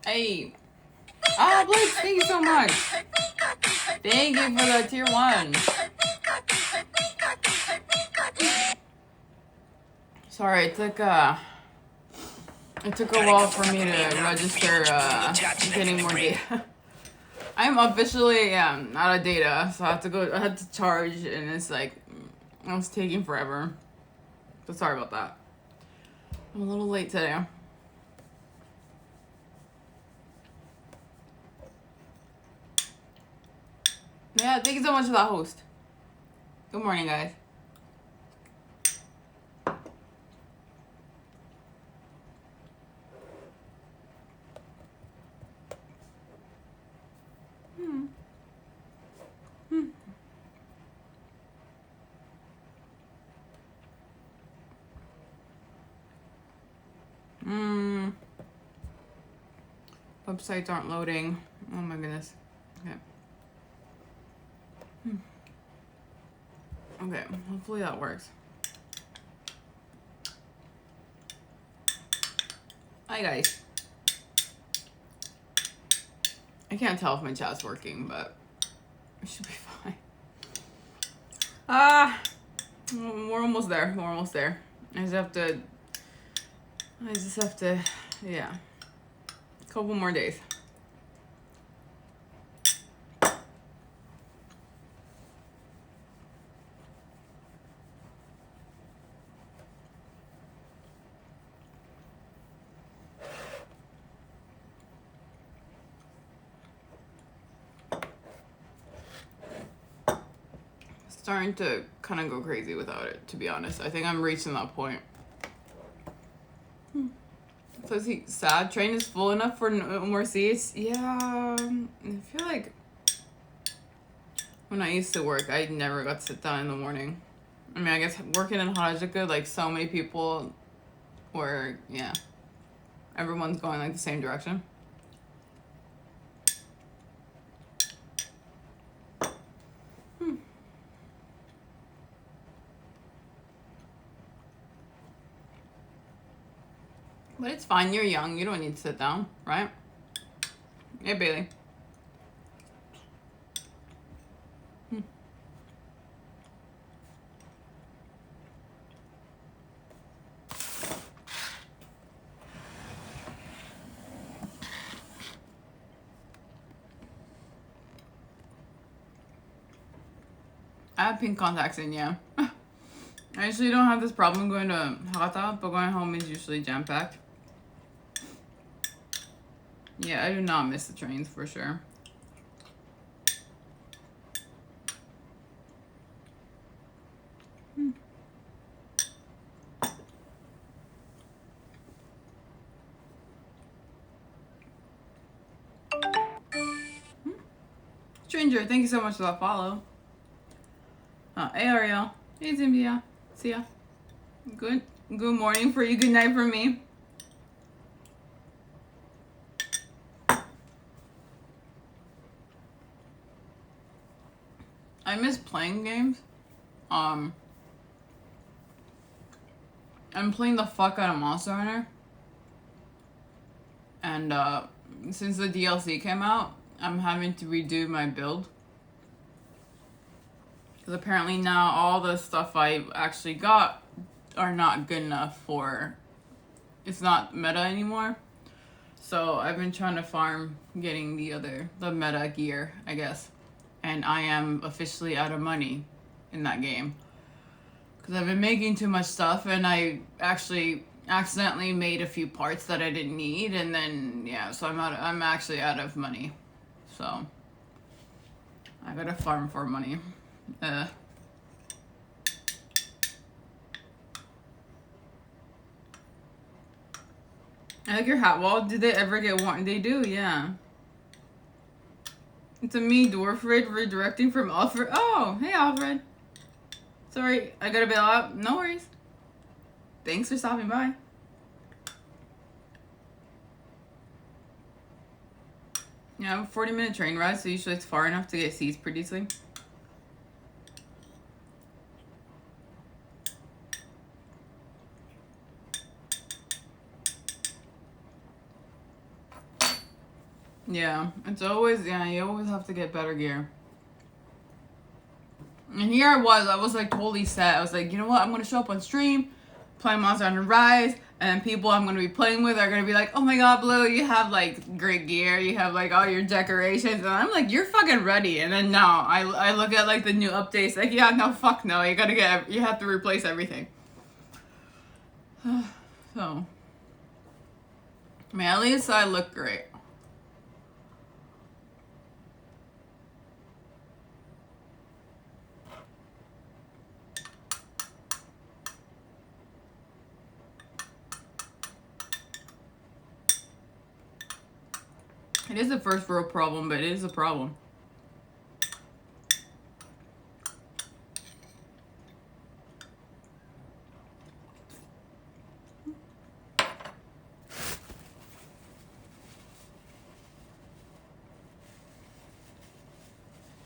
Hey. Ah, Blitz, thank you so much. Thank you for the tier 1. Sorry, it took a while for me to register getting more data. I'm officially out of data, so I had to charge, and it's like, it was taking forever. So sorry about that. I'm a little late today. Yeah, thank you so much for that host. Good morning, guys. Websites aren't loading. Oh my goodness. Okay. Okay, hopefully that works. Hi guys. I can't tell if my chat's working, but it should be fine. We're almost there. We're almost there. I just have to, yeah. A couple more days. Starting to kind of go crazy without it, to be honest. I think I'm reaching that point. So is he sad? Train is full enough for no more seats? Yeah, I feel like when I used to work, I never got to sit down in the morning. I mean, I guess working in Harajuku, like so many people were, yeah, everyone's going like the same direction. But it's fine, you're young, you don't need to sit down, right? Hey, Bailey. I have pink contacts in, yeah. I usually don't have this problem going to Hakata, but going home is usually jam-packed. Yeah, I do not miss the trains for sure. Stranger, thank you so much for that follow. Hey Ariel. Hey Zimbia. See ya. Good morning for you, good night for me. I miss playing games. I'm playing the fuck out of Monster Hunter. And since the DLC came out, I'm having to redo my build. Because apparently now all the stuff I actually got are not good enough for... It's not meta anymore. So I've been trying to farm getting the meta gear, I guess. And I am officially out of money in that game. Because I've been making too much stuff and I actually accidentally made a few parts that I didn't need, and then yeah, so I'm actually out of money. So I gotta farm for money. I like your hat wall. Did they ever get worn? They do, yeah. It's a me, Dwarfred, redirecting from Alfred. Oh, hey Alfred. Sorry, I gotta bail out. No worries. Thanks for stopping by. Yeah, I have a 40-minute train ride, so usually it's far enough to get seats pretty easily. Yeah, it's always, yeah, you always have to get better gear. And here I was like totally set. I was like, you know what, I'm gonna show up on stream, play Monster Hunter Rise, and then people I'm gonna be playing with are gonna be like, oh my god, Blue, you have like great gear, you have like all your decorations, and I'm like, you're fucking ready. And then now I look at like the new updates, like, yeah, no, fuck no, you have to replace everything. So, I mean, at least I look great. It is the first world problem, but it is a problem.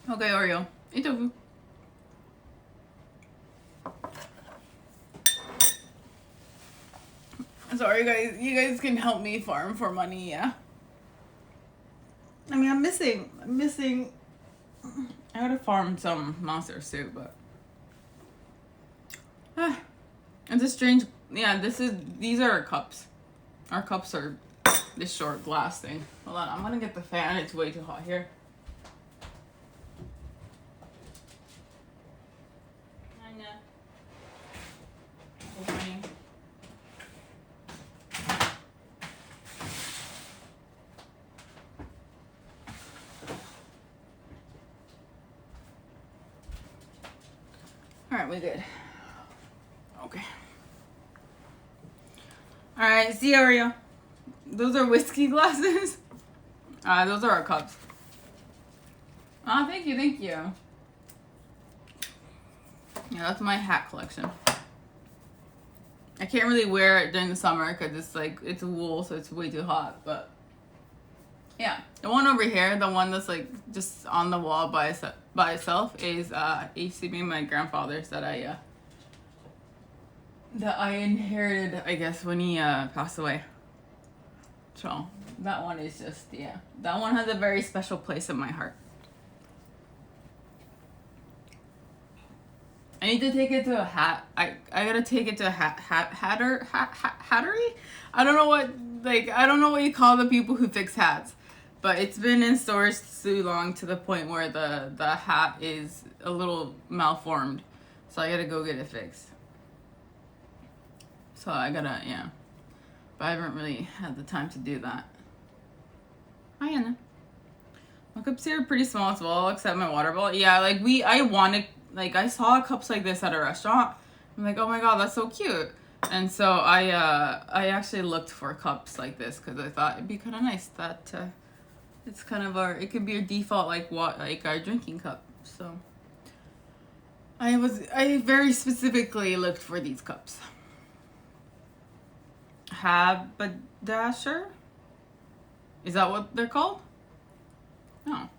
Okay, Oreo. Eat tofu. Sorry, guys. You guys can help me farm for money, yeah? I mean, I'm missing. I gotta farm some monsters too, but it's a strange. Yeah, these are our cups. Our cups are this short glass thing. Hold on, I'm gonna get the fan. It's way too hot here. I know. Alright, we good. Okay. Alright, see Oreo. Those are whiskey glasses. Those are our cups. Oh, thank you, thank you. Yeah, that's my hat collection. I can't really wear it during the summer because it's like, it's wool, so it's way too hot, but yeah. The one over here, the one that's like just on the wall by itself is used to be my grandfather's that I inherited, I guess, when he passed away. So that one is just, yeah, that one has a very special place in my heart. I need to take it to a hat. I gotta take it to a hattery. I don't know what you call the people who fix hats, but it's been in storage too long to the point where the hat is a little malformed, so I gotta go get it fixed. So I gotta, yeah, but I haven't really had the time to do that. Hi, Anna. My cups here are pretty small as well, except my water bottle. Yeah, like I saw cups like this at a restaurant. I'm like, oh my god, that's so cute. And so I actually looked for cups like this because I thought it'd be kind of nice that it's kind of it could be your default like our drinking cup. So I very specifically looked for these cups. Haberdasher? Is that what they're called? No.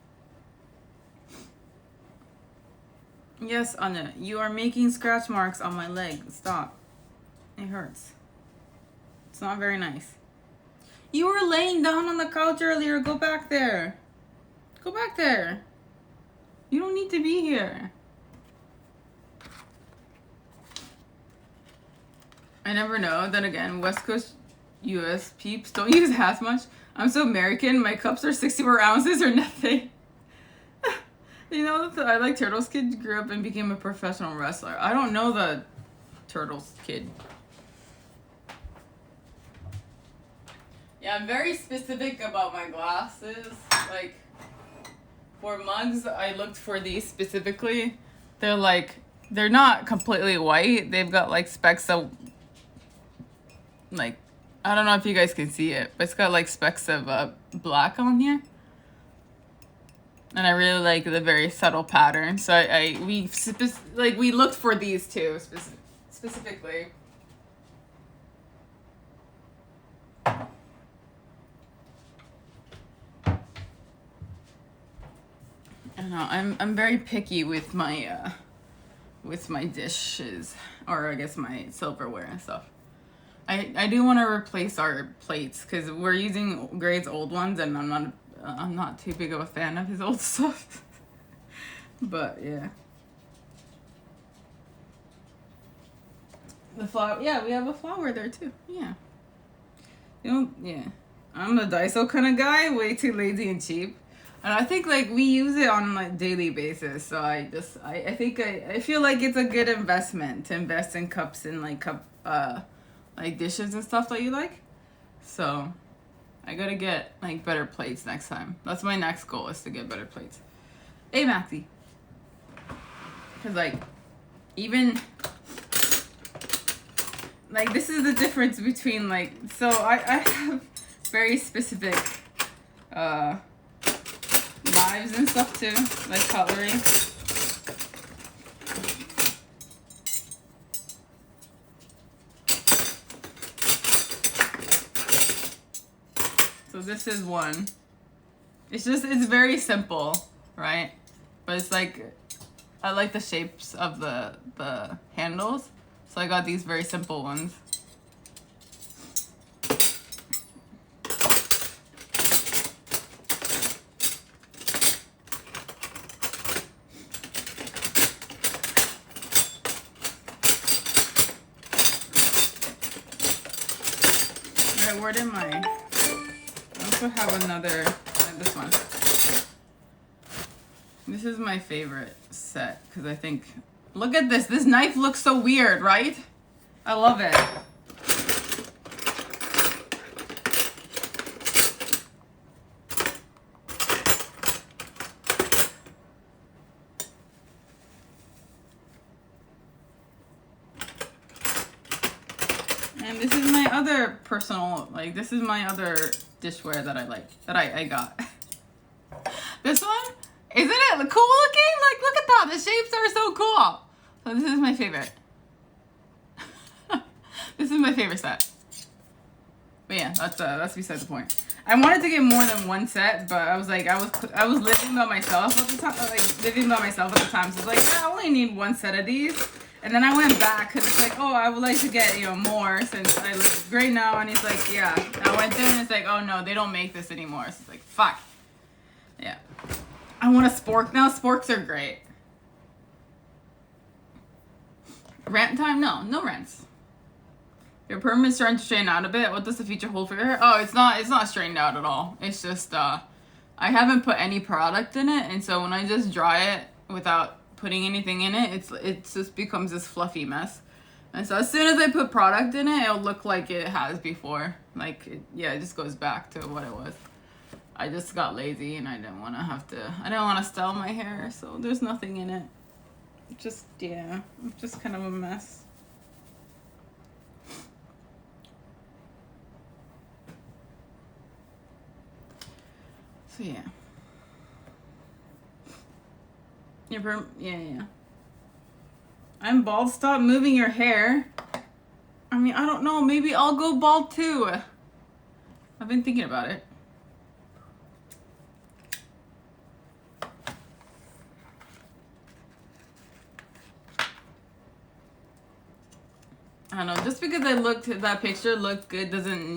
Yes, Anna, you are making scratch marks on my leg. Stop. It hurts. It's not very nice. You were laying down on the couch earlier. Go back there. Go back there. You don't need to be here. I never know. Then again, West Coast US peeps don't use hats much. I'm so American. My cups are 64 ounces or nothing. You know, I like Turtles Kid grew up and became a professional wrestler. I don't know the Turtles Kid. Yeah, I'm very specific about my glasses. Like, for mugs, I looked for these specifically. They're not completely white. They've got like specks of, like, I don't know if you guys can see it, but it's got like specks of black on here. And I really like the very subtle pattern. So we looked for these two specifically. I don't know. I'm very picky with my dishes, or I guess my silverware and stuff. I do want to replace our plates because we're using Grade's old ones, and I'm not I'm not too big of a fan of his old stuff. But yeah. The flower, yeah, we have a flower there too. Yeah. You know, yeah. I'm a Daiso kind of guy, way too lazy and cheap. And I think like we use it on like daily basis. So I think I feel like it's a good investment to invest in cups and like like dishes and stuff that you like. So I gotta get like better plates next time. That's my next goal, is to get better plates. Hey Maxie. Cause like even like this is the difference between like, so I have very specific knives and stuff too, like cutlery. So this is one. It's very simple, right? But it's like, I like the shapes of the handles. So I got these very simple ones. Alright, where did my... I also have another, this one. This is my favorite set, because I think... Look at this. This knife looks so weird, right? I love it. And this is my other personal, like, this is my other dishware that I like, that I got. This one, isn't it cool looking? Like, look at that. The shapes are so cool. So this is my favorite. This is my favorite set. But yeah, that's beside the point. I wanted to get more than one set, but I was like, I was living by myself at the time, so it's like, I only need one set of these. And then I went back because it's like, oh, I would like to get, you know, more since I live great now. And he's like, yeah. I went there and it's like, oh no, they don't make this anymore. So it's like, fuck. Yeah. I want a spork now. Sporks are great. Rant time? No rants. Your perm is starting to straighten out a bit. What does the future hold for your hair? Oh, it's not straightened out at all. It's just, I haven't put any product in it. And so when I just dry it without putting anything in it, it just becomes this fluffy mess. And so as soon as I put product in it, it'll look like it has before. Like, it just goes back to what it was. I just got lazy and I didn't want to style my hair, so there's nothing in it. Just, yeah, just kind of a mess. So yeah. Yeah. I'm bald. Stop moving your hair. I mean, I don't know. Maybe I'll go bald too. I've been thinking about it. I don't know. Just because that picture looked good doesn't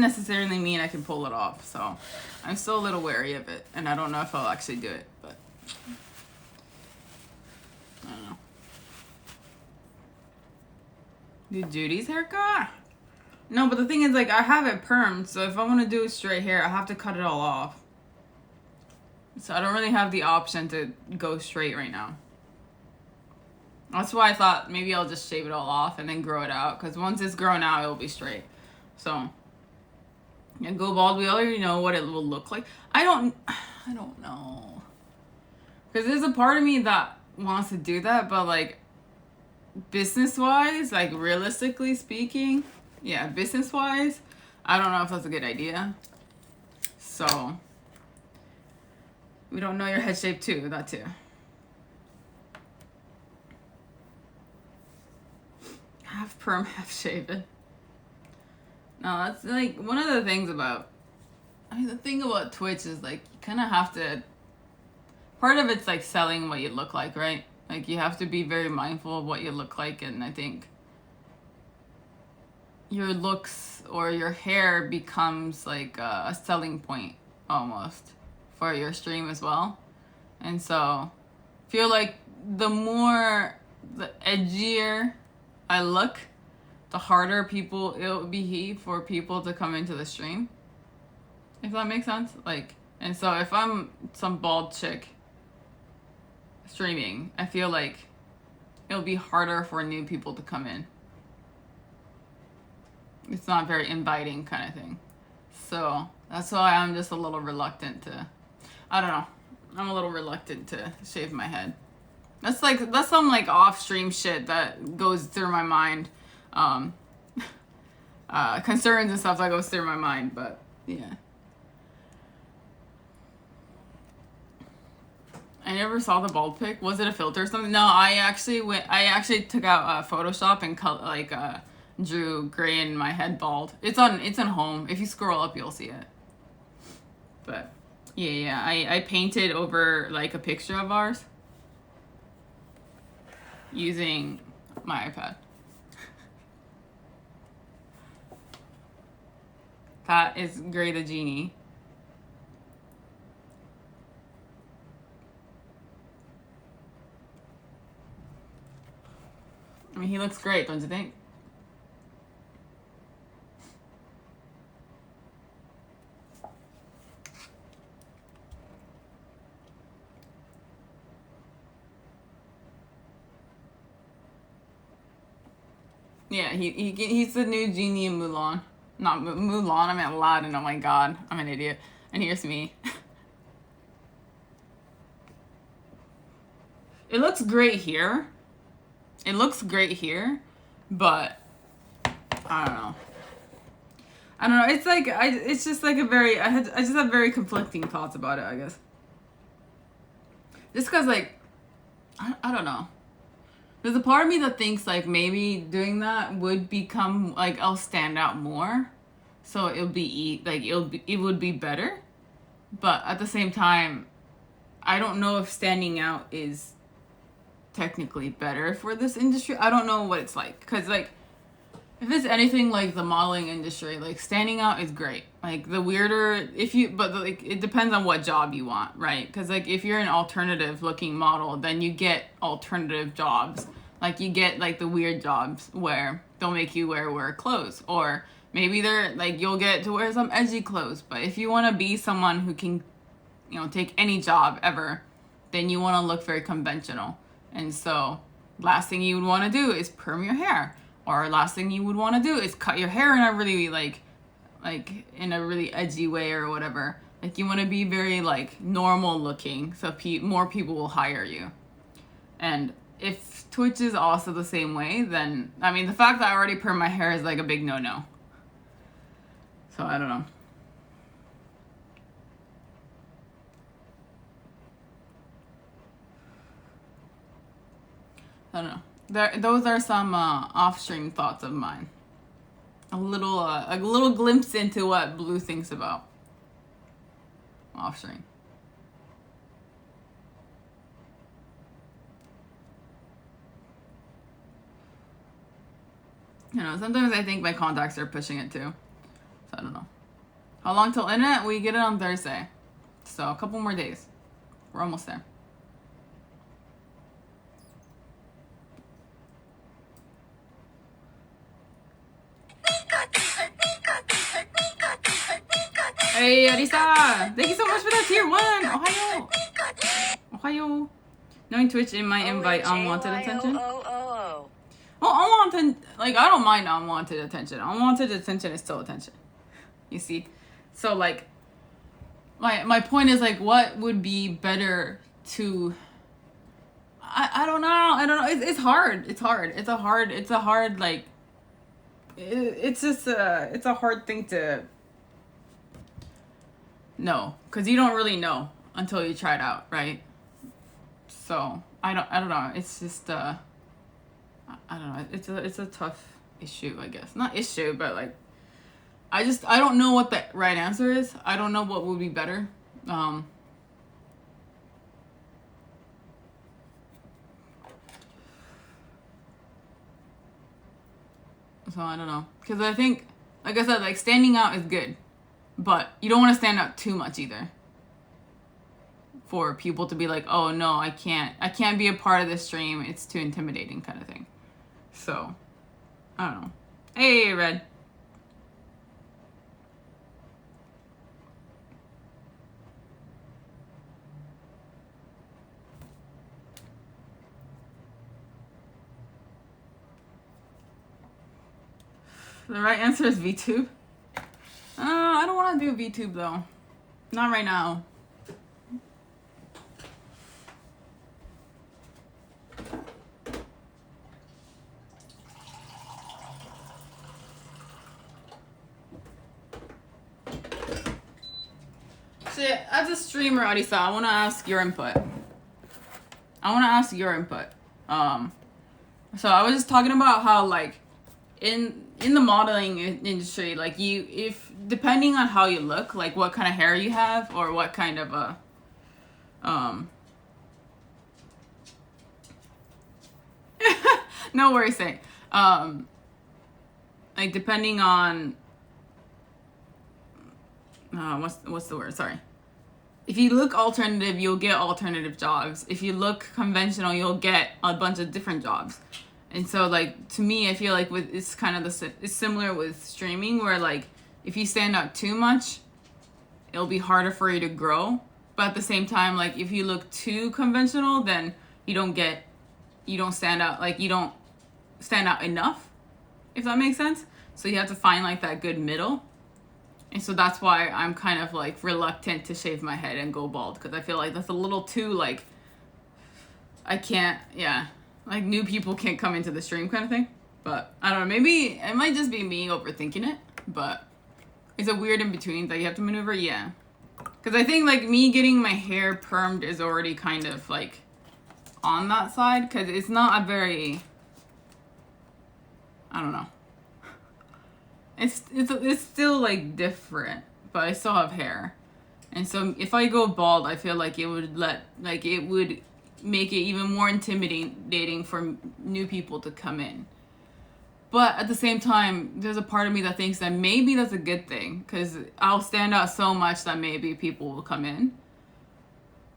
necessarily mean I can pull it off. So I'm still a little wary of it, and I don't know if I'll actually do it, but. I don't know. Do Judy's haircut? No, but the thing is, like, I have it permed, so if I want to do straight hair, I have to cut it all off. So I don't really have the option to go straight right now. That's why I thought maybe I'll just shave it all off and then grow it out, because once it's grown out, it'll be straight. So, yeah, go bald. We already know what it will look like. I don't know. Because there's a part of me that wants to do that, but like business wise, like realistically speaking, yeah, business wise, I don't know if that's a good idea. So we don't know your head shape too, that too. Half perm, half shaven. No, that's like one of the things about, the thing about Twitch is like you kind of have to, part of it's like selling what you look like, right? Like you have to be very mindful of what you look like, and I think your looks or your hair becomes like a selling point almost for your stream as well. And so feel like the edgier I look, the harder it'll be for people to come into the stream. If that makes sense. Like, and so if I'm some bald chick streaming, I feel like it'll be harder for new people to come in. It's not very inviting kind of thing. So that's why I'm just a little reluctant to, I don't know. I'm a little reluctant to shave my head. That's some like off stream shit that goes through my mind. Concerns and stuff that goes through my mind, but yeah. I never saw the bald pic. Was it a filter or something? No, I actually took out Photoshop and drew gray in my head bald. It's on home. If you scroll up, you'll see it. But yeah, I painted over like a picture of ours using my iPad. That is Gray the Genie. I mean, he looks great, don't you think? Yeah, he's the new genie in Mulan. Not Mulan, I meant Aladdin. Oh my god, I'm an idiot. And here's me. It looks great here. It looks great here, but I don't know. It's like it's just like I just have very conflicting thoughts about it, I guess. Just cause like I don't know. There's a part of me that thinks like maybe doing that would become like I'll stand out more, so it would be better, but at the same time, I don't know if standing out is technically better for this industry. I don't know what it's like, because like if it's anything like the modeling industry, like standing out is great. Like the weirder it depends on what job you want, right? Because like if you're an alternative looking model, then you get alternative jobs. Like you get like the weird jobs where they'll make you wear clothes, or maybe they're like you'll get to wear some edgy clothes. But if you want to be someone who can, take any job ever, then you want to look very conventional. And so last thing you would want to do is perm your hair, or last thing you would want to do is cut your hair in a really like in a really edgy way or whatever. Like you want to be very like normal looking, so more people will hire you. And if Twitch is also the same way, then I mean the fact that I already perm my hair is like a big no-no. So I don't know. I don't know. Those are some off-stream thoughts of mine. A little glimpse into what Blue thinks about off-stream. Sometimes I think my contacts are pushing it too. So I don't know. How long till internet? We get it on Thursday. So a couple more days. We're almost there. Hey, Arisa! Thank you so much for that tier 1! Ohayo! Knowing Twitch in my invite unwanted attention? Well, unwanted, like, I don't mind unwanted attention. Unwanted attention is still attention. You see? So, like, my point is, like, what would be better to... I don't know. It's hard. It's a hard, like... It's just it's a hard thing to... know, because you don't really know until you try it out, right? So I don't know. It's just I don't know. It's a tough issue, I guess. Not issue, but like I don't know what the right answer is. I don't know what would be better. So I don't know, because I think, like I said, like standing out is good. but you don't want to stand out too much either, for people to be like, oh no, I can't be a part of this stream, it's too intimidating, kind of thing. So I don't know. Hey, Red. The right answer is VTube. I don't want to do VTube though. Not right now. So as a streamer, Arisa, I want to ask your input. So I was just talking about how, like, in the modeling industry, like, if depending on how you look, like what kind of hair you have, or what kind of no worries, say, like, depending on what's the word? Sorry. If you look alternative, you'll get alternative jobs. If you look conventional, you'll get a bunch of different jobs. And so, like, to me, I feel like it's kind of it's similar with streaming, where, like, if you stand out too much, it'll be harder for you to grow. But at the same time, like, if you look too conventional, then you don't stand out, like, you don't stand out enough, if that makes sense. So you have to find, like, that good middle. And so that's why I'm kind of, like, reluctant to shave my head and go bald, because I feel like that's a little too, like, I can't, yeah. Like, new people can't come into the stream kind of thing. But I don't know, maybe it might just be me overthinking it, but it's a weird in between that you have to maneuver. Yeah, because I think, like, me getting my hair permed is already kind of, like, on that side, because it's not a very, I don't know, it's still, like, different, but I still have hair. And so if I go bald, I feel like it would make it even more intimidating for new people to come in. But at the same time, there's a part of me that thinks that maybe that's a good thing, because I'll stand out so much that maybe people will come in.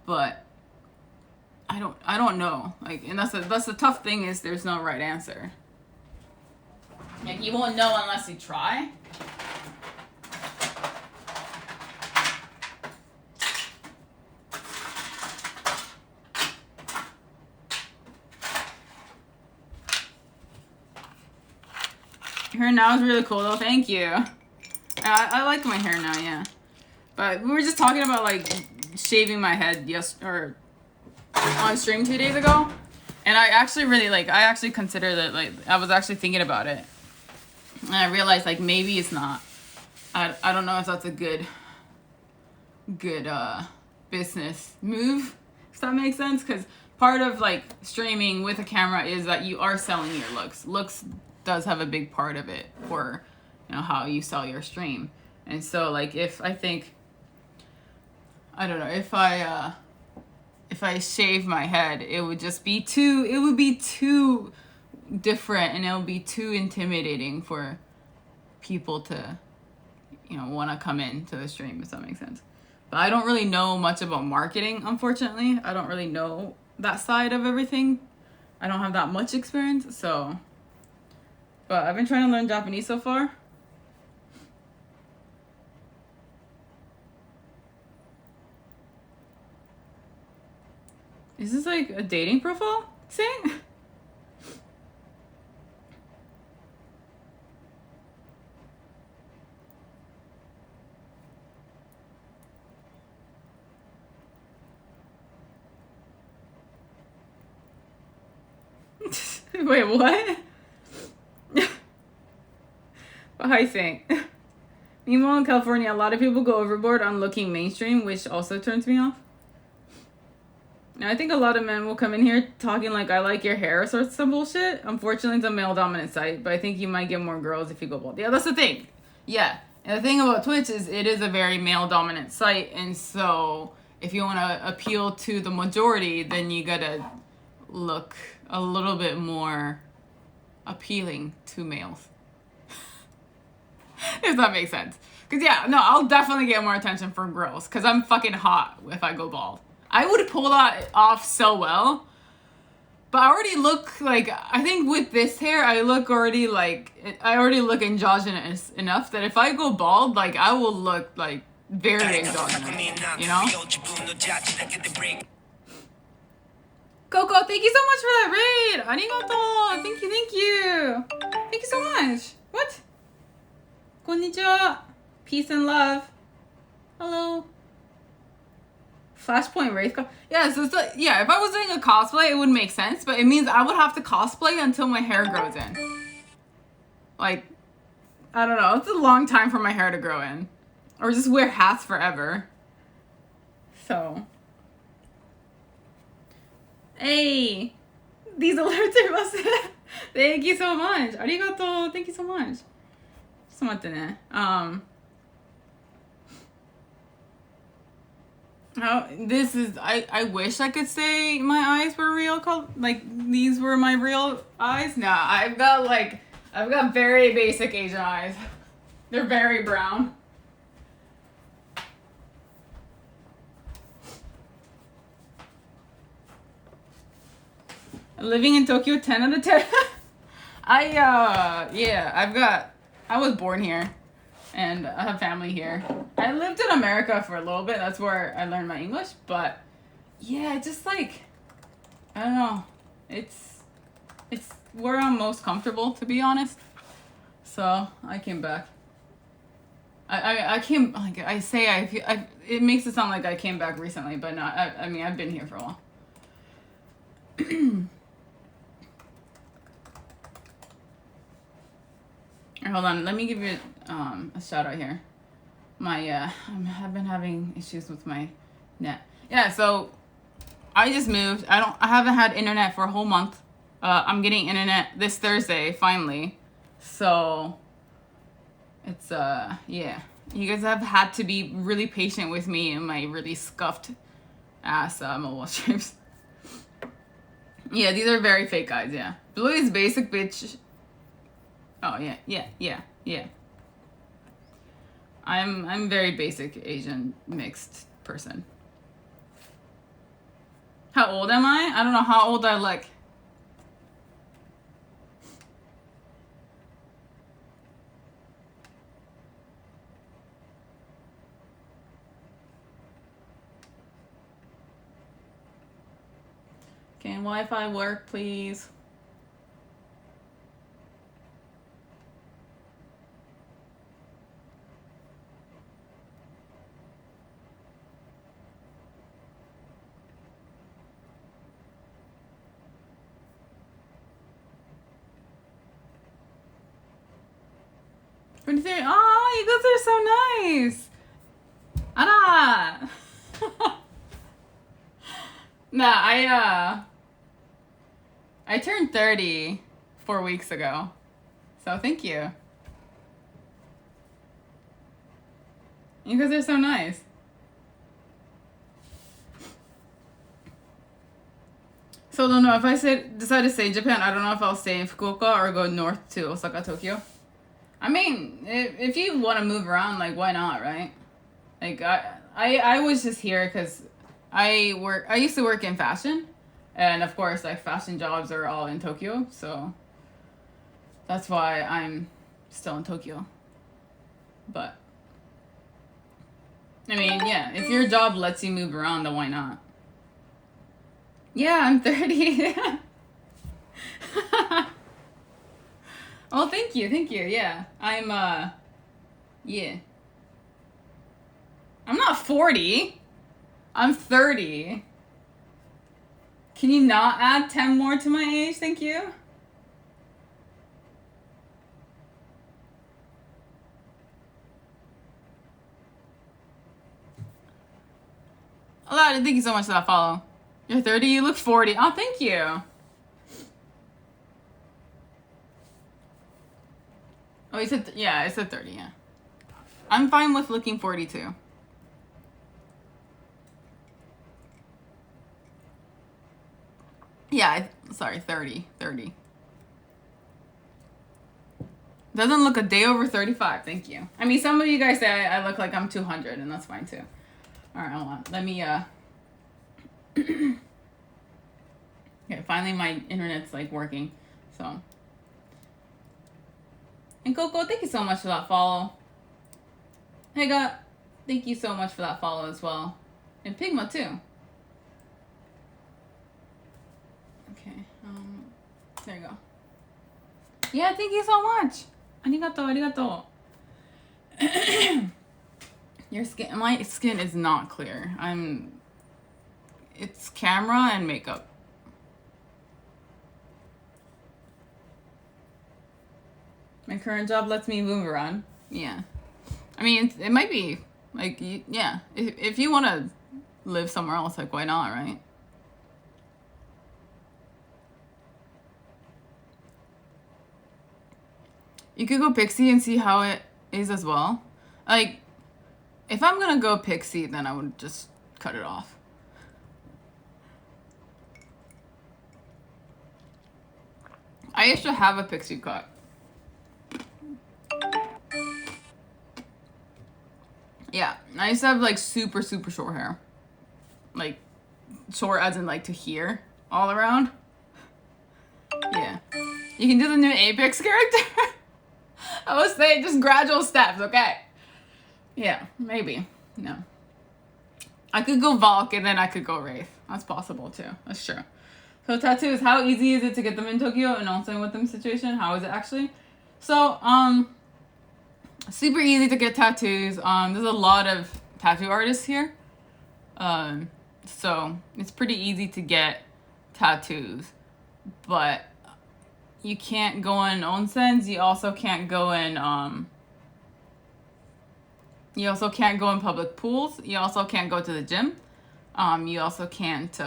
But I don't know. Like, and that's the tough thing, is there's no right answer. Like, you won't know unless you try. Your hair now is really cool though, thank you. I like my hair now, yeah. But we were just talking about, like, shaving my head on stream 2 days ago. And I actually really, like, I actually considered it, like, I was actually thinking about it. And I realized, like, maybe it's not. I don't know if that's a good business move, if that makes sense. Because part of, like, streaming with a camera is that you are selling your looks. Looks does have a big part of it for, you know, how you sell your stream. And so, like, if I shave my head, it would be too different, and it would be too intimidating for people to, you know, want to come into the stream, if that makes sense. But I don't really know much about marketing, unfortunately. I don't really know that side of everything. I don't have that much experience, so. But I've been trying to learn Japanese so far. Is this, like, a dating profile thing? Wait, what? Hi, Saint. Meanwhile, in California, a lot of people go overboard on looking mainstream, which also turns me off. Now, I think a lot of men will come in here talking like, I like your hair, or sorts of bullshit. Unfortunately, it's a male-dominant site, but I think you might get more girls if you go bald. Yeah, that's the thing. Yeah. And the thing about Twitch is it is a very male-dominant site, and so if you want to appeal to the majority, then you gotta look a little bit more appealing to males. If that makes sense. Cause yeah, no, I'll definitely get more attention from girls. Cause I'm fucking hot if I go bald. I would pull that off so well. But I already look like, I think with this hair, I already look androgynous enough that if I go bald, like I will look like very androgynous, you know? Coco, thank you so much for that raid. Arigato. Thank you, thank you. Thank you so much. What? Konnichiwa. Peace and love. Hello. Flashpoint race car. Yeah, so it's like, yeah, if I was doing a cosplay, it would make sense, but it means I would have to cosplay until my hair grows in. Like, I don't know. It's a long time for my hair to grow in. Or just wear hats forever. So. Hey. These alerts are busted. Thank you so much. Arigato. Thank you so much. ちょっと待ってね。This is, I wish I could say my eyes were real, like these were my real eyes. Nah, I've got very basic Asian eyes. They're very brown. Living in Tokyo, 10 out of 10. I was born here. And I have family here. I lived in America for a little bit. That's where I learned my English. But yeah, just like, I don't know. It's where I'm most comfortable, to be honest. So I came back. I came, like I say, it makes it sound like I came back recently, but no, I mean, I've been here for a while. Hold on, let me give you a shout out here. I've been having issues with my net. Yeah, so I just moved. I haven't had internet for a whole month. I'm getting internet this Thursday finally. So it's yeah. You guys have had to be really patient with me and my really scuffed ass mobile streams. Yeah, these are very fake guys, yeah. Blluist basic bitch. Oh yeah. I'm very basic Asian mixed person. How old am I? I don't know how old I look. Can Wi-Fi work, please? What do you think? Oh, you guys are so nice. Ara. Nah, I turned 30 4 weeks ago. So thank you. You guys are so nice. So I don't know if I decide to stay in Japan, I don't know if I'll stay in Fukuoka or go north to Osaka, Tokyo. I mean, if you want to move around, like, why not, right? Like, I was just here because I used to work in fashion. And, of course, like, fashion jobs are all in Tokyo. So that's why I'm still in Tokyo. But, I mean, yeah, if your job lets you move around, then why not? Yeah, I'm 30. Oh, thank you, yeah. Yeah. I'm not 40. I'm 30. Can you not add 10 more to my age? Thank you. Aladdin, thank you so much for that follow. You're 30, you look 40. Oh, thank you. Oh, you said, yeah, I said 30, yeah. I'm fine with looking 42. Yeah, sorry, 30. Doesn't look a day over 35. Thank you. I mean, some of you guys say I look like I'm 200, and that's fine too. All right, hold on. Let me okay, finally my internet's like working. So, and Coco, thank you so much for that follow. Hey, God, thank you so much for that follow as well, and Pigma too. Okay, there you go. Yeah, thank you so much. Arigato. Your skin, my skin is not clear. It's camera and makeup. My current job lets me move around. Yeah. I mean, it might be, like, yeah. If you want to live somewhere else, like, why not, right? You could go Pixie and see how it is as well. Like, if I'm gonna go Pixie, then I would just cut it off. I used to have a Pixie cut. Yeah, I used to have like super short hair. Like, short as in like to here, all around. Yeah. You can do the new Apex character? I was saying just gradual steps, okay? Yeah, maybe. No. I could go Valk and then I could go Wraith. That's possible too. That's true. So tattoos, how easy is it to get them in Tokyo and also with them situation? How is it actually? So, super easy to get tattoos. There's a lot of tattoo artists here. So it's pretty easy to get tattoos. But you can't go in onsens. You also can't go in public pools. You also can't go to the gym. You also can't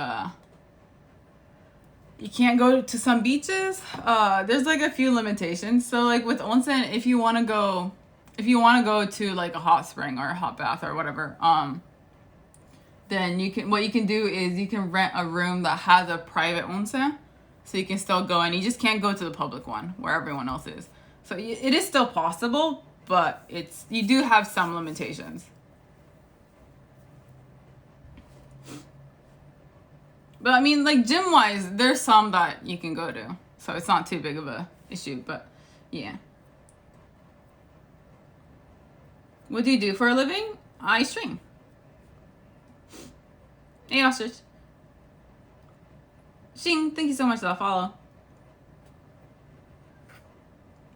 you can't go to some beaches. There's like a few limitations. So like with onsen, if you want to go to like a hot spring or a hot bath or whatever, then what you can do is you can rent a room that has a private onsen. So you can still go in. You just can't go to the public one where everyone else is. So it is still possible, but you do have some limitations. But I mean, like gym-wise, there's some that you can go to. So it's not too big of a issue, but yeah. What do you do for a living? I stream. Hey, Ostrich. Shing, thank you so much for that follow.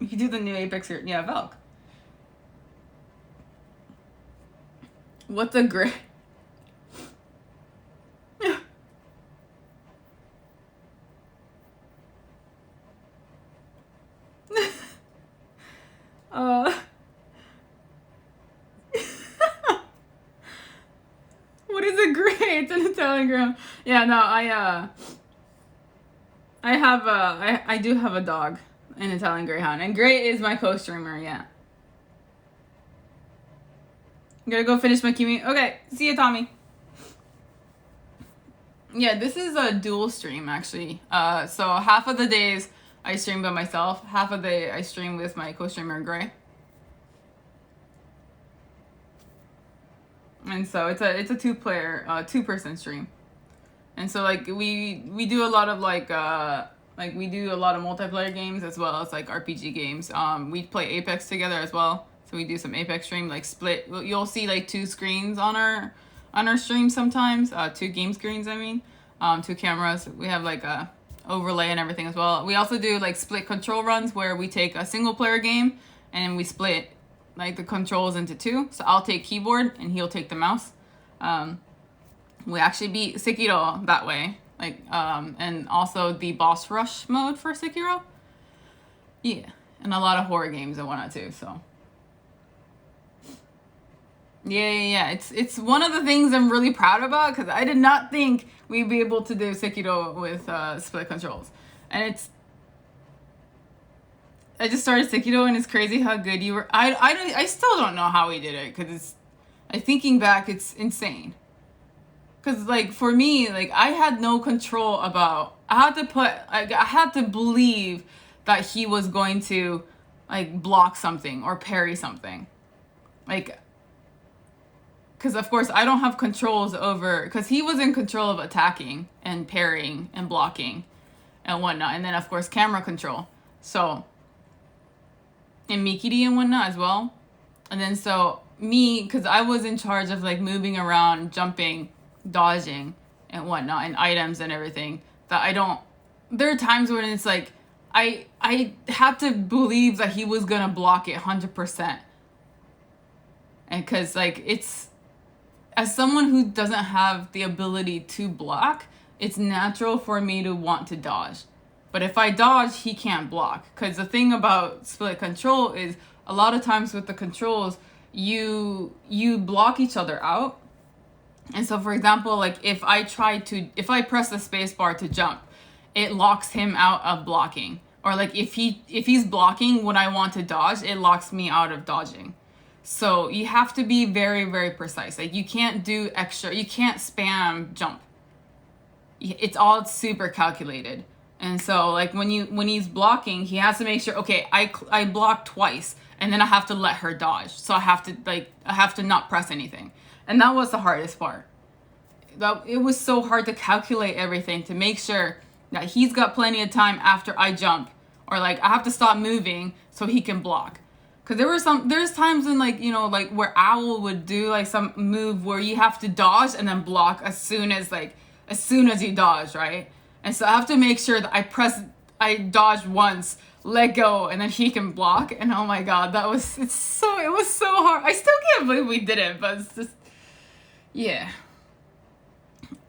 You do the new Apex here. Yeah, Valk. What's a gray? What is a gray? It's in a telegram. Yeah, no, I do have a dog, an Italian Greyhound, and Gray is my co-streamer. Yeah. I'm gonna go finish my Kimi. Okay, see you, Tommy. Yeah, this is a dual stream actually. So half of the days I stream by myself, half of the day I stream with my co-streamer Gray. And so it's a two-person stream. And so like we do a lot of we do a lot of multiplayer games as well as like RPG games. We play Apex together as well. So we do some Apex stream, like split. You'll see like two screens on our stream sometimes. Two game screens, I mean. Two cameras. We have like a overlay and everything as well. We also do like split control runs where we take a single player game and we split like the controls into two. So I'll take keyboard and he'll take the mouse. We actually beat Sekiro that way. Like, and also the boss rush mode for Sekiro. Yeah. And a lot of horror games and whatnot too, so. Yeah. It's one of the things I'm really proud about because I did not think we'd be able to do Sekiro with split controls. And I just started Sekiro and it's crazy how good you were. I still don't know how we did it because thinking back, it's insane. Because, like, for me, like, I had no control about... I had to believe that he was going to like block something or parry something. Like, because of course I don't have controls over, because he was in control of attacking and parrying and blocking and whatnot. And then of course camera control. So, and Mikiri and whatnot as well. And then so me, because I was in charge of like moving around, jumping, dodging and whatnot, and items and everything, that I don't, there are times when it's like, I had to believe that he was gonna block it 100%. And because like, it's, as someone who doesn't have the ability to block, it's natural for me to want to dodge. But if I dodge, he can't block. Because the thing about split control is a lot of times with the controls, you block each other out. And so for example, like if I press the space bar to jump, it locks him out of blocking. Or like if he's blocking when I want to dodge, it locks me out of dodging. So you have to be very, very precise. Like you can't do extra, you can't spam jump. It's all super calculated. And so like when he's blocking, he has to make sure, okay, I blocked twice and then I have to let her dodge. So I have to not press anything. And that was the hardest part. It was so hard to calculate everything to make sure that he's got plenty of time after I jump, or like I have to stop moving so he can block. Cause there's times when like, you know, like where Owl would do like some move where you have to dodge and then block as soon as you dodge, right? And so I have to make sure that I dodge once, let go, and then he can block. And oh my God, it was so hard. I still can't believe we did it, but it's just, yeah.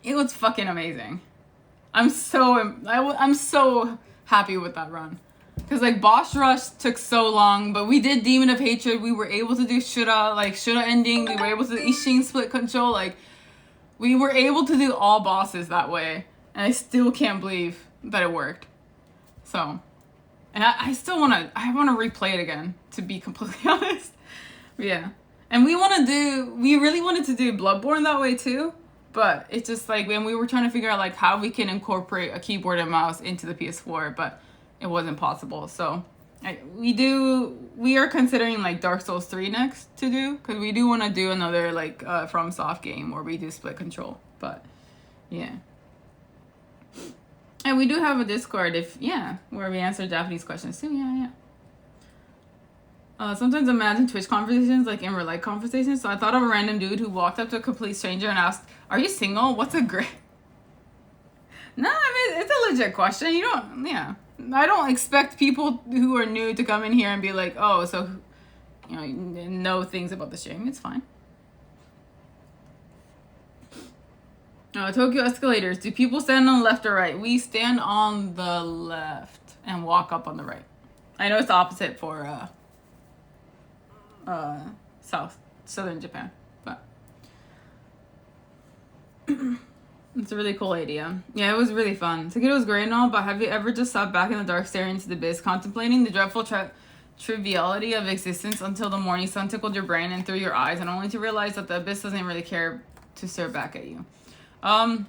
It was fucking amazing. I'm so happy with that run. Because like Boss Rush took so long, but we did Demon of Hatred. We were able to do Shura ending. We were able to do Ishin split control. Like we were able to do all bosses that way. And I still can't believe that it worked. So, and I still want to replay it again, to be completely honest. Yeah. And we really wanted to do Bloodborne that way too. But it's just like, when we were trying to figure out like how we can incorporate a keyboard and mouse into the PS4, but it wasn't possible. So we are considering like Dark Souls 3 next to do, because we do want to do another like FromSoft game where we do split control. But yeah. And we do have a Discord where we answer Japanese questions too. Yeah. Sometimes imagine Twitch conversations like in real life conversations. So I thought of a random dude who walked up to a complete stranger and asked, "Are you single? What's a grade?" No, I mean, it's a legit question. I don't expect people who are new to come in here and be like, "Oh, so, you know things about the stream." It's fine. Tokyo escalators. Do people stand on the left or right? We stand on the left and walk up on the right. I know it's the opposite for southern Japan, but it's a really cool idea. Yeah, it was really fun. Sekiro was great and all, but have you ever just sat back in the dark staring into the abyss, contemplating the dreadful triviality of existence until the morning sun tickled your brain and through your eyes, and only to realize that the abyss doesn't really care to stare back at you? I'm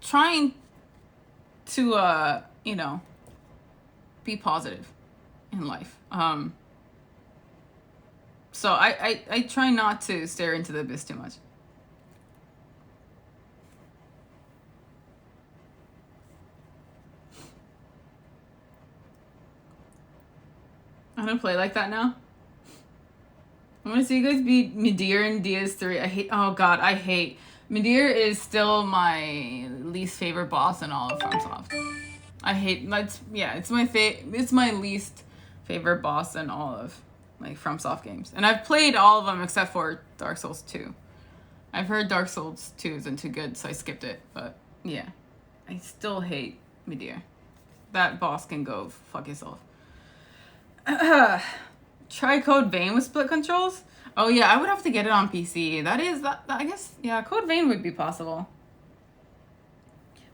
trying to be positive in life. So I try not to stare into the abyss too much. I don't play like that now. I want to see you guys beat Midir in DS3. I hate Midir is still my least favorite boss in all of FromSoft. It's my least favorite boss in all of like FromSoft games. And I've played all of them except for Dark Souls 2. I've heard Dark Souls 2 isn't too good, so I skipped it. But yeah, I still hate Midir. That boss can go fuck yourself. Try Code Vein with split controls? Oh yeah, I would have to get it on PC. I guess, yeah, Code Vein would be possible.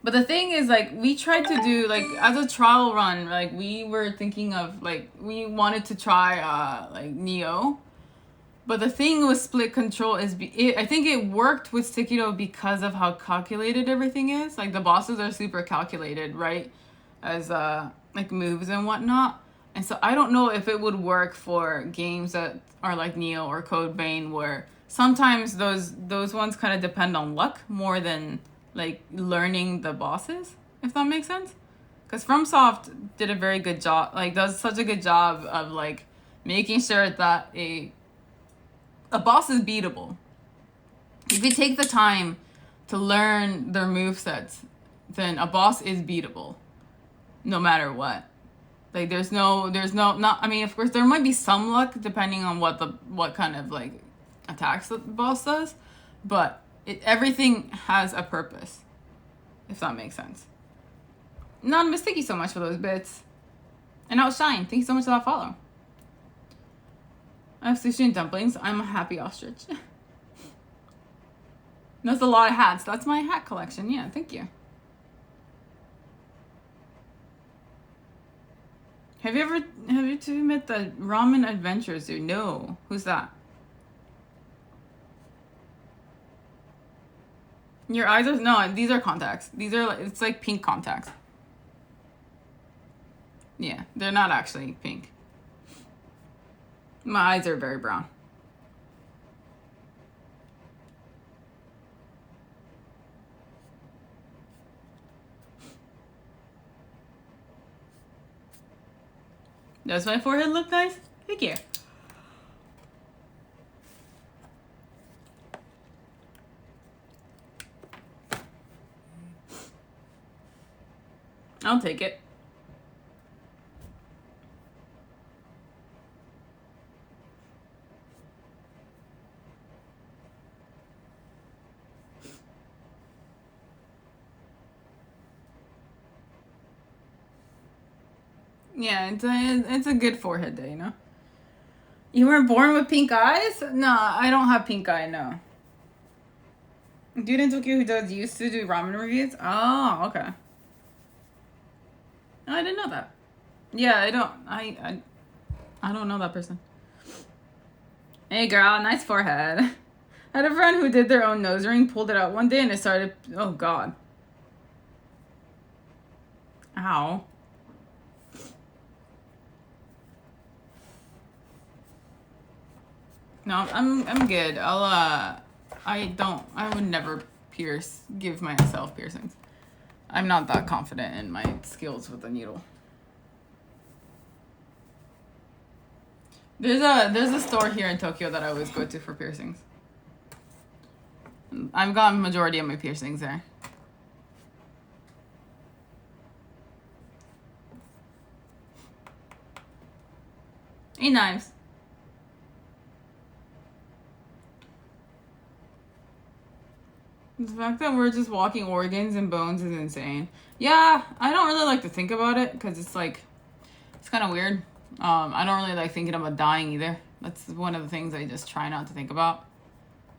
But the thing is, like, we tried to do, like, as a trial run, like, we were thinking of, like, we wanted to try, like, Neo. But the thing with split control is, I think it worked with Sekiro because of how calculated everything is. Like, the bosses are super calculated, right? as like moves and whatnot. And so I don't know if it would work for games that are like Neo or Code Vein, where sometimes those ones kind of depend on luck more than like learning the bosses, if that makes sense. Because FromSoft did a very good job, like does such a good job of like making sure that a boss is beatable. If you take the time to learn their movesets, then a boss is beatable, no matter what. Like there's no not. I mean, of course, there might be some luck depending on what kind of like attacks the boss does, but everything has a purpose, if that makes sense. Anonymous, thank you so much for those bits. And Outshine, thank you so much for that follow. I have sushi and dumplings. I'm a happy ostrich. That's a lot of hats. That's my hat collection. Yeah, thank you. Have you two met the Ramen Adventure Zoo? No. Who's that? Your eyes are, no, these are contacts. These are, it's like pink contacts. Yeah, they're not actually pink. My eyes are very brown. Does my forehead look nice? Thank you. I'll take it. Yeah, it's a good forehead day, you know? You weren't born with pink eyes? No, I don't have pink eye, no. Dude in Tokyo who used to do ramen reviews? Oh, okay. Oh, I didn't know that. Yeah, I don't know that person. Hey girl, nice forehead. I had a friend who did their own nose ring, pulled it out one day, and it started, oh god. Ow. No, I'm good. I would never give myself piercings. I'm not that confident in my skills with the needle. There's a store here in Tokyo that I always go to for piercings. I've gotten majority of my piercings there. Hey, Knives. The fact that we're just walking organs and bones is insane. Yeah, I don't really like to think about it because it's like, it's kind of weird. I don't really like thinking about dying either. That's one of the things I just try not to think about.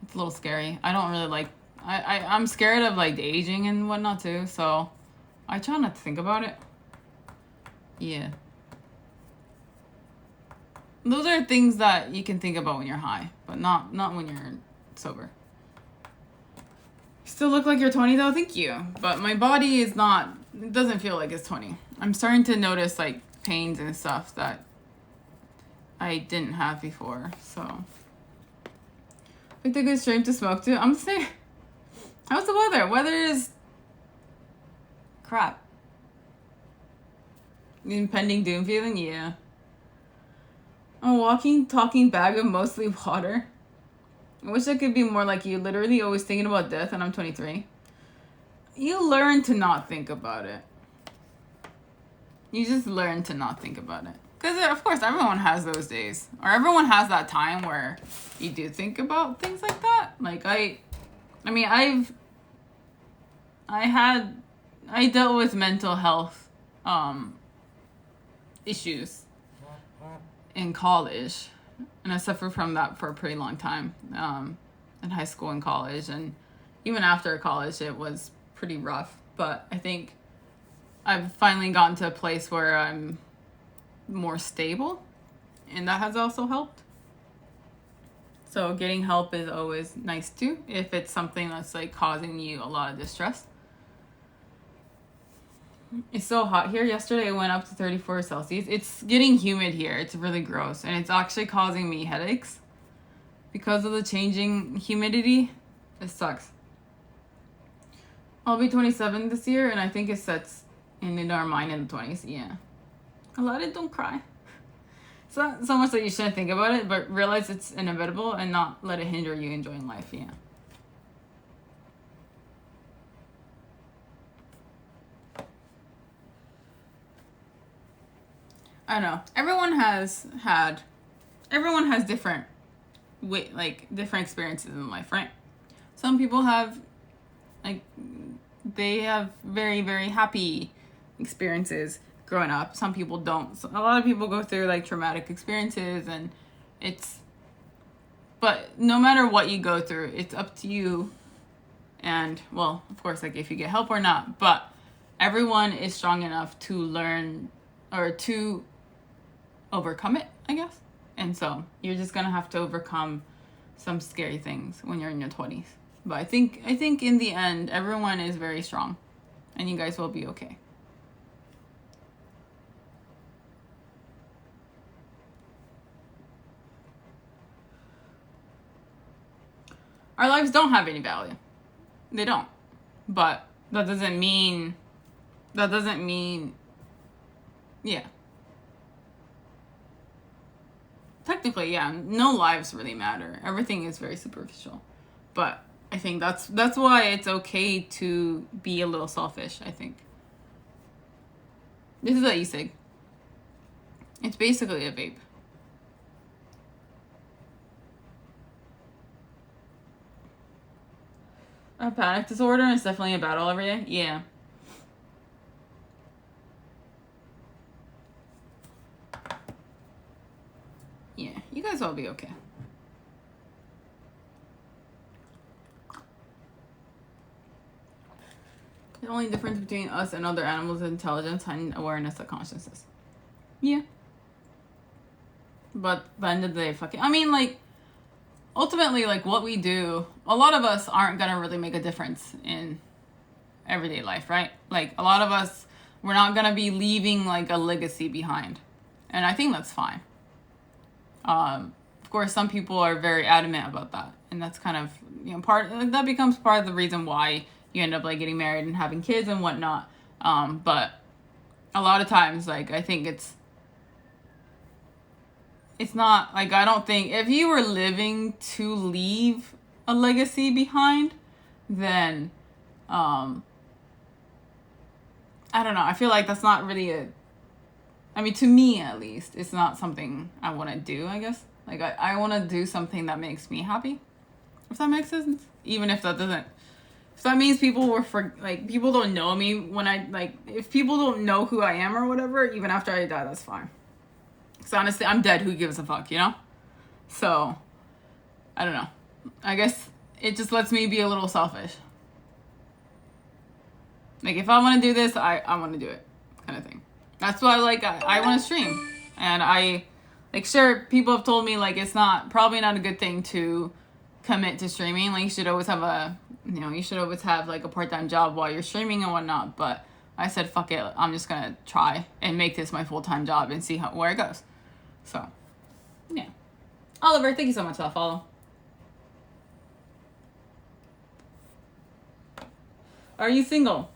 It's a little scary. I don't really like, I'm scared of like aging and whatnot too, so I try not to think about it. Yeah. Those are things that you can think about when you're high, but not when you're sober. Still look like you're 20 though, thank you. But my body is not, it doesn't feel like it's 20. I'm starting to notice like pains and stuff that I didn't have before, so. Picked a good stream to smoke to. I'm saying, how's the weather? Weather is crap. Impending doom feeling? Yeah. A walking, talking bag of mostly water. I wish I could be more like you, literally always thinking about death, and I'm 23. You learn to not think about it. You just learn to not think about it. Because, of course, everyone has those days. Or everyone has that time where you do think about things like that. Like, I dealt with mental health issues in college. And I suffered from that for a pretty long time, in high school and college. And even after college, it was pretty rough. But I think I've finally gotten to a place where I'm more stable. And that has also helped. So getting help is always nice too, if it's something that's like causing you a lot of distress. It's so hot here. Yesterday it went up to 34 Celsius. It's getting humid here. It's really gross. And it's actually causing me headaches because of the changing humidity. It sucks. I'll be 27 this year, and I think it sets in our mind in the 20s. Yeah. Aladdin, don't cry. It's not so much that you shouldn't think about it, but realize it's inevitable and not let it hinder you enjoying life. Yeah. I don't know. Everyone has different different experiences in life, right? Some people have they have very, very happy experiences growing up. Some people don't. So a lot of people go through traumatic experiences, and but no matter what you go through, it's up to you. And well, of course, if you get help or not, but everyone is strong enough to learn or to overcome it, I guess. And so you're just gonna have to overcome some scary things when you're in your 20s. But I think in the end, everyone is very strong, and you guys will be okay. Our lives don't have any value. They don't. But that doesn't mean, yeah. Technically, yeah, no lives really matter. Everything is very superficial. But I think that's why it's okay to be a little selfish, I think. This is a e-cig. It's basically a vape. A panic disorder is definitely a battle every day. Yeah. Yeah, you guys will be okay. The only difference between us and other animals is intelligence and awareness of consciousness. Yeah. But at the end of the day, I mean, ultimately, what we do, a lot of us aren't gonna really make a difference in everyday life, right? A lot of us, we're not gonna be leaving a legacy behind. And I think that's fine. Of course, some people are very adamant about that, and that's kind of that becomes part of the reason why you end up getting married and having kids and whatnot. But a lot of times, I think it's not I don't think if you were living to leave a legacy behind, then I don't know. I feel that's not really to me at least, it's not something I want to do, I guess. I want to do something that makes me happy. If that makes sense. Even if that doesn't. If that means people people don't know me when if people don't know who I am or whatever, even after I die, that's fine. Because honestly, I'm dead. Who gives a fuck, So, I don't know. I guess it just lets me be a little selfish. If I want to do this, I want to do it, kind of thing. That's why I want to stream, and I sure, people have told me it's probably not a good thing to commit to streaming. You should always have a part-time job while you're streaming and whatnot. But I said fuck it, I'm just gonna try and make this my full-time job and see where it goes. So yeah, Oliver, thank you so much for that follow. Are you single?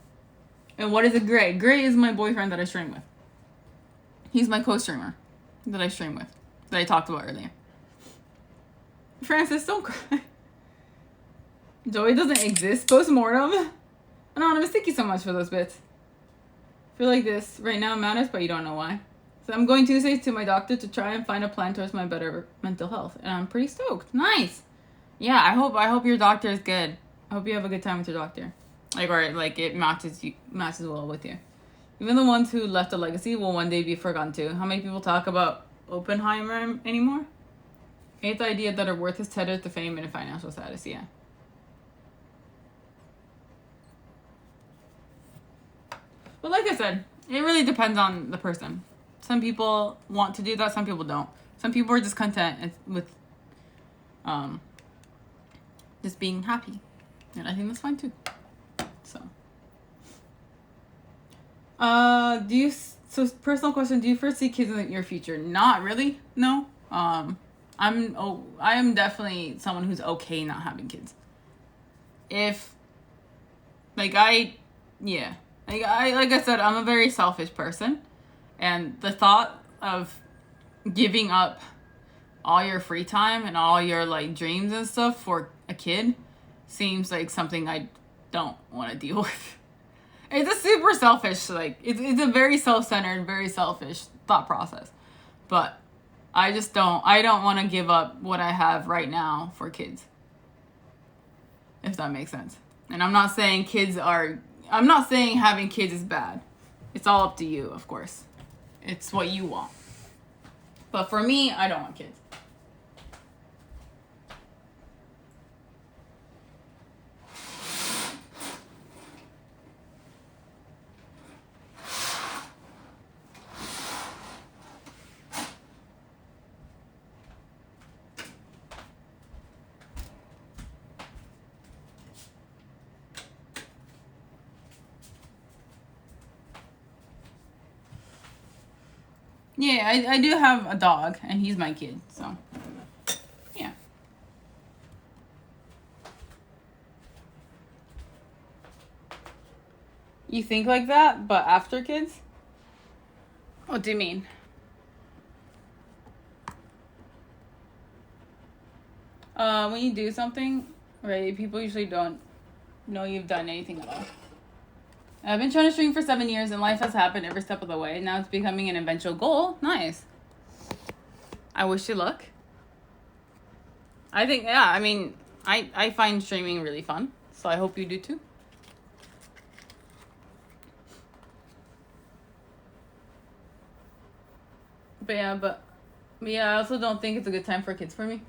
And what is a Gray? Gray is my boyfriend that I stream with. He's my co-streamer that I stream with, that I talked about earlier. Francis, don't cry. Joy doesn't exist. Postmortem. Anonymous, thank you so much for those bits. I feel this right now matters, but you don't know why. So I'm going Tuesdays to my doctor to try and find a plan towards my better mental health, and I'm pretty stoked. Nice. Yeah, I hope your doctor is good. I hope you have a good time with your doctor. It matches well with you. Even the ones who left a legacy will one day be forgotten too. How many people talk about Oppenheimer anymore? It's the idea that our worth is tethered to fame and financial status, yeah. But like I said, it really depends on the person. Some people want to do that, some people don't. Some people are just content with just being happy. And I think that's fine too. So So personal question, do you foresee kids in your future? Not really, no. I am definitely someone who's okay not having kids. If, like like I said, I'm a very selfish person. And the thought of giving up all your free time and all your like dreams and stuff for a kid seems like something I don't want to deal with. It's a super selfish, like it's a very self-centered, very selfish thought process. But I don't want to give up what I have right now for kids. If that makes sense. And I'm not saying having kids is bad. It's all up to you, of course. It's what you want. But for me, I don't want kids. Yeah, I do have a dog, and he's my kid, so, yeah. You think like that, but after kids? What do you mean? When you do something, right, people usually don't know you've done anything at all. I've been trying to stream for 7 years, and life has happened every step of the way. Now it's becoming an eventual goal. Nice. I wish you luck. I think, yeah, I mean, I find streaming really fun, so I hope you do too. But yeah, I also don't think it's a good time for kids for me.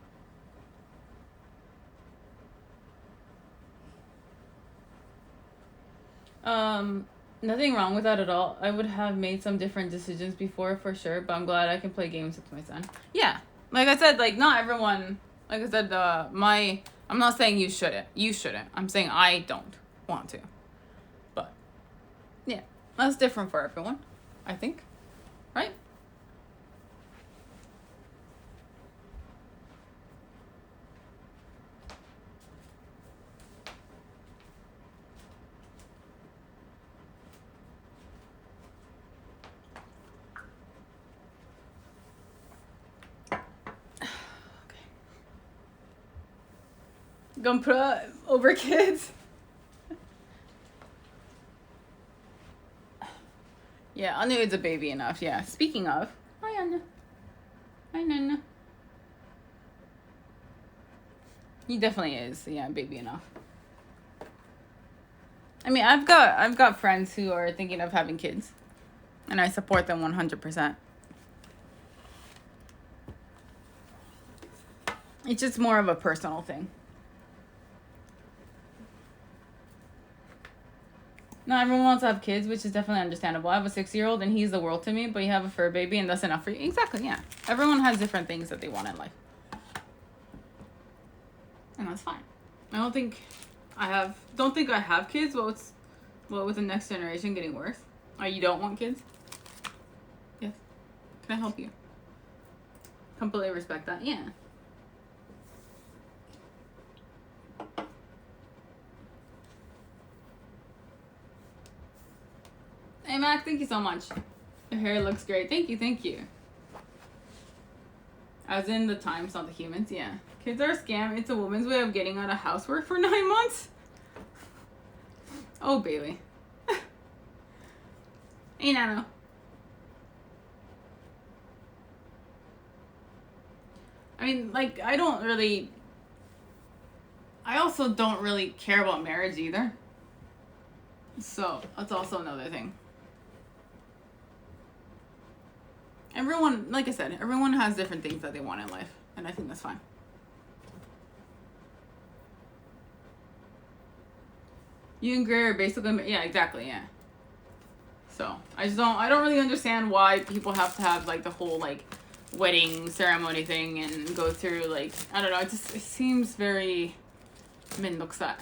Nothing wrong with that at all. I would have made some different decisions before for sure, but I'm glad I can play games with my son. Yeah. Like I said, like not everyone, like I said, I'm not saying you shouldn't. You shouldn't. I'm saying I don't want to. But yeah, that's different for everyone, I think. Right? Gonna put over kids. Yeah, Anu is a baby enough. Yeah. Speaking of, hi Anu. Hi Nana. He definitely is. Yeah, baby enough. I mean, I've got friends who are thinking of having kids, and I support them 100%. It's just more of a personal thing. Not everyone wants to have kids, which is definitely understandable. I have a 6-year-old, and he's the world to me, but you have a fur baby, and that's enough for you. Exactly, yeah. Everyone has different things that they want in life. And that's fine. I don't think I have kids. What with the next generation getting worse? Oh, you don't want kids? Yes. Can I help you? Completely respect that. Yeah. Hey, Mac, thank you so much. Your hair looks great. Thank you. As in the times, not the humans, yeah. Kids are a scam. It's a woman's way of getting out of housework for 9 months. Oh, Bailey. Hey, Nano. I mean, like, I also don't really care about marriage either. So, that's also another thing. Everyone, like I said, everyone has different things that they want in life. And I think that's fine. You and Gray are basically, yeah, exactly, yeah. So, I don't really understand why people have to have, like, the whole, like, wedding ceremony thing and go through, like, I don't know, it seems very mendoksa.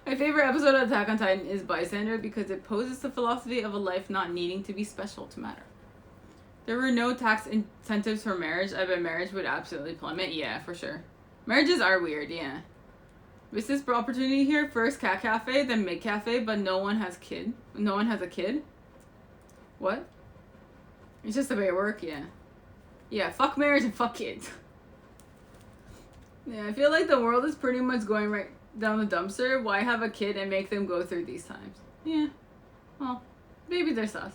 My favorite episode of Attack on Titan is Bystander because it poses the philosophy of a life not needing to be special to matter. There were no tax incentives for marriage. I bet marriage would absolutely plummet. Yeah, for sure. Marriages are weird, yeah. Business opportunity here. First cat cafe, then mid cafe, but no one has kid. No one has a kid. What? It's just the way it works, yeah. Yeah, fuck marriage and fuck kids. Yeah, I feel like the world is pretty much going right down the dumpster. Why have a kid and make them go through these times? Yeah. Well, maybe they're sus.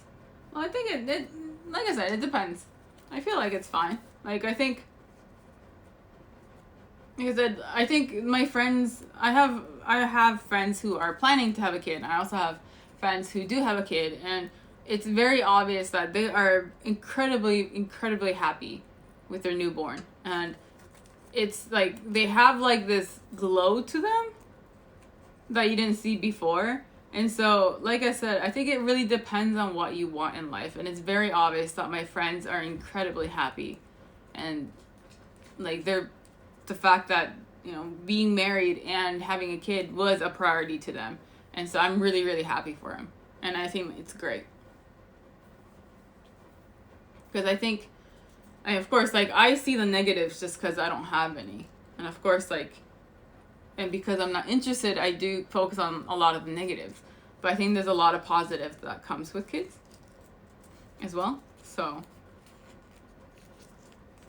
Well, I think it like I said, it depends. I feel like it's fine. Like, I think... Like I said, I think my friends... I have friends who are planning to have a kid. I also have friends who do have a kid. And it's very obvious that they are incredibly, incredibly happy with their newborn. And it's like, they have like this glow to them that you didn't see before. And so, like I said, I think it really depends on what you want in life. And it's very obvious that my friends are incredibly happy. And, like, the fact that, you know, being married and having a kid was a priority to them. And so I'm really, really happy for them. And I think it's great. Because I think, of course, like, I see the negatives just because I don't have any. And, of course, like... And because I'm not interested, I do focus on a lot of the negatives. But I think there's a lot of positives that comes with kids as well. So,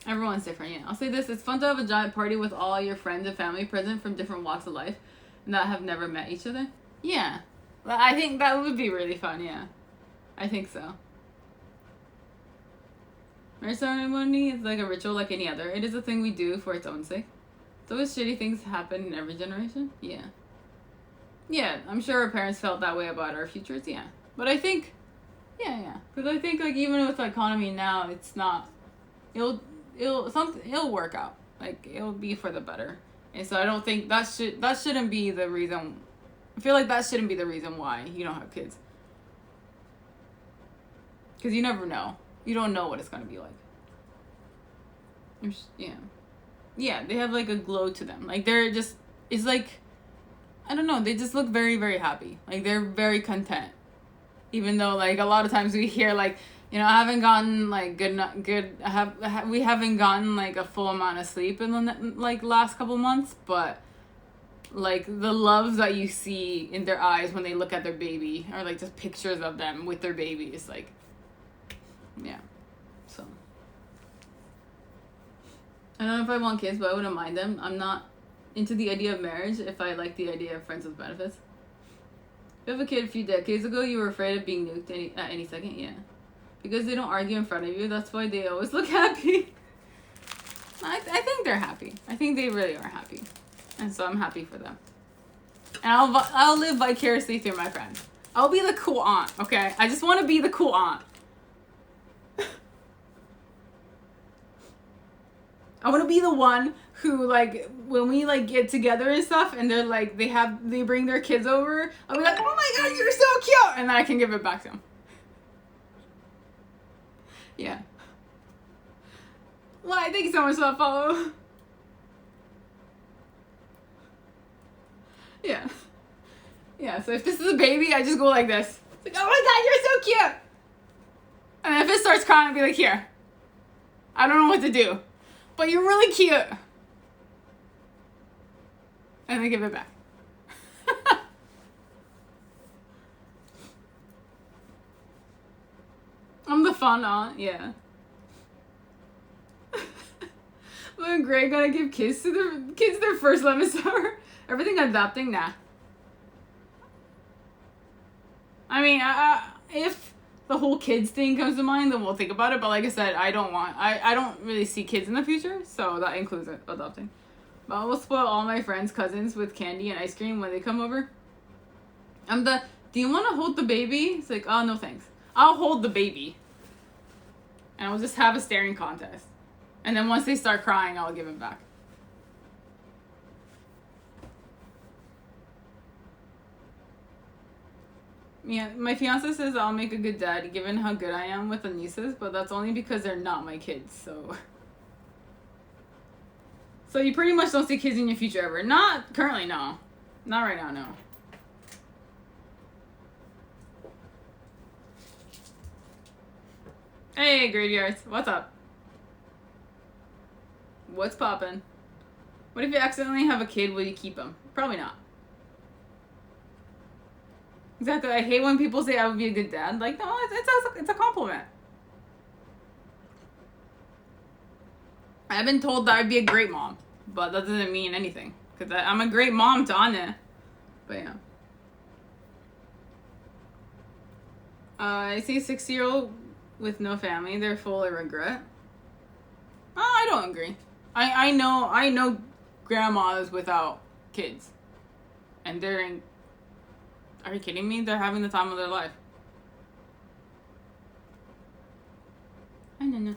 everyone's different, yeah. I'll say this, it's fun to have a giant party with all your friends and family present from different walks of life and that have never met each other. Yeah. I think that would be really fun, yeah. I think so. Marriage ceremony is like a ritual like any other. It is a thing we do for its own sake. So always shitty things happen in every generation? Yeah. Yeah, I'm sure our parents felt that way about our futures, yeah. But I think, yeah. Because I think, like, even with the economy now, it's not, it'll work out. Like, it'll be for the better. And so I don't think that shouldn't be the reason, I feel like that shouldn't be the reason why you don't have kids. Because you never know. You don't know what it's going to be like. Yeah. Yeah, they have, like, a glow to them. Like, they're just, it's like, I don't know, they just look very, very happy. Like, they're very content. Even though, like, a lot of times we hear, like, you know, I haven't gotten, like, we haven't gotten, like, a full amount of sleep in the, like, last couple months. But, like, the love that you see in their eyes when they look at their baby, or, like, just pictures of them with their baby is, like, yeah. So... I don't know if I want kids, but I wouldn't mind them. I'm not into the idea of marriage if I like the idea of friends with benefits. If you have a kid a few decades ago, you were afraid of being nuked at any second? Yeah. Because they don't argue in front of you, that's why they always look happy. I think they're happy. I think they really are happy. And so I'm happy for them. And I'll live vicariously through my friends. I'll be the cool aunt, okay? I just want to be the cool aunt. I want to be the one who, like, when we, like, get together and stuff, and they're, like, they bring their kids over, I'll be like, oh my god, you're so cute! And then I can give it back to them. Yeah. Why? Thank you so much for that follow. Yeah. Yeah, so if this is a baby, I just go like this. It's like, oh my god, you're so cute! And then if it starts crying, I'll be like, here. I don't know what to do. But you're really cute. And then give it back. I'm the fun aunt, yeah. When Greg gonna give kids to their kids their first lemon sour? Everything adopting? Nah. I mean, if the whole kids thing comes to mind, then we'll think about it. But like I said, I don't really see kids in the future, so that includes adopting. But I will spoil all my friends' cousins with candy and ice cream when they come over. Do you want to hold the baby? It's like, oh, no thanks. I'll hold the baby. And we'll just have a staring contest. And then once they start crying, I'll give it back. Yeah, my fiance says I'll make a good dad given how good I am with the nieces, but that's only because they're not my kids, so... So you pretty much don't see kids in your future ever. Not currently, no. Not right now, no. Hey, Graveyards. What's up? What's poppin'? What if you accidentally have a kid? Will you keep him? Probably not. Exactly. I hate when people say I would be a good dad. Like, no, it's a compliment. I've been told that I'd be a great mom, but that doesn't mean anything. Because I'm a great mom to Anna. But yeah. I see a 6-year-old with no family. They're full of regret. Oh, I don't agree. I know grandmas without kids. And they're in... Are you kidding me? They're having the time of their life. I don't know.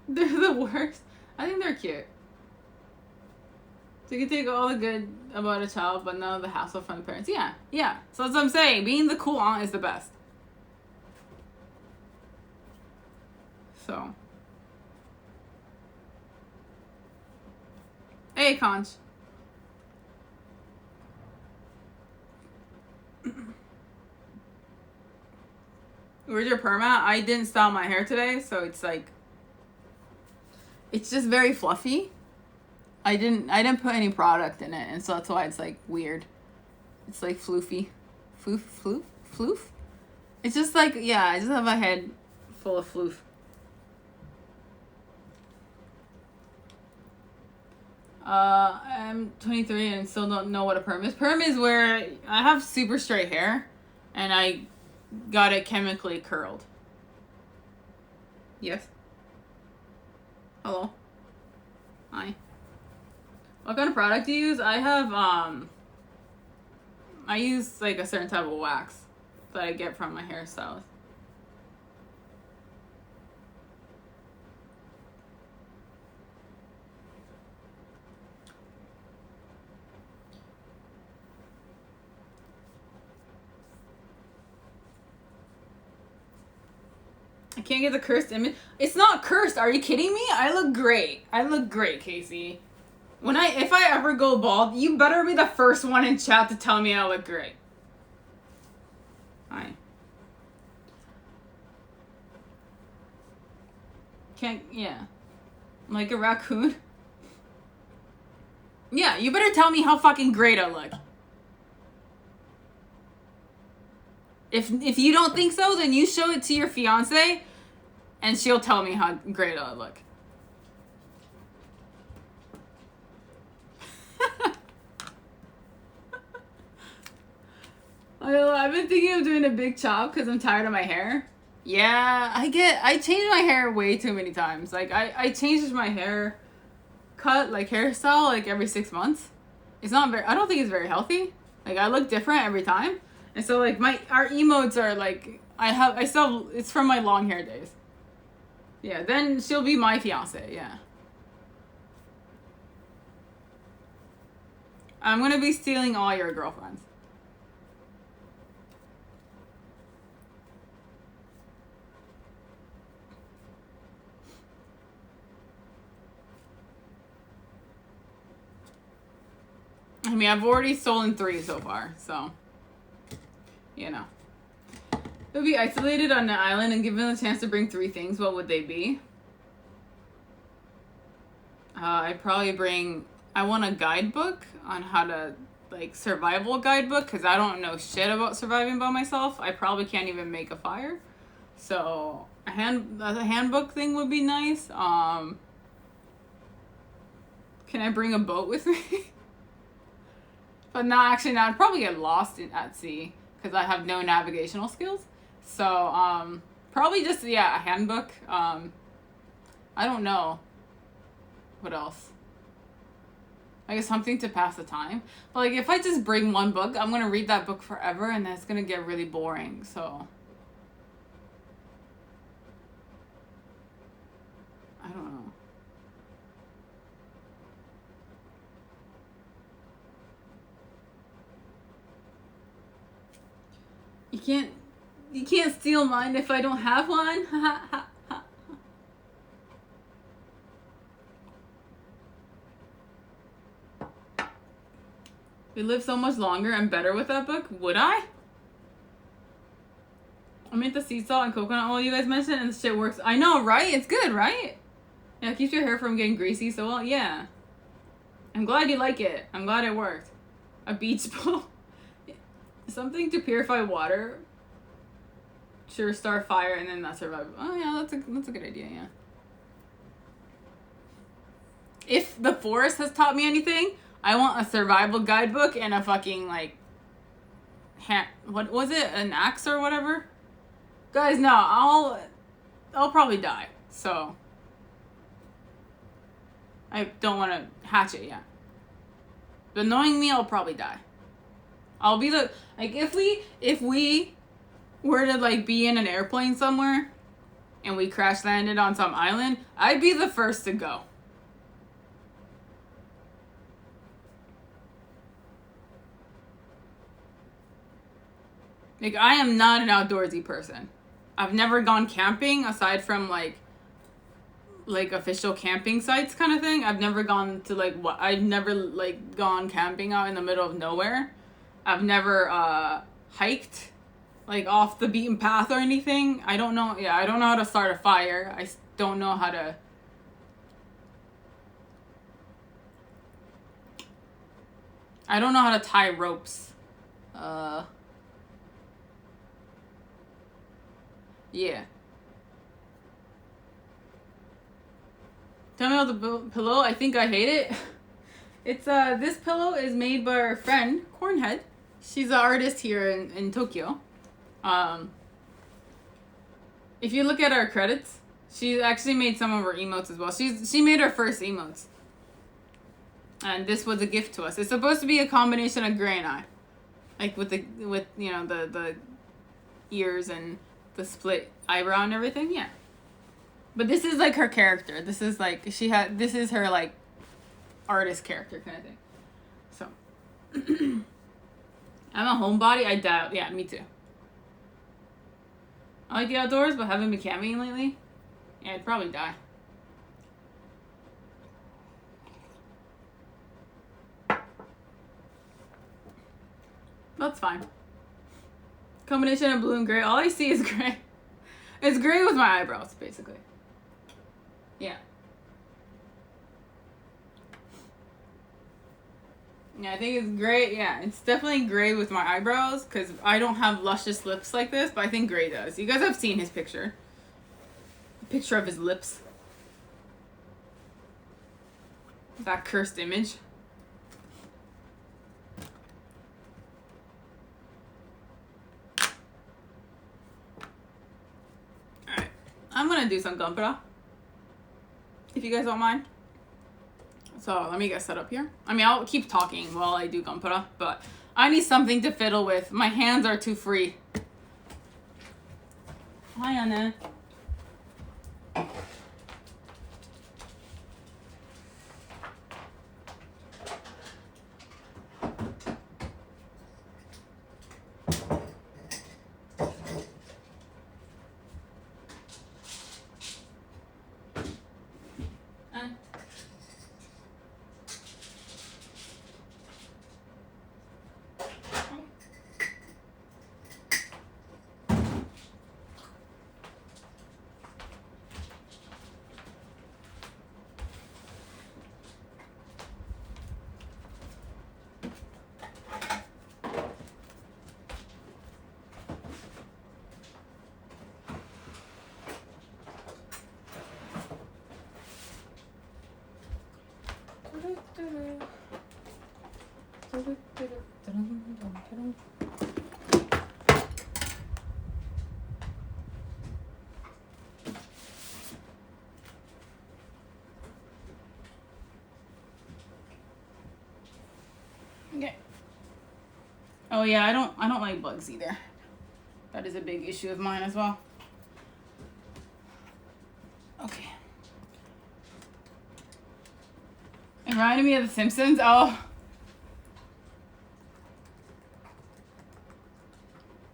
They're the worst. I think they're cute. So you can take all the good about a child, but none of the hassle from the parents. Yeah, yeah. So that's what I'm saying. Being the cool aunt is the best. So. Hey, Conch. Where's your perma? I didn't style my hair today, so it's like... It's just very fluffy. I didn't put any product in it, and so that's why it's like weird. It's like floofy. Floof? It's just like, yeah, I just have a head full of floof. I'm 23 and still don't know what a perm is. Perm is where I have super straight hair and I got it chemically curled. Yes. Hello. Hi. What kind of product do you use? I have, I use like a certain type of wax that I get from my hairstylist. I can't get the cursed image. It's not cursed. Are you kidding me? I look great. I look great, Casey. If I ever go bald, you better be the first one in chat to tell me I look great. Hi. Yeah. Like a raccoon. Yeah, you better tell me how fucking great I look. If you don't think so, then you show it to your fiance and she'll tell me how great I look. I've been thinking of doing a big chop because I'm tired of my hair. Yeah, I change my hair way too many times. Like, I change my hair cut, like, hairstyle, like, every 6 months. It's not very, I don't think it's very healthy. Like, I look different every time. And so, like, our emotes are, like, it's from my long hair days. Yeah, then she'll be my fiance, yeah. I'm gonna be stealing all your girlfriends. I mean, I've already stolen 3 so far, so, you know. If it would be isolated on an island and given the chance to bring 3 things, what would they be? I'd probably I want a guidebook on how to, like, survival guidebook, because I don't know shit about surviving by myself. I probably can't even make a fire. So, a handbook thing would be nice. Can I bring a boat with me? But no, actually, no, I'd probably get lost at sea because I have no navigational skills. So, probably just, yeah, a handbook. I don't know. What else? I guess something to pass the time. But, like, if I just bring one book, I'm going to read that book forever and that's going to get really boring. So, I don't know. You can't steal mine if I don't have one. We live so much longer and better with that book. Would I? I made the sea salt and coconut oil you guys mentioned, and the shit works. I know, right? It's good, right? Yeah, it keeps your hair from getting greasy so well. Yeah. I'm glad you like it. I'm glad it worked. A beach ball. Something to purify water. Sure, start fire and then not survive. Oh yeah, that's a good idea, yeah. If the forest has taught me anything, I want a survival guidebook and a fucking, like, what was it? An axe or whatever? Guys, no, I'll probably die, so I don't want to hatch it yet. But knowing me, I'll probably die. I'll be the, like, if we were to, like, be in an airplane somewhere and we crash landed on some island, I'd be the first to go. Like, I am not an outdoorsy person. I've never gone camping aside from, like official camping sites kind of thing. I've never gone to, like, I've never, like, gone camping out in the middle of nowhere. I've never hiked, like, off the beaten path or anything. I don't know how to start a fire. I don't know how to... I don't know how to tie ropes. Yeah. Tell me about the pillow. I think I hate it. It's this pillow is made by our friend Cornhead. She's an artist here in Tokyo. If you look at our credits, she actually made some of her emotes as well. She made her first emotes, and this was a gift to us. It's supposed to be a combination of gray and eye, like with you know the ears and the split eyebrow and everything. Yeah. But this is, like, her character. This is, like, this is her, like, artist character kind of thing. So. I'm a homebody. I doubt. Yeah, me too. I like the outdoors, but haven't been camping lately. Yeah, I'd probably die. That's fine. Combination of blue and gray. All I see is gray. It's gray with my eyebrows, basically. Yeah. Yeah, I think it's gray. Yeah, it's definitely gray with my eyebrows because I don't have luscious lips like this, but I think Gray does. You guys have seen his picture. A picture of his lips. That cursed image. Alright. I'm gonna do some gunpla, if you guys don't mind. So let me get set up here. I mean, I'll keep talking while I do gunpla, but I need something to fiddle with. My hands are too free. Hi, Anna. Okay. Oh yeah, I don't like bugs either. That is a big issue of mine as well. Okay. It reminded me of The Simpsons. Oh.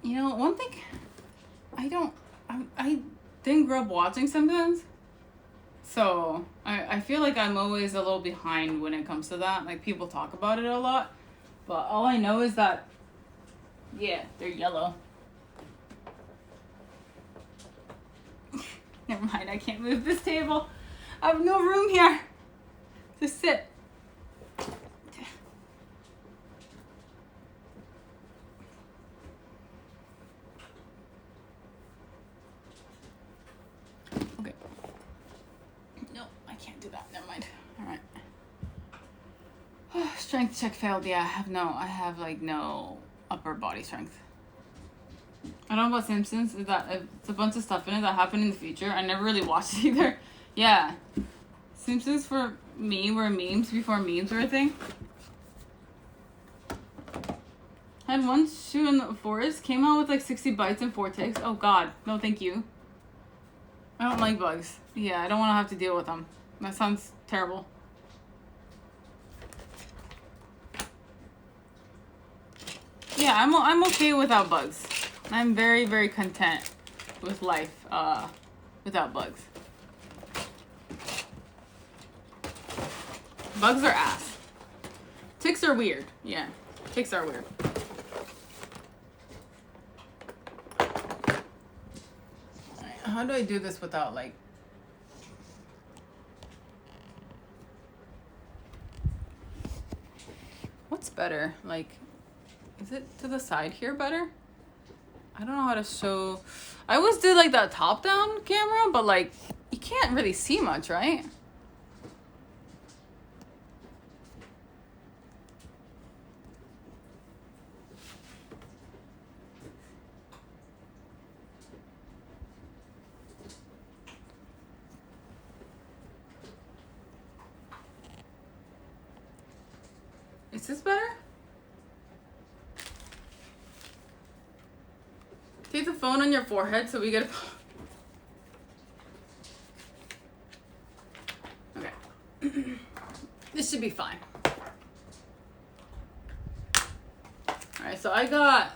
You know, one thing, I didn't grow up watching Simpsons, so I feel like I'm always a little behind when it comes to that. Like, people talk about it a lot, But all I know is that, yeah, they're yellow. Never mind, I can't move this table. I have no room here to sit. Okay. No, I can't do that. Never mind. All right. Strength check failed. Yeah, I have like no upper body strength. I don't know about Simpsons. Is that it's a bunch of stuff in it that happened in the future. I never really watched it either. Yeah, Simpsons for me were memes before memes were a thing. Had one shoe in the forest, came out with like 60 bites and 4 ticks. Oh god, no thank you. I don't like bugs. Yeah, I don't want to have to deal with them. That sounds terrible. Yeah, I'm okay without bugs. I'm very, very content with life without bugs. Bugs are ass. Ticks are weird. Yeah, ticks are weird. How do I do this without like... What's better? Like, is it to the side here better? I don't know how to show... I always do like that top-down camera, but like, you can't really see much, right? Is this better? Take the phone on your forehead so we get a... Okay. This should be fine. Alright, so I got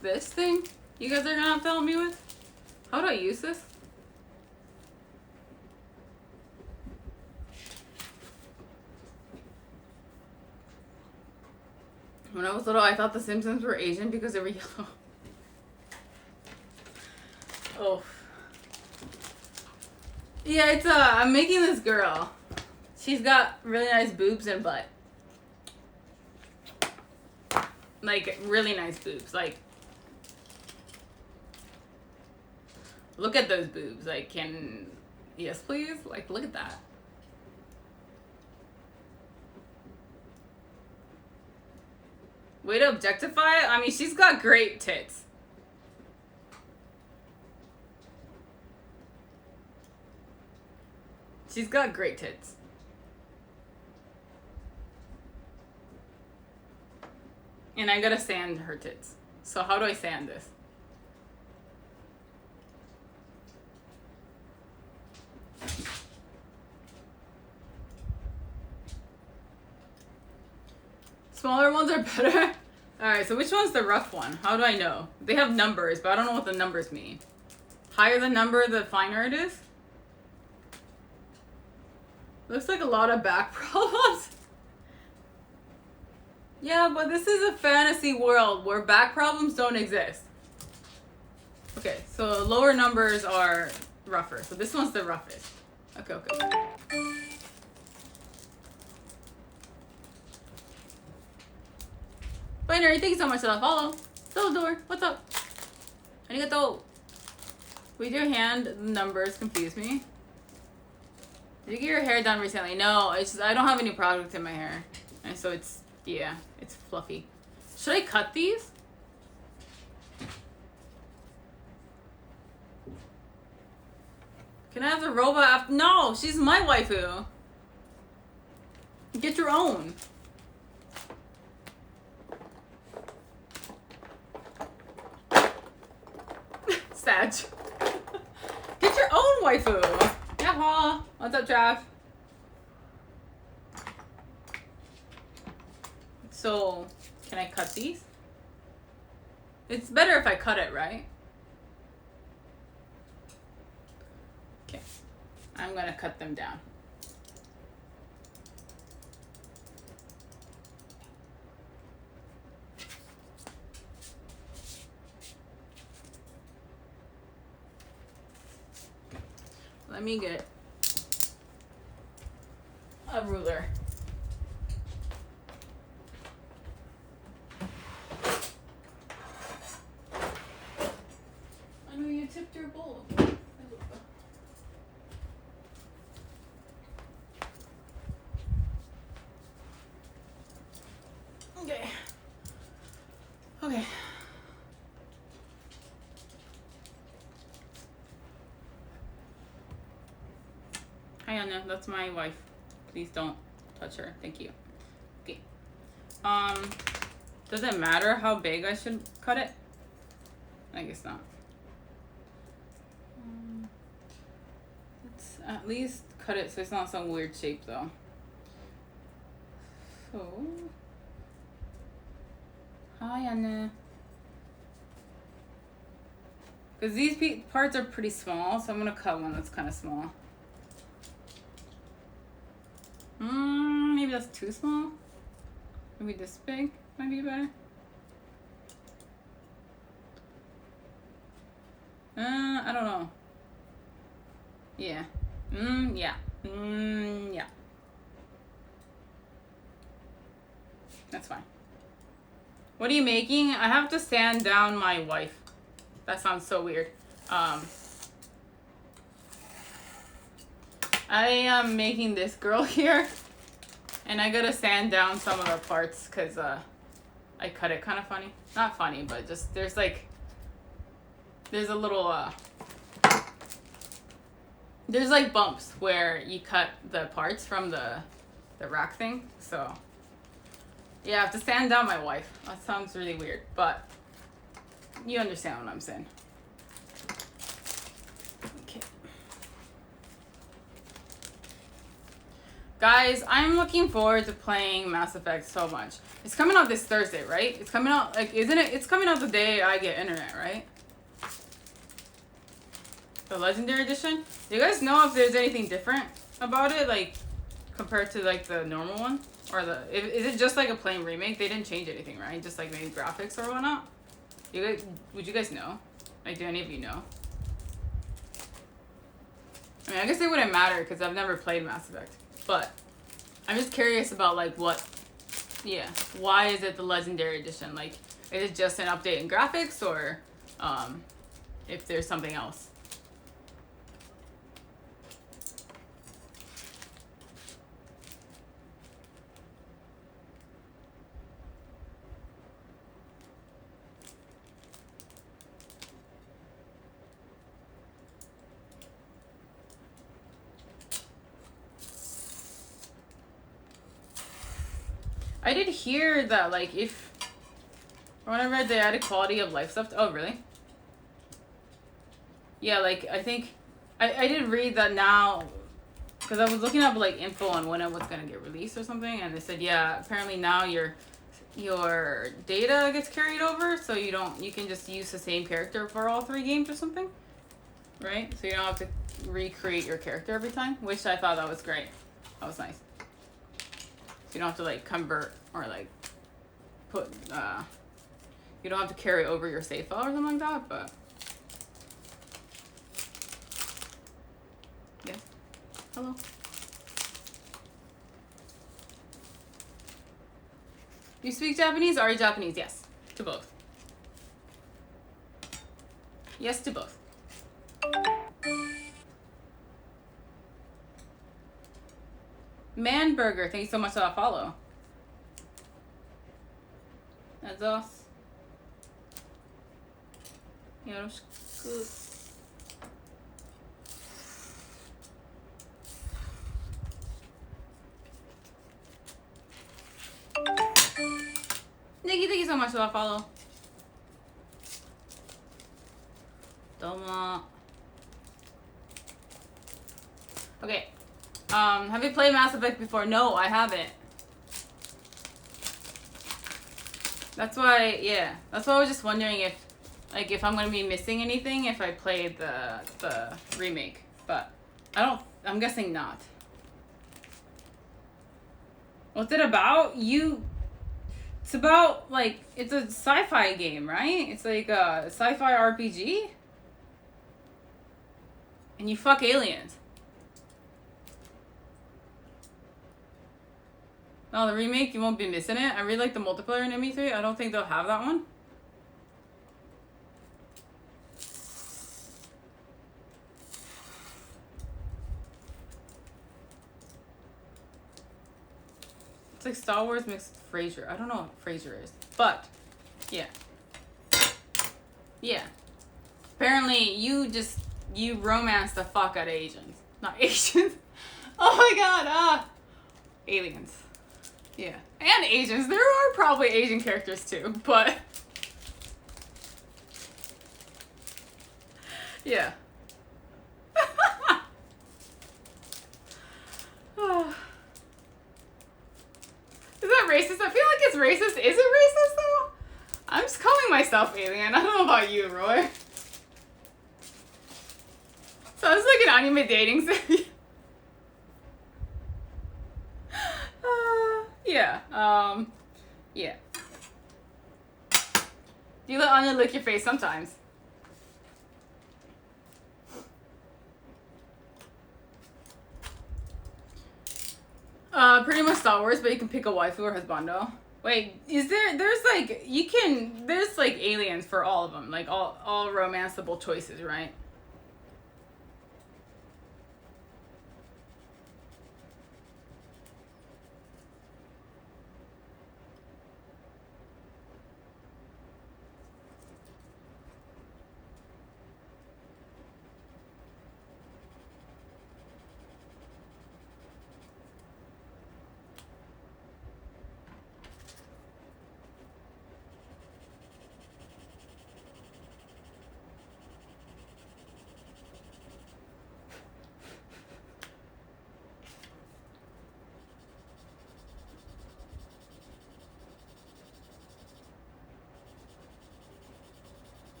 this thing you guys are gonna have to help me with. How do I use this? When I was little, I thought the Simpsons were Asian because they were yellow. Oh. Yeah, it's I'm making this girl. She's got really nice boobs and butt. Like, really nice boobs. Like, look at those boobs. Like, yes please? Like, look at that. Way to objectify it? I mean, she's got great tits. She's got great tits. And I gotta sand her tits. So how do I sand this? Smaller ones are better? Alright, so which one's the rough one? How do I know? They have numbers, but I don't know what the numbers mean. Higher the number, the finer it is? Looks like a lot of back problems. Yeah, but this is a fantasy world where back problems don't exist. Okay, so lower numbers are rougher. So this one's the roughest. Okay, okay. Binary, thank you so much for that follow. Door, what's up? Arigato. With your hand, numbers confuse me. Did you get your hair done recently? No, it's just I don't have any product in my hair. And so it's, yeah, it's fluffy. Should I cut these? Can I have the robot after? No, she's my waifu. Get your own. Sag. Get your own waifu. Yeah, what's up, Trav? So, can I cut these? It's better if I cut it, right? Okay. I'm gonna cut them down. Let me get a ruler. I know you tipped your bowl. Okay. Okay. Hi Anna, that's my wife. Please don't touch her. Thank you. Okay. Does it matter how big I should cut it? I guess not. Let's at least cut it so it's not some weird shape though. So, hi Anna. Because these parts are pretty small, so I'm gonna cut one that's kind of small. Maybe that's too small. Maybe this big might be better. I don't know. Yeah. Yeah. Yeah. That's fine. What are you making? I have to stand down my wife. That sounds so weird. I am making this girl here. And I gotta sand down some of the parts because I cut it kind of funny. Not funny, but just there's a little there's like bumps where you cut the parts from the rack thing. So yeah, I have to sand down my wife. That sounds really weird, but you understand what I'm saying. Okay. Guys, I'm looking forward to playing Mass Effect so much. It's coming out this Thursday, right? It's coming out, like, isn't it? It's coming out the day I get internet, right? The Legendary Edition? Do you guys know if there's anything different about it, like, compared to, like, the normal one? Or is it just, like, a plain remake? They didn't change anything, right? Just, like, maybe graphics or whatnot? Would you guys know? Like, do any of you know? I mean, I guess it wouldn't matter because I've never played Mass Effect. But I'm just curious about, like, why is it the Legendary Edition? Like, is it just an update in graphics or if there's something else? I did hear that, like, when I read the added quality of life stuff. Oh, really? Yeah, like, I think, I did read that now, because I was looking up, like, info on when it was going to get released or something, and they said, yeah, apparently now your data gets carried over, so you can just use the same character for all 3 games or something, right? So you don't have to recreate your character every time, which I thought that was great. That was nice. You don't have to, like, convert or, like, put, you don't have to carry over your save file or something like that, but. Yes. Hello. You speak Japanese? Are you Japanese? Yes. To both. Yes to both. Manburger, thank you so much for that follow. That's us. Yoroshiku. Nikki, thank you so much for that follow. Domo. Okay. Have you played Mass Effect before? No, I haven't. That's why, yeah. That's why I was just wondering if I'm gonna be missing anything if I played the remake. But I'm guessing not. What's it about? It's about, like, it's a sci-fi game, right? It's like a sci-fi RPG. And you fuck aliens. No, the remake, you won't be missing it. I really like the multiplayer in ME3. I don't think they'll have that one. It's like Star Wars mixed Frasier. I don't know what Frasier is. But, yeah. Yeah. Apparently, you romance the fuck out of Asians. Not Asians. Oh my god, aliens. Yeah. And Asians. There are probably Asian characters too, but... yeah. Is that racist? I feel like it's racist. Is it racist though? I'm just calling myself alien. I don't know about you, Roy. Sounds like an anime dating sim. Yeah. Yeah. You let Anya lick your face sometimes. Pretty much Star Wars, but you can pick a waifu or husbando. Wait, there's like aliens for all of them, like all romanceable choices, right?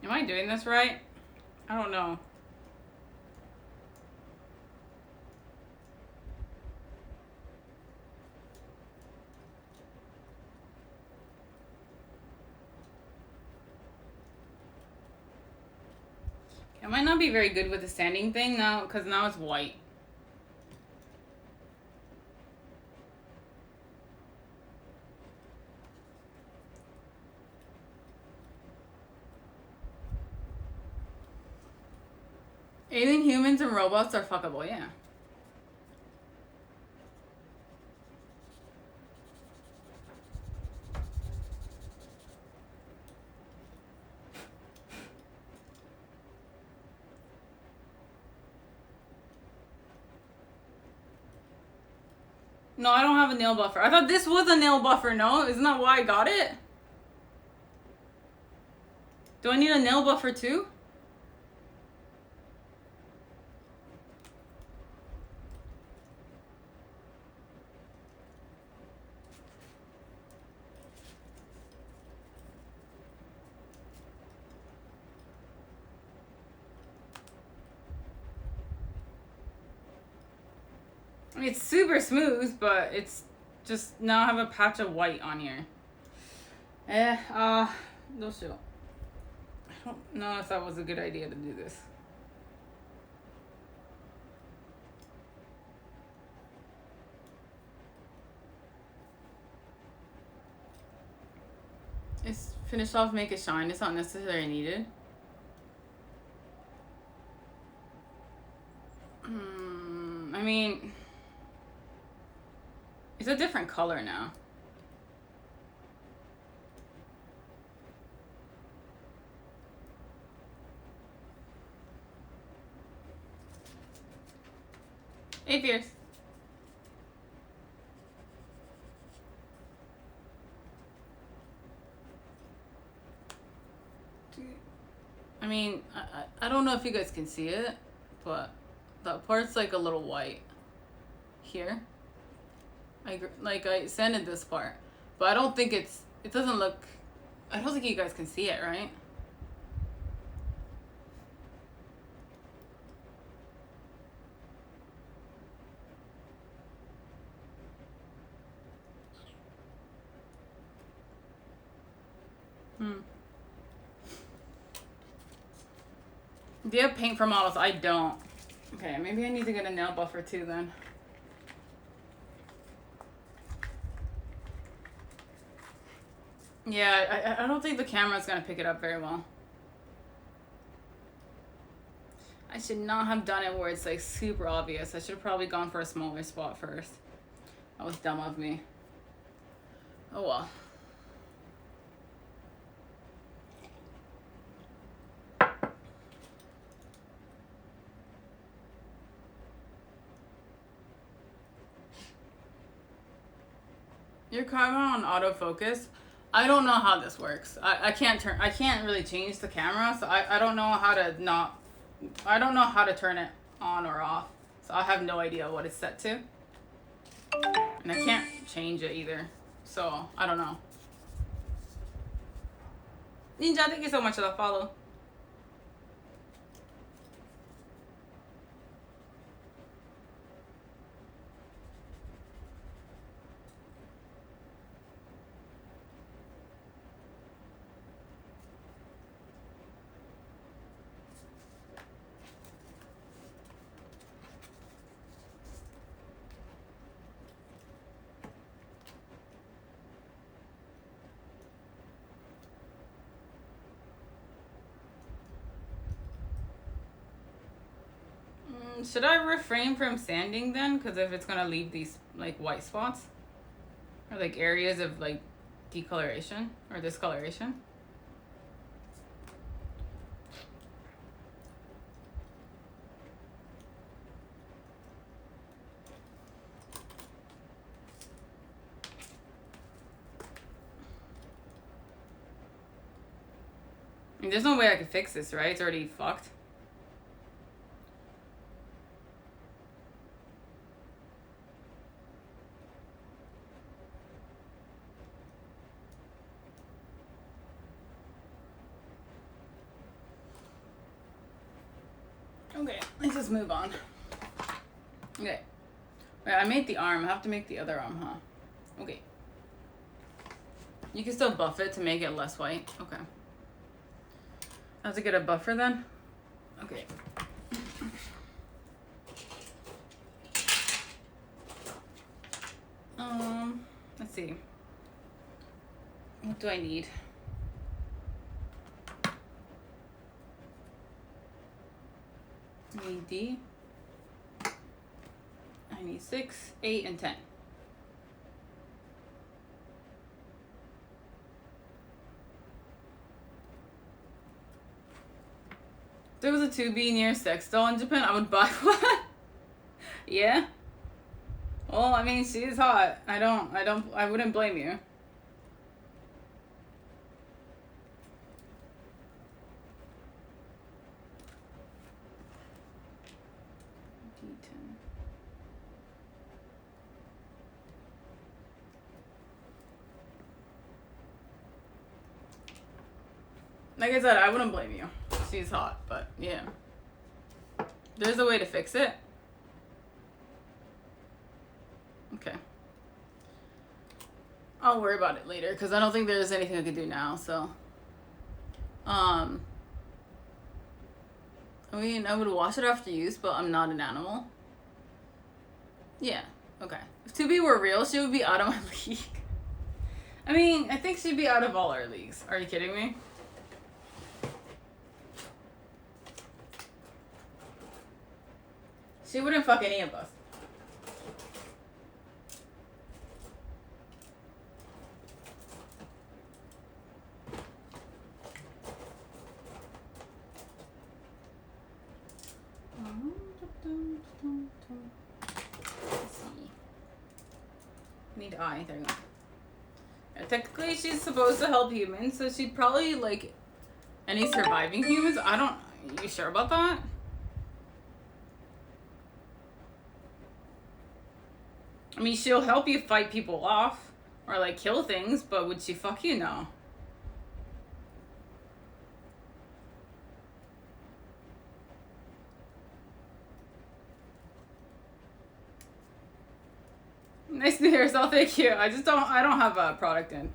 Am I doing this right? I don't know. I might not be very good with the sanding thing now, because now it's white. Alien humans and robots are fuckable, yeah. No, I don't have a nail buffer. I thought this was a nail buffer, no? Isn't that why I got it? Do I need a nail buffer too? I mean, it's super smooth, but it's just now I have a patch of white on here. No shit. I don't know if that was a good idea to do this. It's finish off, make it shine. It's not necessarily needed. I mean, it's a different color now. Hey, Fierce. I mean, I don't know if you guys can see it, but That part's like a little white. Here. I sanded this part. But I don't think it doesn't look, I don't think you guys can see it, right? Do you have paint for models? I don't. Okay, maybe I need to get a nail buffer too then. Yeah, I don't think the camera's gonna pick it up very well. I should not have done it where it's like super obvious. I should have probably gone for a smaller spot first. That was dumb of me. Oh well. Your camera on autofocus? I don't know how this works. I can't really change the camera, so I don't know how to I don't know how to turn it on or off. So I have no idea what it's set to. And I can't change it either. So I don't know. Ninja, thank you so much for the follow. Should I refrain from sanding then? Because if it's gonna leave these like white spots or like areas of like decoloration or discoloration. I mean, there's no way I could fix this, right? It's already fucked. Okay, let's just move on. Okay. Wait, I made the arm. I have to make the other arm, huh? Okay. You can still buff it to make it less white. Okay. I have to get a buffer then? Okay. Let's see. What do I need? I need D. I need 6, 8, and 10. If there was a 2B near sex doll in Japan, I would buy one. Yeah? Well, I mean, she is hot. I wouldn't blame you. Like I said, I wouldn't blame you. She's hot, but yeah. There's a way to fix it. Okay. I'll worry about it later, because I don't think there's anything I can do now, so. I mean, I would wash it after use, but I'm not an animal. Yeah, okay. If 2B were real, she would be out of my league. I mean, I think she'd be out of all our leagues. Are you kidding me? She wouldn't fuck any of us. Let's see. Need eye. There you go. Yeah, technically, she's supposed to help humans, so she'd probably like any surviving humans. I don't. You sure about that? I mean, she'll help you fight people off or like kill things, but would she fuck you? No. Nice new hairstyle, thank you. I don't have a product in.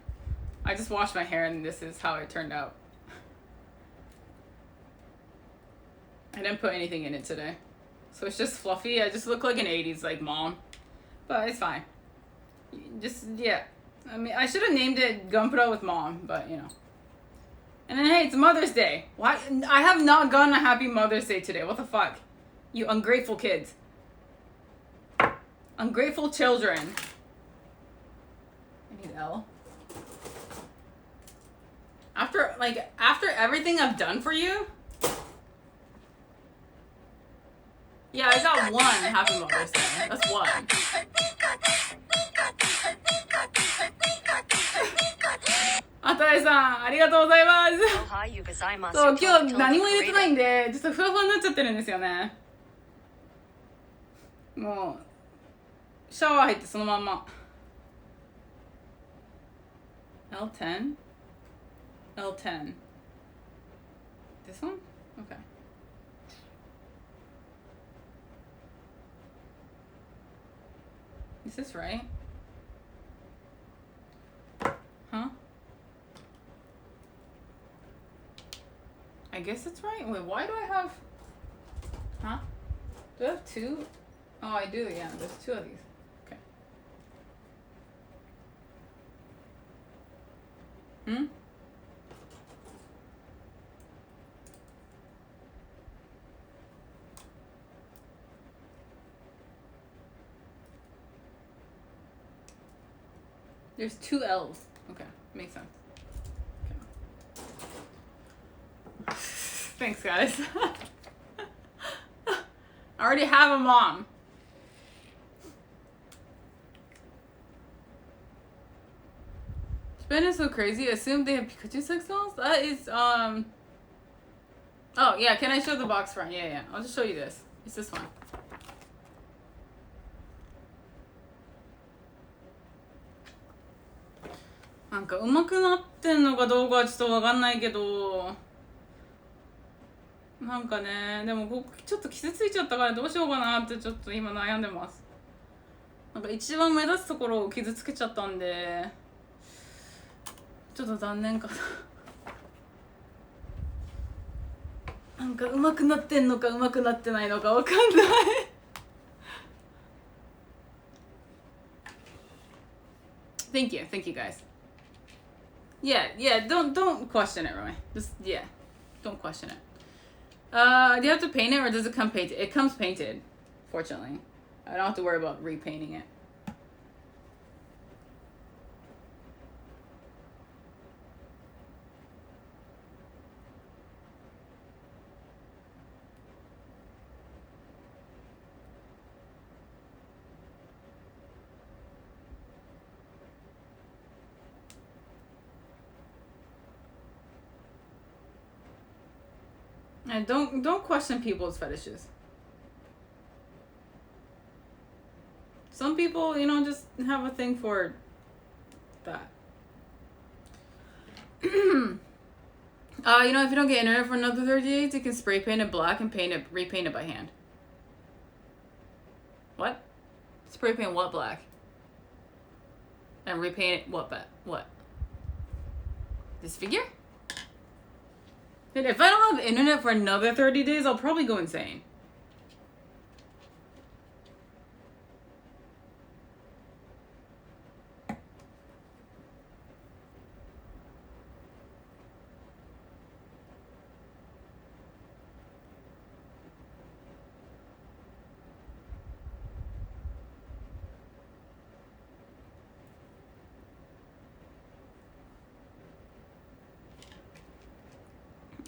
I just washed my hair and this is how it turned out. I didn't put anything in it today. So it's just fluffy. I just look like an 80s like mom. But it's fine. Just, yeah. I mean, I should have named it Gunpla with Mom, but you know. And then, hey, it's Mother's Day. Why? I have not gotten a happy Mother's Day today. What the fuck? You ungrateful kids. Ungrateful children. I need L. After everything I've done for you? Yeah, I got one happy Mother's Day. That's one. あたいさん、ありがとうございます。そう、今日何も入れてないんで、ちょっとふわふわになっちゃってるんですよね。もう、シャワー入ってそのまんま。L10? L10. This one? Okay. Is this right? Huh? I guess it's right. Wait, why do I have... Huh? Do I have two? Oh, I do, yeah. There's two of these. Okay. Hmm? There's two L's. Okay, makes sense. Okay. Thanks, guys. I already have a mom. Japan is so crazy. Assume they have Pikachu sex dolls? That is, Oh, yeah, can I show the box front? Yeah, yeah. I'll just show you this. It's this one. Like, 上手くなってんのかどうかはちょっとわかんないけど、なんかね、でもここちょっと傷ついちゃったからどうしようかなってちょっと今悩んでます。なんか一番目立つところを傷つけちゃったんで、ちょっと残念かな。なんか上手くなってんのか上手くなってないのかわかんない。Thank you guys. Yeah, don't question it, Roy. Just, yeah, don't question it. Do you have to paint it or does it come painted? It comes painted, fortunately. I don't have to worry about repainting it. And don't question people's fetishes. Some people, you know, just have a thing for that. You know, if you don't get internet for another 30 days, you can spray paint it black and repaint it by hand. What? Spray paint what black? And repaint it what? This figure? And if I don't have internet for another 30 days, I'll probably go insane.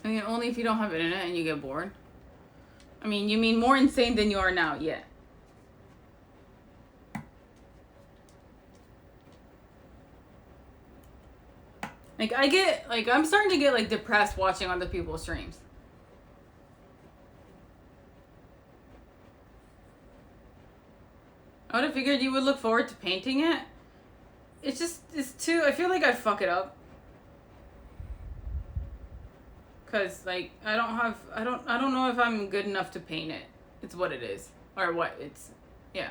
I mean, only if you don't have internet and you get bored. I mean, you mean more insane than you are now, yeah. Like, I'm starting to get, like, depressed watching other people's streams. I would have figured you would look forward to painting it. It's too, I feel like I'd fuck it up. Cause like, I don't know if I'm good enough to paint it. It's what it is. Or what it's, yeah.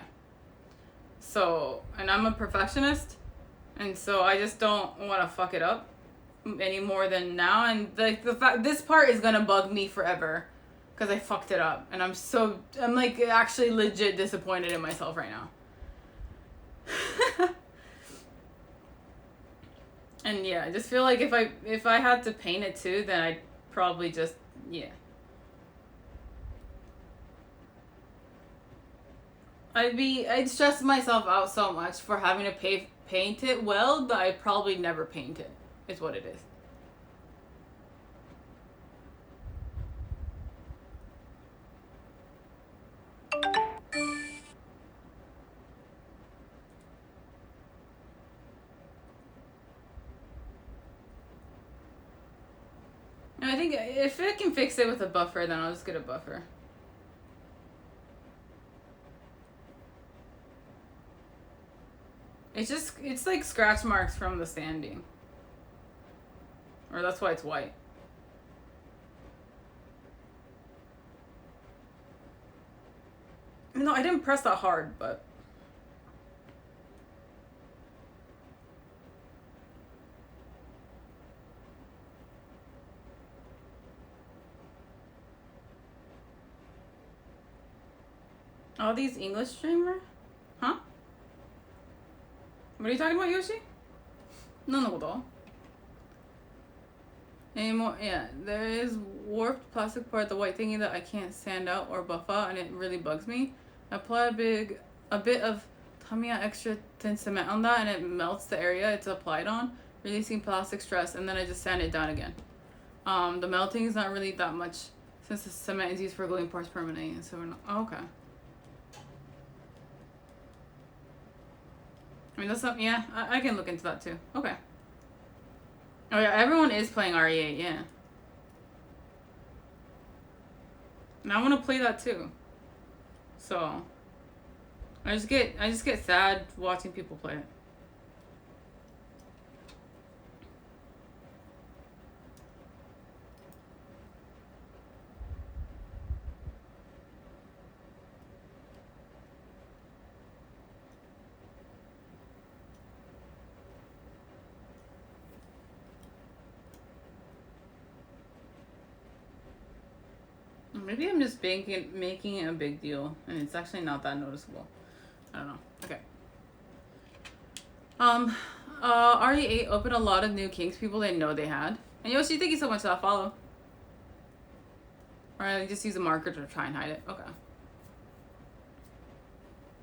So, and I'm a perfectionist. And so I just don't want to fuck it up any more than now. And like the fact, this part is gonna bug me forever. Cause I fucked it up. And I'm like actually legit disappointed in myself right now. And yeah, I just feel like if I had to paint it too, then I'd probably just, yeah. I'd stress myself out so much for having to paint it well that I'd probably never paint it, is what it is. I think if it can fix it with a buffer, then I'll just get a buffer. It's like scratch marks from the sanding. Or that's why it's white. No, I didn't press that hard, but... All these English streamers? Huh? What are you talking about, Yoshi? No. Anymore? Yeah, there is warped plastic part, the white thingy that I can't sand out or buff out, and it really bugs me. I apply a bit of Tamiya extra thin cement on that, and it melts the area it's applied on, releasing plastic stress, and then I just sand it down again. The melting is not really that much since the cement is used for gluing parts permanently, and so we're not. Oh, okay. I mean, that's something, yeah, I can look into that too. Okay. Oh yeah, everyone is playing RE8, yeah. And I want to play that too. So, I just get sad watching people play it. Maybe I'm just making it a big deal, and it's actually not that noticeable. I don't know. Okay. RE8 opened a lot of new kinks people didn't know they had. And Yoshi, thank you so much for that follow. Or I just use a marker to try and hide it. Okay.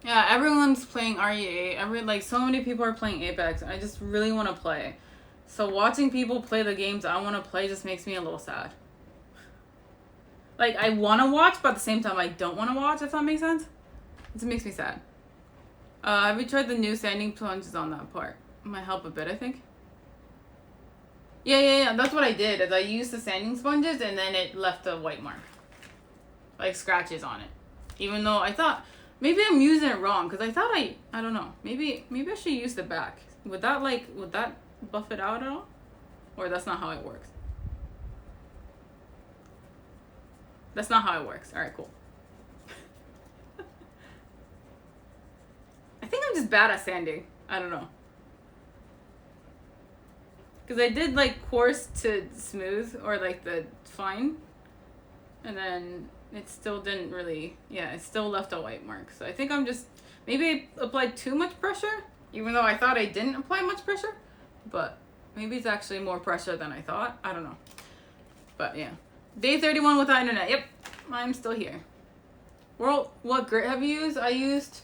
Yeah, everyone's playing RE8. Like, so many people are playing Apex. I just really want to play. So watching people play the games I want to play just makes me a little sad. Like, I want to watch, but at the same time, I don't want to watch, if that makes sense. It makes me sad. Have you tried the new sanding sponges on that part? It might help a bit, I think. Yeah. That's what I did, is I used the sanding sponges, and then it left a white mark. Like, scratches on it. Even though I thought, maybe I'm using it wrong, because I thought I don't know. Maybe I should use the back. Would that buff it out at all? Or that's not how it works? That's not how it works. Alright, cool. I think I'm just bad at sanding. I don't know. Because I did like coarse to smooth, or like the fine. And then it still didn't really, yeah, it still left a white mark. So I think I'm just, maybe I applied too much pressure, even though I thought I didn't apply much pressure. But maybe it's actually more pressure than I thought. I don't know. But yeah. Day 31 without internet. Yep, I'm still here. Well, what grit have you used? I used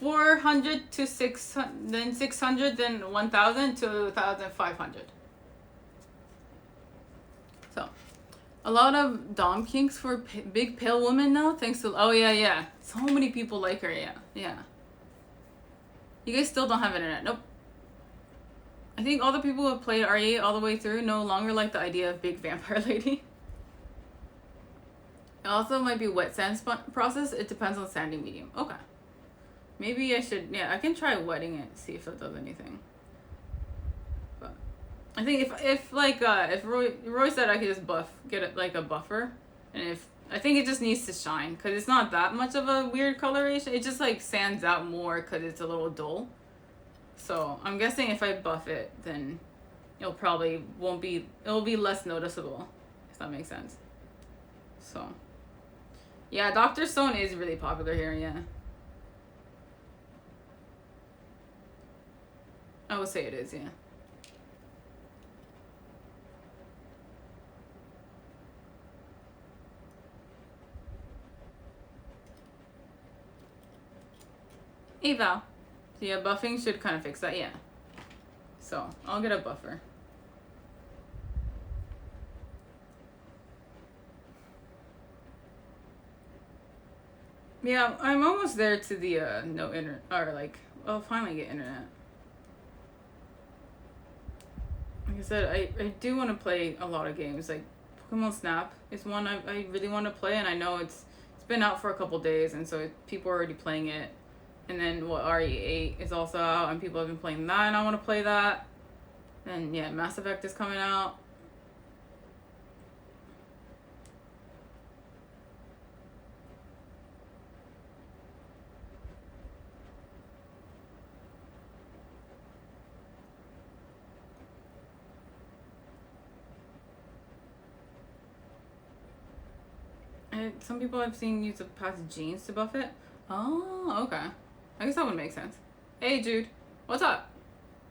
400 to 600, then 600, then 1000 to 1500. So, a lot of dom kinks for big pale women now, thanks to, oh yeah. So many people like her, yeah. You guys still don't have internet, nope. I think all the people who have played RE8 all the way through no longer like the idea of big vampire lady. It also might be wet sand process. It depends on sanding medium. Okay. Maybe I should, yeah, I can try wetting it, see if that does anything. But I think if Roy said I could just get it like a buffer, and if, I think it just needs to shine, because it's not that much of a weird coloration. It just like stands out more because it's a little dull. So I'm guessing if I buff it, then it'll be less noticeable, if that makes sense. So yeah, Dr. Stone is really popular here, yeah. I would say it is, yeah. Eval. So yeah, buffing should kind of fix that, yeah. So I'll get a buffer. Yeah, I'm almost there to the no internet, or like, I'll finally get internet. Like I said, I do want to play a lot of games. Like Pokemon Snap is one I really want to play, and I know it's been out for a couple days, and so people are already playing it. And then RE8 is also out, and people have been playing that, and I want to play that. And yeah, Mass Effect is coming out. Some people I've seen use the past genes to buff it. Oh, okay. I guess that would make sense. Hey, Jude. What's up?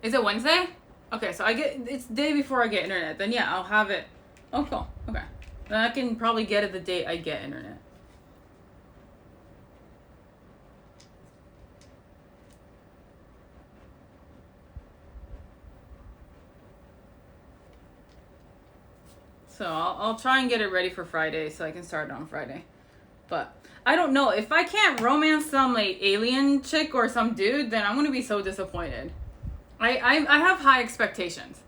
Is it Wednesday? Okay, so it's the day before I get internet. Then yeah, I'll have it. Oh, cool. Okay. Then I can probably get it the day I get internet. So I'll try and get it ready for Friday so I can start it on Friday. But I don't know. If I can't romance some like alien chick or some dude, then I'm gonna be so disappointed. I have high expectations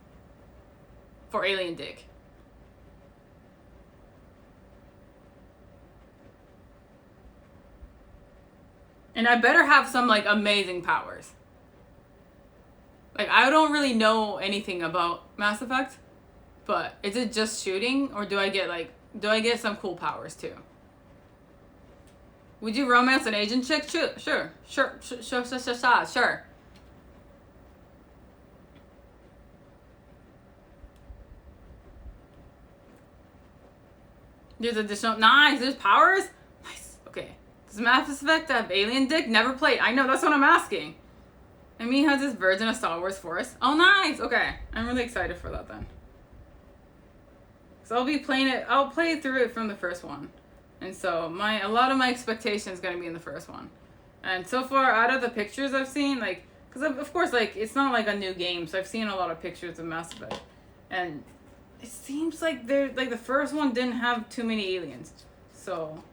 for alien dick. And I better have some like amazing powers. Like I don't really know anything about Mass Effect, but is it just shooting, or do I get some cool powers too? Would you romance an Asian chick? Sure. There's additional, nice, there's powers? Nice, okay. Does Mass Effect have alien dick? Never played. I know, that's what I'm asking. And me has this version of Star Wars Force. Oh, nice, okay. I'm really excited for that then. So I'll play through it from the first one. And so a lot of my expectation is going to be in the first one. And so far, out of the pictures I've seen, like, because of course, like, it's not like a new game, so I've seen a lot of pictures of Mass Effect. And it seems like the first one didn't have too many aliens. So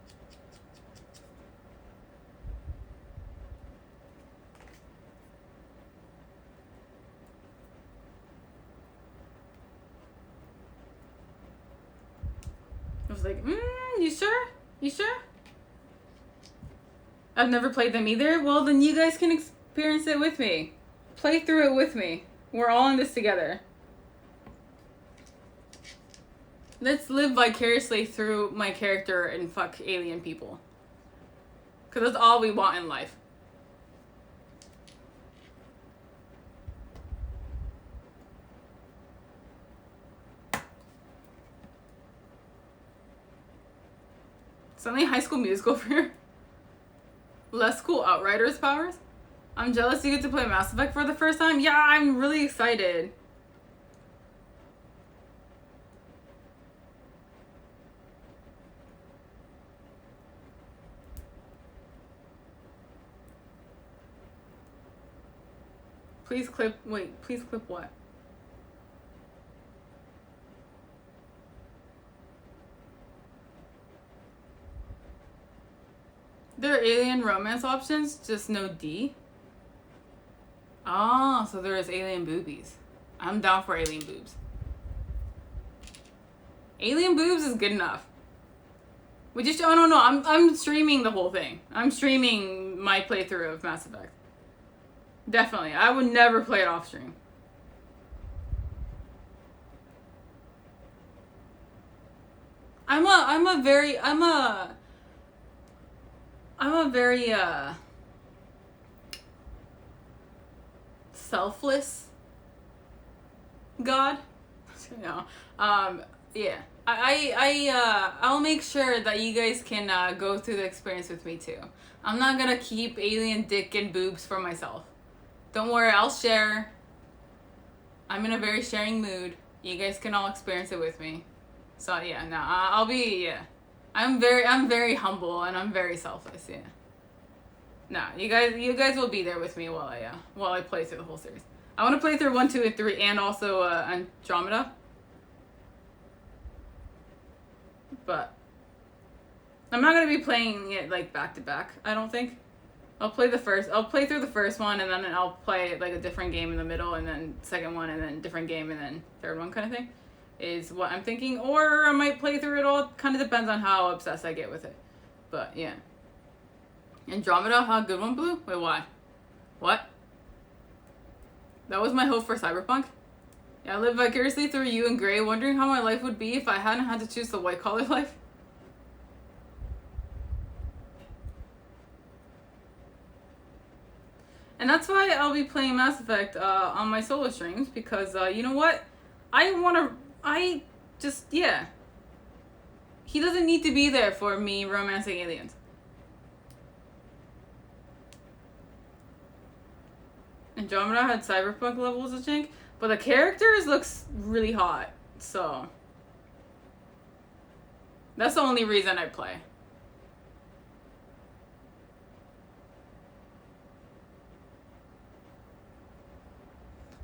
I was like, you sure? You sure? I've never played them either. Well, then you guys can experience it with me. Play through it with me. We're all in this together. Let's live vicariously through my character and fuck alien people. Because that's all we want in life. Suddenly High School Musical for her. Less cool Outriders powers. I'm jealous you get to play Mass Effect for the first time. Yeah, I'm really excited. Please clip what? There are alien romance options, just no D. Ah, so there is alien boobies. I'm down for alien boobs. Alien boobs is good enough. We just, oh no, I'm streaming the whole thing. I'm streaming my playthrough of Mass Effect. Definitely. I would never play it off stream. I'm a very selfless god. You know, yeah. I'll make sure that you guys can go through the experience with me too. I'm not gonna keep alien dick and boobs for myself. Don't worry, I'll share. I'm in a very sharing mood. You guys can all experience it with me. So yeah, no, I'll be, yeah. I'm very humble and I'm very selfless, yeah. No, you guys will be there with me while I play through the whole series. I want to play through 1, 2, and 3, and also Andromeda. But I'm not gonna be playing it like back to back. I don't think. I'll play through the first one, and then I'll play like a different game in the middle, and then second one, and then different game, and then third one, kind of thing. Is what I'm thinking. Or I might play through it all. Kind of depends on how obsessed I get with it. But yeah. Andromeda, huh? Good one, Blue? Wait, why? What? That was my hope for Cyberpunk? Yeah, I live vicariously through you and Gray, wondering how my life would be if I hadn't had to choose the white-collar life. And that's why I'll be playing Mass Effect on my solo streams, because you know what? Yeah. He doesn't need to be there for me romancing aliens. Andromeda had Cyberpunk levels of jank, but the characters looks really hot, so that's the only reason I play.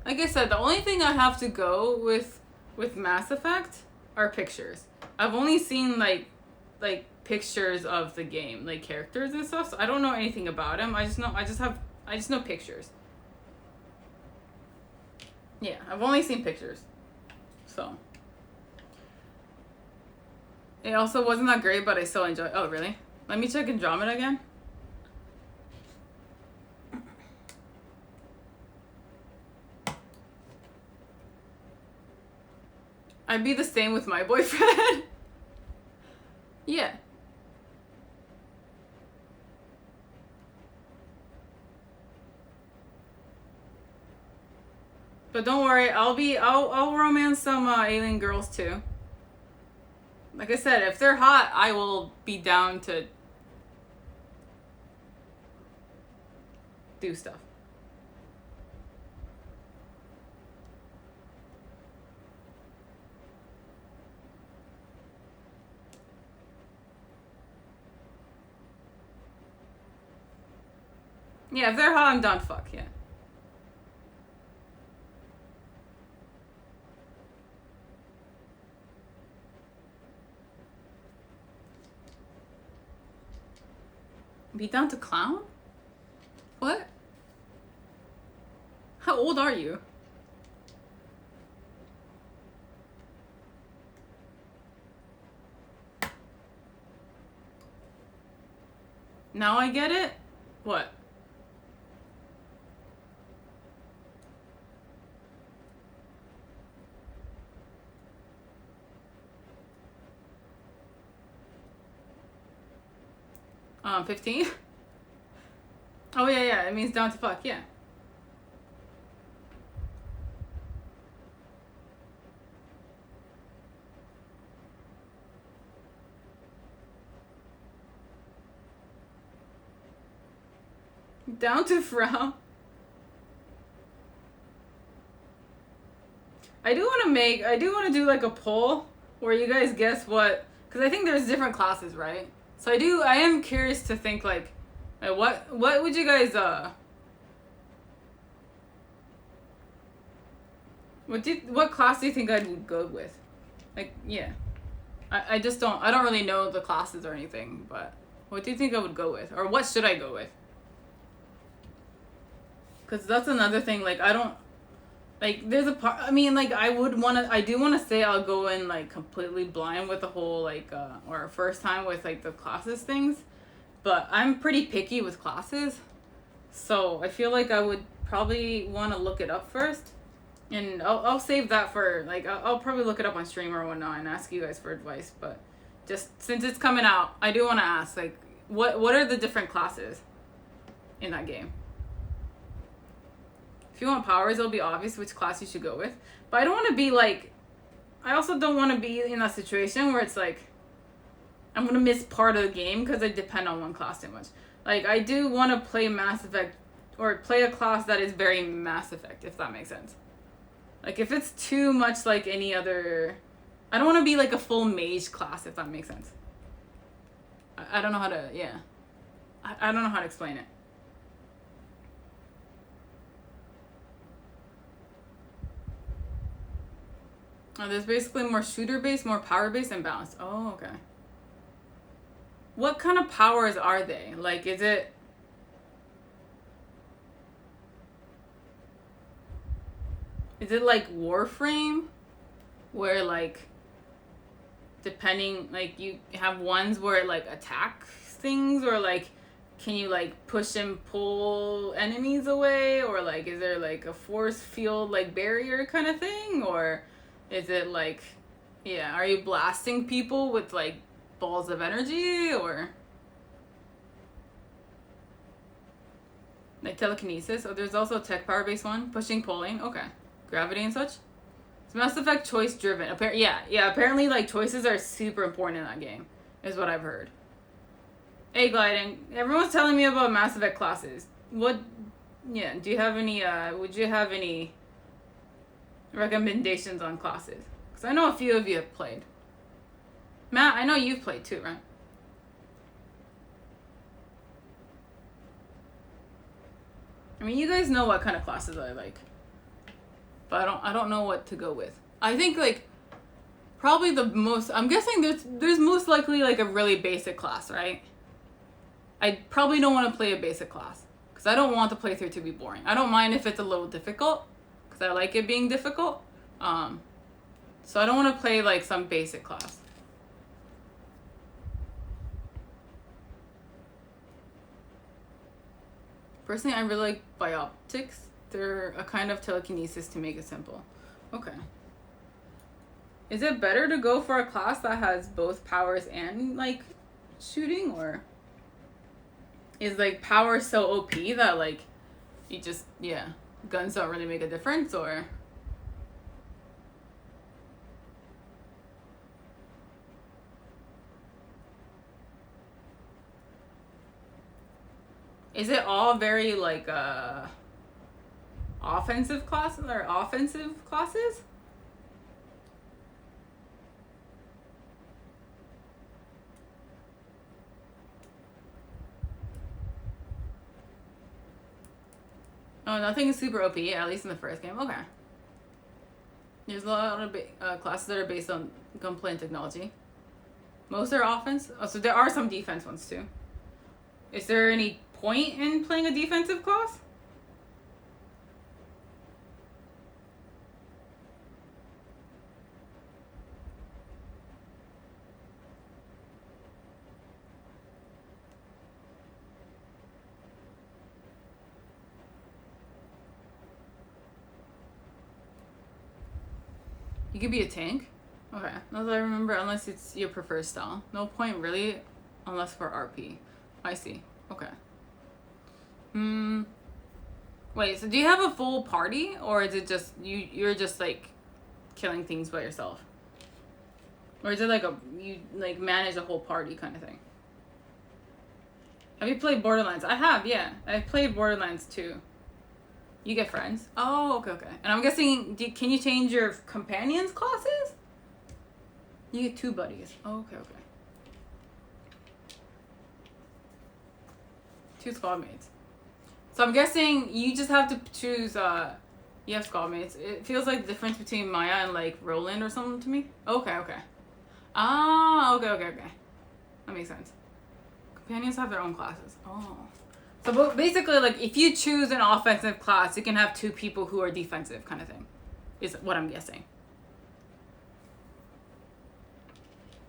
Like I said, the only thing I have to go with Mass Effect are pictures. I've only seen like pictures of the game, like characters and stuff. So I don't know anything about them. I just know pictures. Yeah, I've only seen pictures. So it also wasn't that great, but I still enjoy. Oh, really? Let me check Andromeda again. I'd be the same with my boyfriend. Yeah. But don't worry, I'll romance some alien girls too. Like I said, if they're hot, I will be down to do stuff. Yeah, if they're hot, I'm down to fuck, yeah. Be down to clown? What? How old are you? Now I get it? What? 15? Oh, yeah, it means down to fuck, yeah. Down to frown. I do want to do like a poll where you guys guess what, because I think there's different classes, right? So I am curious to think like what would you guys what class do you think I would go with? Like, yeah. I don't really know the classes or anything, but what do you think I would go with? Or what should I go with? Because that's another thing, like, Like, there's a part, I mean, like, I do want to say I'll go in, like, completely blind with the whole, like, or first time with, like, the classes things. But I'm pretty picky with classes. So I feel like I would probably want to look it up first. And I'll save that for, like, I'll probably look it up on stream or whatnot and ask you guys for advice. But just since it's coming out, I do want to ask, like, what are the different classes in that game? If you want powers, it'll be obvious which class you should go with. But I don't want to be, like, I also don't want to be in that situation where it's, like, I'm going to miss part of the game because I depend on one class too much. Like, I do want to play Mass Effect, or play a class that is very Mass Effect, if that makes sense. Like, if it's too much like any other... I don't want to be, like, a full mage class, if that makes sense. I don't know how to... Yeah. I don't know how to explain it. There's basically more shooter-based, more power-based, and balanced. Oh, okay. What kind of powers are they? Like, is it... Is it like Warframe? Where, like, depending, like, you have ones where it, like, attacks things? Or, like, can you, like, push and pull enemies away? Or, like, is there, like, a force field, like, barrier kind of thing? Or... Is it like, yeah, are you blasting people with, like, balls of energy, or? Like telekinesis? Oh, there's also a tech power-based one. Pushing, pulling, okay. Gravity and such? It's Mass Effect choice-driven. Apparently, like, choices are super important in that game, is what I've heard. Hey, Gliding. Everyone's telling me about Mass Effect classes. What, yeah, do you have any, would you have any... recommendations on classes? Because I know a few of you have played. Matt, I know you've played too, right? I mean, you guys know what kind of classes I like. But I don't know what to go with. I think, like, probably the most... I'm guessing there's most likely, like, a really basic class, right? I probably don't want to play a basic class. Because I don't want the playthrough to be boring. I don't mind if it's a little difficult. I like it being difficult. So I don't want to play, like, some basic class. Personally, I really like Bioptics. They're a kind of telekinesis to make it simple. Okay. Is it better to go for a class that has both powers and, like, shooting? Or is, like, power so OP that, like, you just, yeah... guns don't really make a difference, or... Is it all very, like, offensive classes, or offensive classes? Oh, nothing is super OP, at least in the first game. Okay. There's a lot of classes that are based on gunplay and technology. Most are offense. Oh, so there are some defense ones too. Is there any point in playing a defensive class? You could be a tank? Okay. As I remember, unless it's your preferred style. No point really, unless for RP. I see. Okay. Wait, so do you have a full party? Or is it just, you're just, like, killing things by yourself? Or is it like you, like, manage a whole party kind of thing? Have you played Borderlands? I have, yeah. I've played Borderlands too. You get friends? Oh, okay, okay. And I'm guessing, can you change your companions' classes? You get 2 buddies. Oh, okay, okay. 2 squad mates. So I'm guessing you just have to choose, you have squad mates. It feels like the difference between Maya and, like, Roland or something to me. Okay, okay. Ah, okay, okay, okay. That makes sense. Companions have their own classes. Oh. So basically, like, if you choose an offensive class, you can have 2 people who are defensive, kind of thing, is what I'm guessing.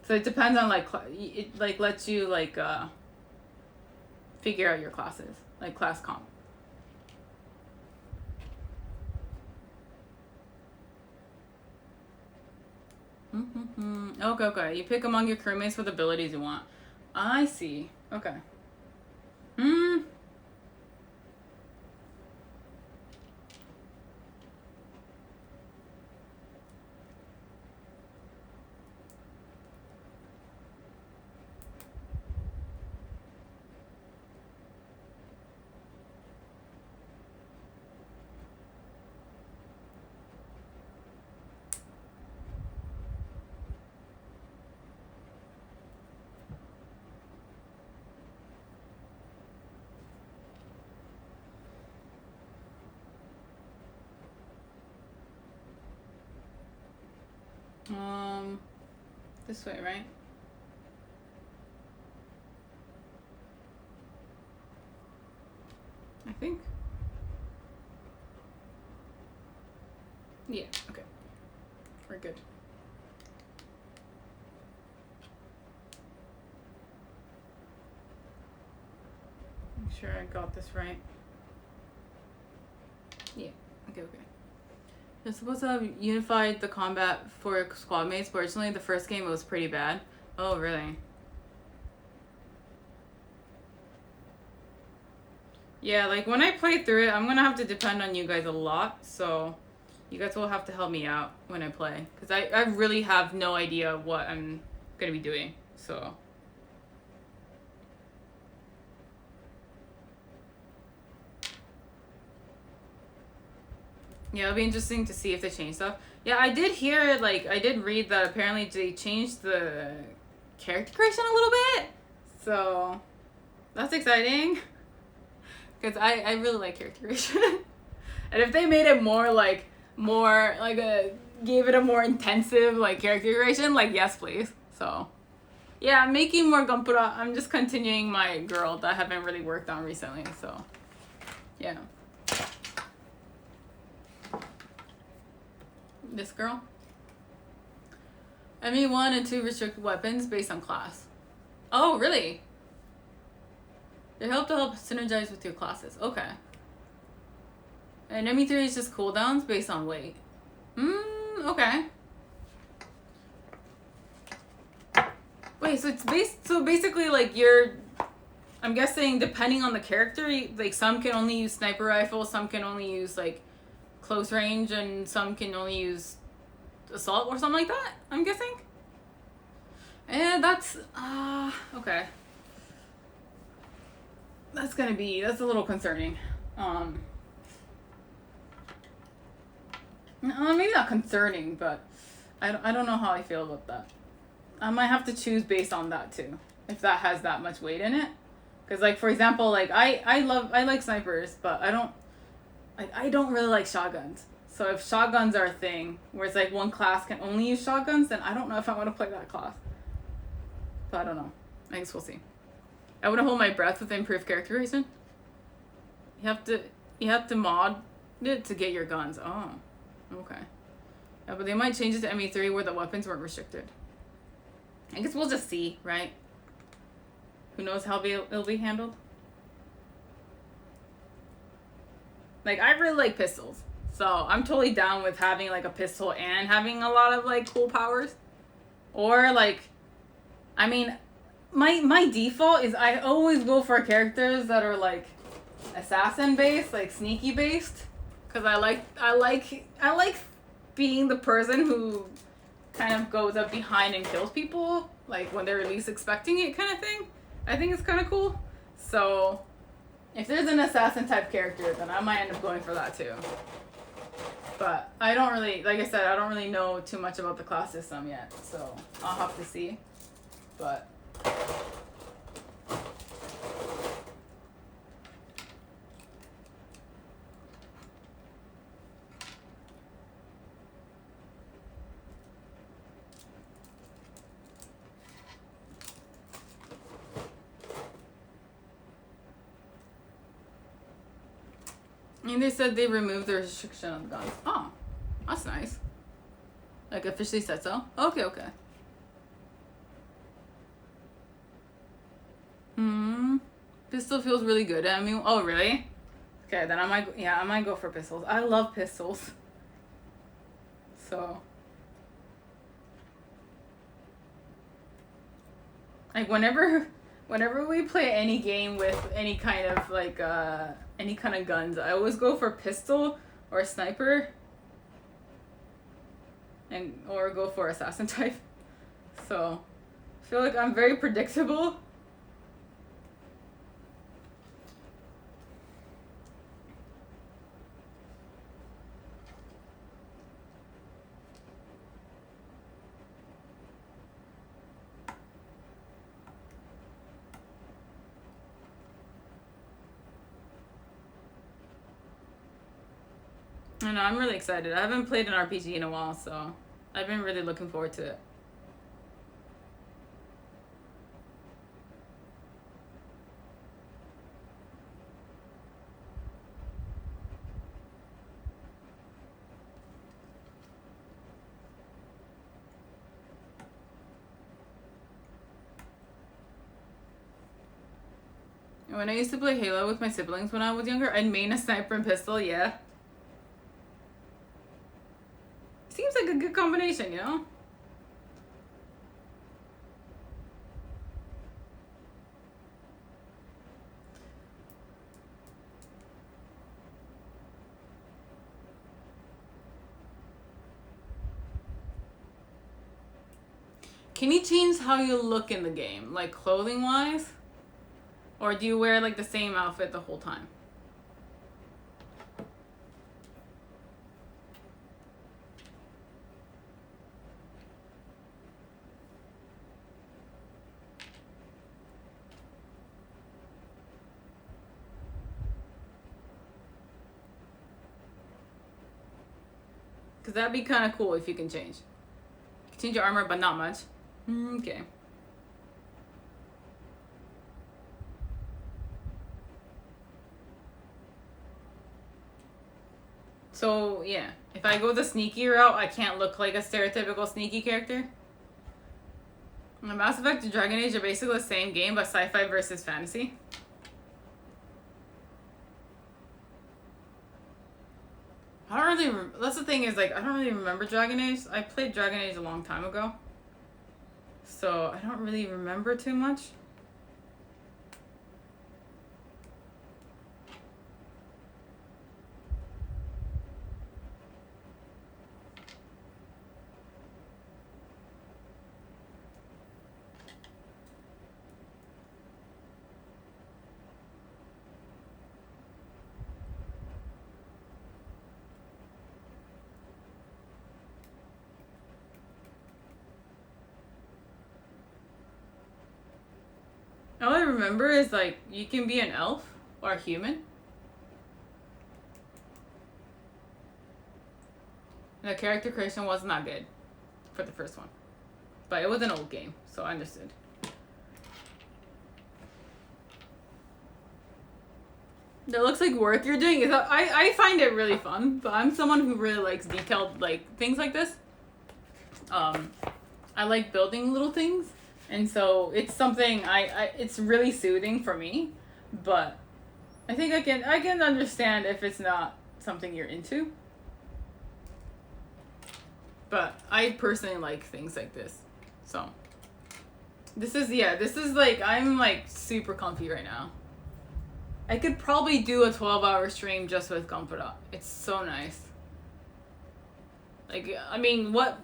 So it depends on, like, it, like, lets you, like, figure out your classes, like, class comp. Okay, okay. You pick among your crewmates with abilities you want. I see. Okay. This way, right? I think. Yeah, okay. We're good. Make sure I got this right. Yeah, okay, okay. They're supposed to have unified the combat for squad mates, but originally the first game it was pretty bad. Oh, really? Yeah, like when I play through it, I'm gonna have to depend on you guys a lot, so you guys will have to help me out when I play. Because I really have no idea what I'm gonna be doing, so. Yeah, it'll be interesting to see if they change stuff. Yeah, I did hear, like, I did read that apparently they changed the character creation a little bit. So, that's exciting. Because I really like character creation. And if they made it more, like gave it a more intensive, like, character creation, like, yes, please. So, yeah, I'm making more Gampura. I'm just continuing my girl that I haven't really worked on recently, so, yeah. This girl? ME1 and 2 restricted weapons based on class. Oh, really? They help synergize with your classes. Okay. And ME3 is just cooldowns based on weight. Okay. Wait, so it's basically like I'm guessing depending on the character, like some can only use sniper rifle, some can only use like close range, and some can only use assault or something like that, I'm guessing. And that's okay. That's a little concerning. Maybe not concerning, but I don't know how I feel about that. I might have to choose based on that too, if that has that much weight in it. Because, like, for example, like I like snipers, but I don't really like shotguns. So if shotguns are a thing, where it's like one class can only use shotguns, then I don't know if I want to play that class. But I don't know. I guess we'll see. I wouldn't hold my breath with improved character creation. You have to mod it to get your guns. Oh, okay. Yeah, but they might change it to ME3 where the weapons weren't restricted. I guess we'll just see, right? Who knows how it'll be handled? Like, I really like pistols. So I'm totally down with having like a pistol and having a lot of like cool powers. Or like, I mean, my default is I always go for characters that are like assassin based, like sneaky based. Cause I like being the person who kind of goes up behind and kills people, like when they're least expecting it, kind of thing. I think it's kind of cool. So if there's an assassin type character, then I might end up going for that too. But I don't really, like I said, I don't really know too much about the class system yet, so I'll have to see. But And they said they removed the restriction on guns. Oh, that's nice. Like, officially said so? Okay, okay. Pistol feels really good. I mean, oh, really? Okay, then I might go for pistols. I love pistols. So. Like, whenever we play any game with any kind of, like, any kind of guns, I always go for pistol or sniper. Or go for assassin type. So, I feel like I'm very predictable. I know, I'm really excited. I haven't played an RPG in a while, so I've been really looking forward to it. When I used to play Halo with my siblings when I was younger, I'd main a sniper and pistol, yeah. Seems like a good combination, you know? Can you change how you look in the game? Like, clothing-wise? Or do you wear, like, the same outfit the whole time? Because that'd be kind of cool if you can change. You can change your armor, but not much. Okay. So, yeah. If I go the sneaky route, I can't look like a stereotypical sneaky character. And Mass Effect and Dragon Age are basically the same game, but sci-fi versus fantasy. I don't really... That's the thing is, like, I don't really remember Dragon Age. I played Dragon Age a long time ago. So, I don't really remember too much. All I remember is, like, you can be an elf or a human. The character creation wasn't that good for the first one. But it was an old game, so I understood. That looks like work you're doing. I find it really fun, but I'm someone who really likes detailed, like, things like this. I like building little things. And so it's something it's really soothing for me, but I think I can understand if it's not something you're into. But I personally like things like this. So this is like, I'm like super comfy right now. I could probably do a 12-hour stream just with Gunpla. It's so nice. Like, I mean, what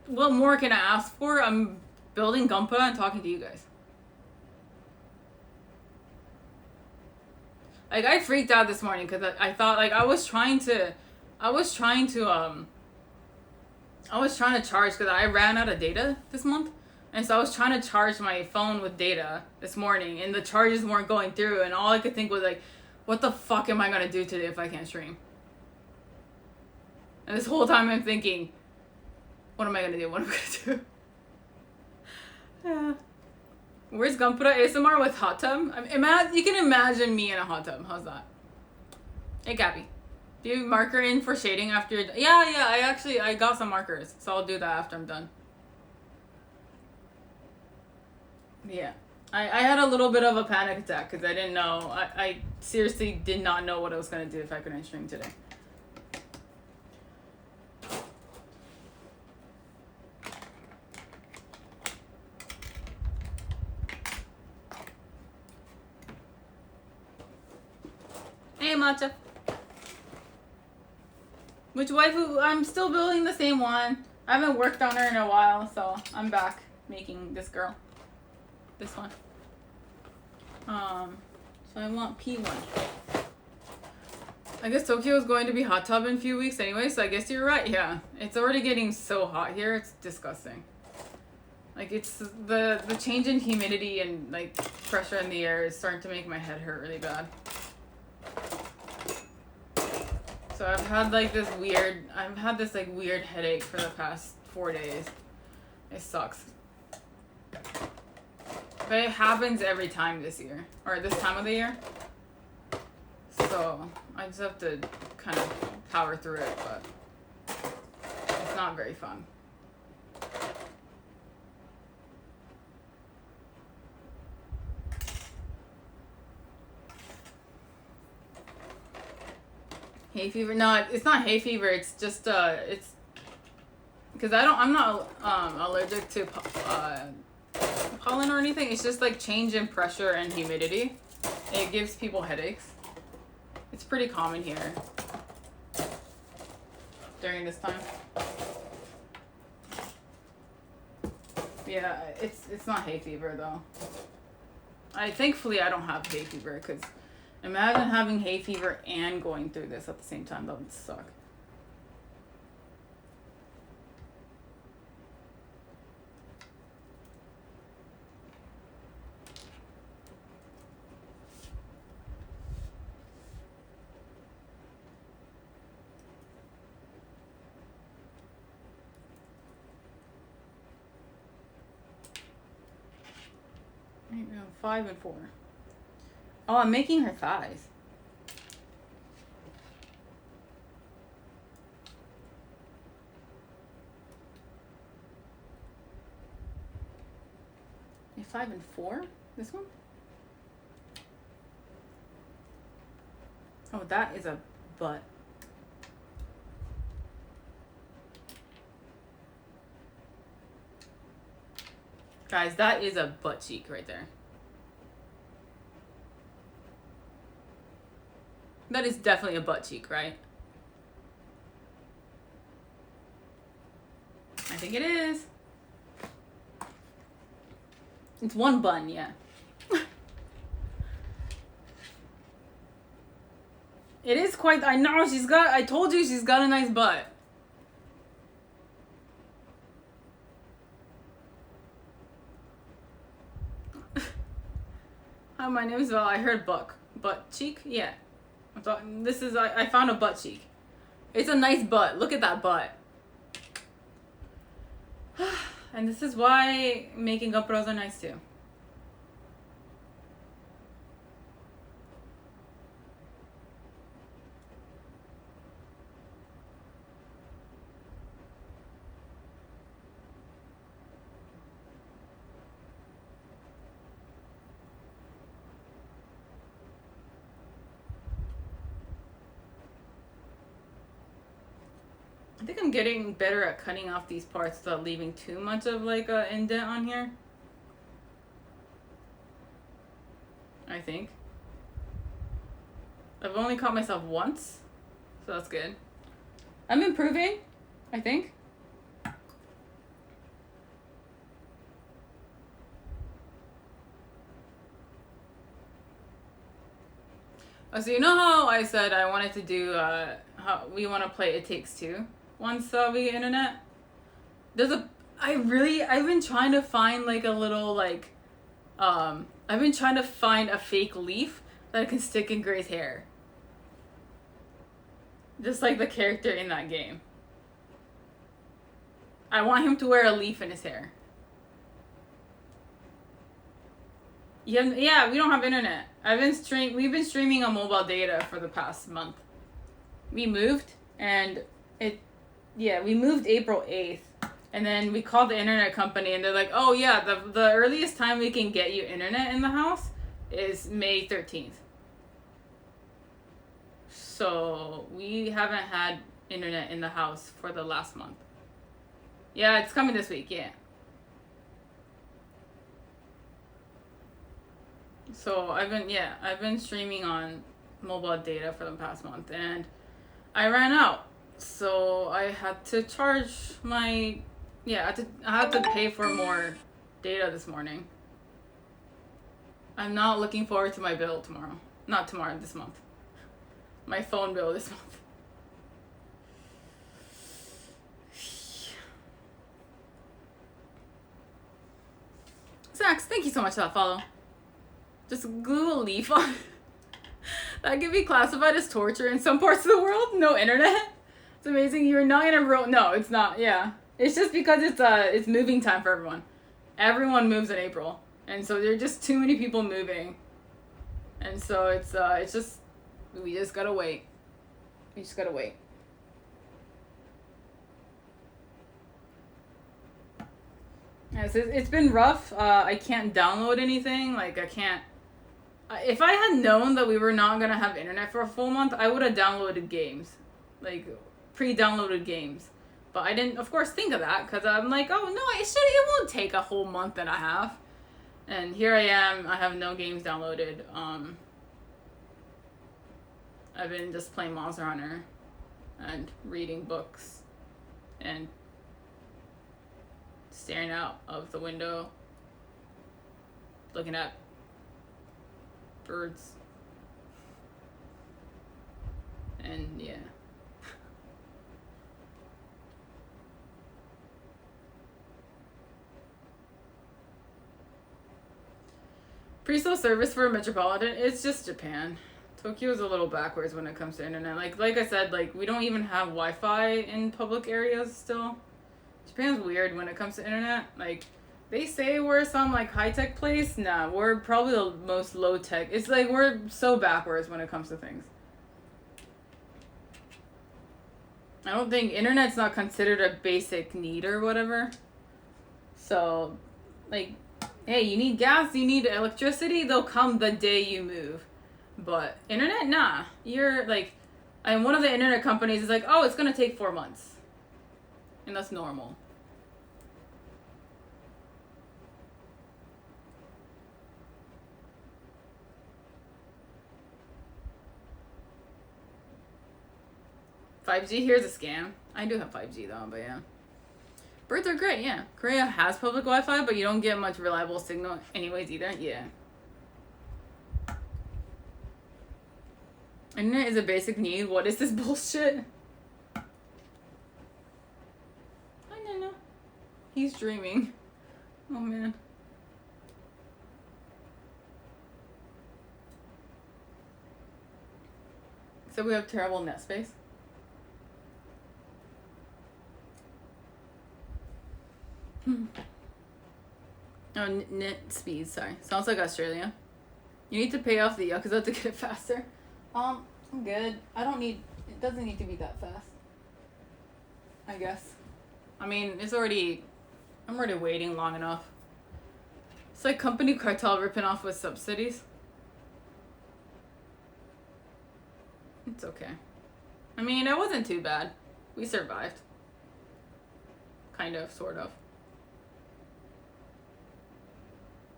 more can I ask for? I'm building Gunpla and talking to you guys. Like, I freaked out this morning because I thought, like, I was trying to charge because I ran out of data this month. And so I was trying to charge my phone with data this morning and the charges weren't going through, and all I could think was, like, what the fuck am I going to do today if I can't stream? And this whole time I'm thinking, what am I going to do? What am I going to do? Yeah. Where's Gunpla ASMR with hot tub? You can imagine me in a hot tub. How's that? Hey, Gabby. Do you marker in for shading after you're... Yeah, I got some markers. So I'll do that after I'm done. Yeah. I had a little bit of a panic attack because I didn't know. I seriously did not know what I was going to do if I couldn't string today. Hey, Matcha. Which waifu? I'm still building the same one. I haven't worked on her in a while, so I'm back making this girl. This one. So I want P1. I guess Tokyo is going to be hot tub in a few weeks anyway, so I guess you're right, yeah. It's already getting so hot here, it's disgusting. Like, it's the change in humidity and, like, pressure in the air is starting to make my head hurt really bad. So I've had this weird headache for the past 4 days. It sucks. But it happens every time this year, or this time of the year. So I just have to kind of power through it, but it's not very fun. Hay fever? No, it's not hay fever. It's just it's because I'm not allergic to pollen or anything. It's just like change in pressure and humidity. It gives people headaches. It's pretty common here during this time. Yeah, it's not hay fever though. Thankfully I don't have hay fever because imagine having hay fever and going through this at the same time. That would suck. Right now, 5 and 4. Oh, I'm making her thighs. A 5 and 4? This one? Oh, that is a butt. Guys, that is a butt cheek right there. That is definitely a butt cheek, right? I think it is. It's one bun, yeah. It is quite, I know, I told you she's got a nice butt. Hi, my name is Val. I heard butt cheek? Yeah. I found a butt cheek. It's a nice butt. Look at that butt. And this is why making up bras are nice too. I think I'm getting better at cutting off these parts without leaving too much of like a indent on here. I think. I've only caught myself once, so that's good. I'm improving, I think. Oh, so you know how I said I wanted to do how we want to play It Takes Two once we get internet? I've been trying to find like a little like I've been trying to find a fake leaf that I can stick in Gray's hair. Just like the character in that game. I want him to wear a leaf in his hair. Yeah, we don't have internet. We've been streaming on mobile data for the past month. we moved, and we moved April 8th. And then we called the internet company, and they're like, oh yeah, the earliest time we can get you internet in the house is May 13th. So we haven't had internet in the house for the last month. Yeah, it's coming this week, yeah. So I've been streaming on mobile data for the past month, and I ran out. So I had to charge my... Yeah, I had to pay for more data this morning. I'm not looking forward to my bill tomorrow. Not tomorrow, this month. My phone bill this month. Zax, thank you so much for that follow. Just glue a leaf on. That could be classified as torture in some parts of the world. No internet. It's amazing. You're not in a row. No, it's not. Yeah. It's just because it's moving time for everyone. Everyone moves in April, and so there are just too many people moving, and so it's just we just gotta wait. We just gotta wait. Yes, it's been rough. I can't download anything. Like I can't. If I had known that we were not gonna have internet for a full month, I would have downloaded games, like pre-downloaded games. But I didn't, of course, think of that because I'm like, oh no, it won't take a whole month and a half. And here I am, I have no games downloaded. I've been just playing Monster Hunter and reading books and staring out of the window, looking at birds. And yeah. Pre-sale service for a metropolitan, it's just Japan. Tokyo's a little backwards when it comes to internet. Like I said, like we don't even have Wi-Fi in public areas still. Japan's weird when it comes to internet. Like they say we're some like high-tech place. Nah, we're probably the most low-tech. It's like we're so backwards when it comes to things. I don't think internet's not considered a basic need or whatever. So, like, hey, you need gas, you need electricity, they'll come the day you move. But internet, nah. You're like, and one of the internet companies is like, oh, it's gonna take 4 months. And that's normal. $5G here's a scam. I do have 5G though, but yeah. Birds are great, yeah. Korea has public Wi-Fi, but you don't get much reliable signal anyways either, yeah. Internet is a basic need. What is this bullshit? I don't know. He's dreaming. Oh man. So we have terrible net space. Oh, net speed, sorry. Sounds like Australia. You need to pay off the Yakuza to get it faster. I'm good. It doesn't need to be that fast. I guess. I mean, I'm already waiting long enough. It's like company cartel ripping off with subsidies. It's okay. I mean, it wasn't too bad. We survived. Kind of, sort of.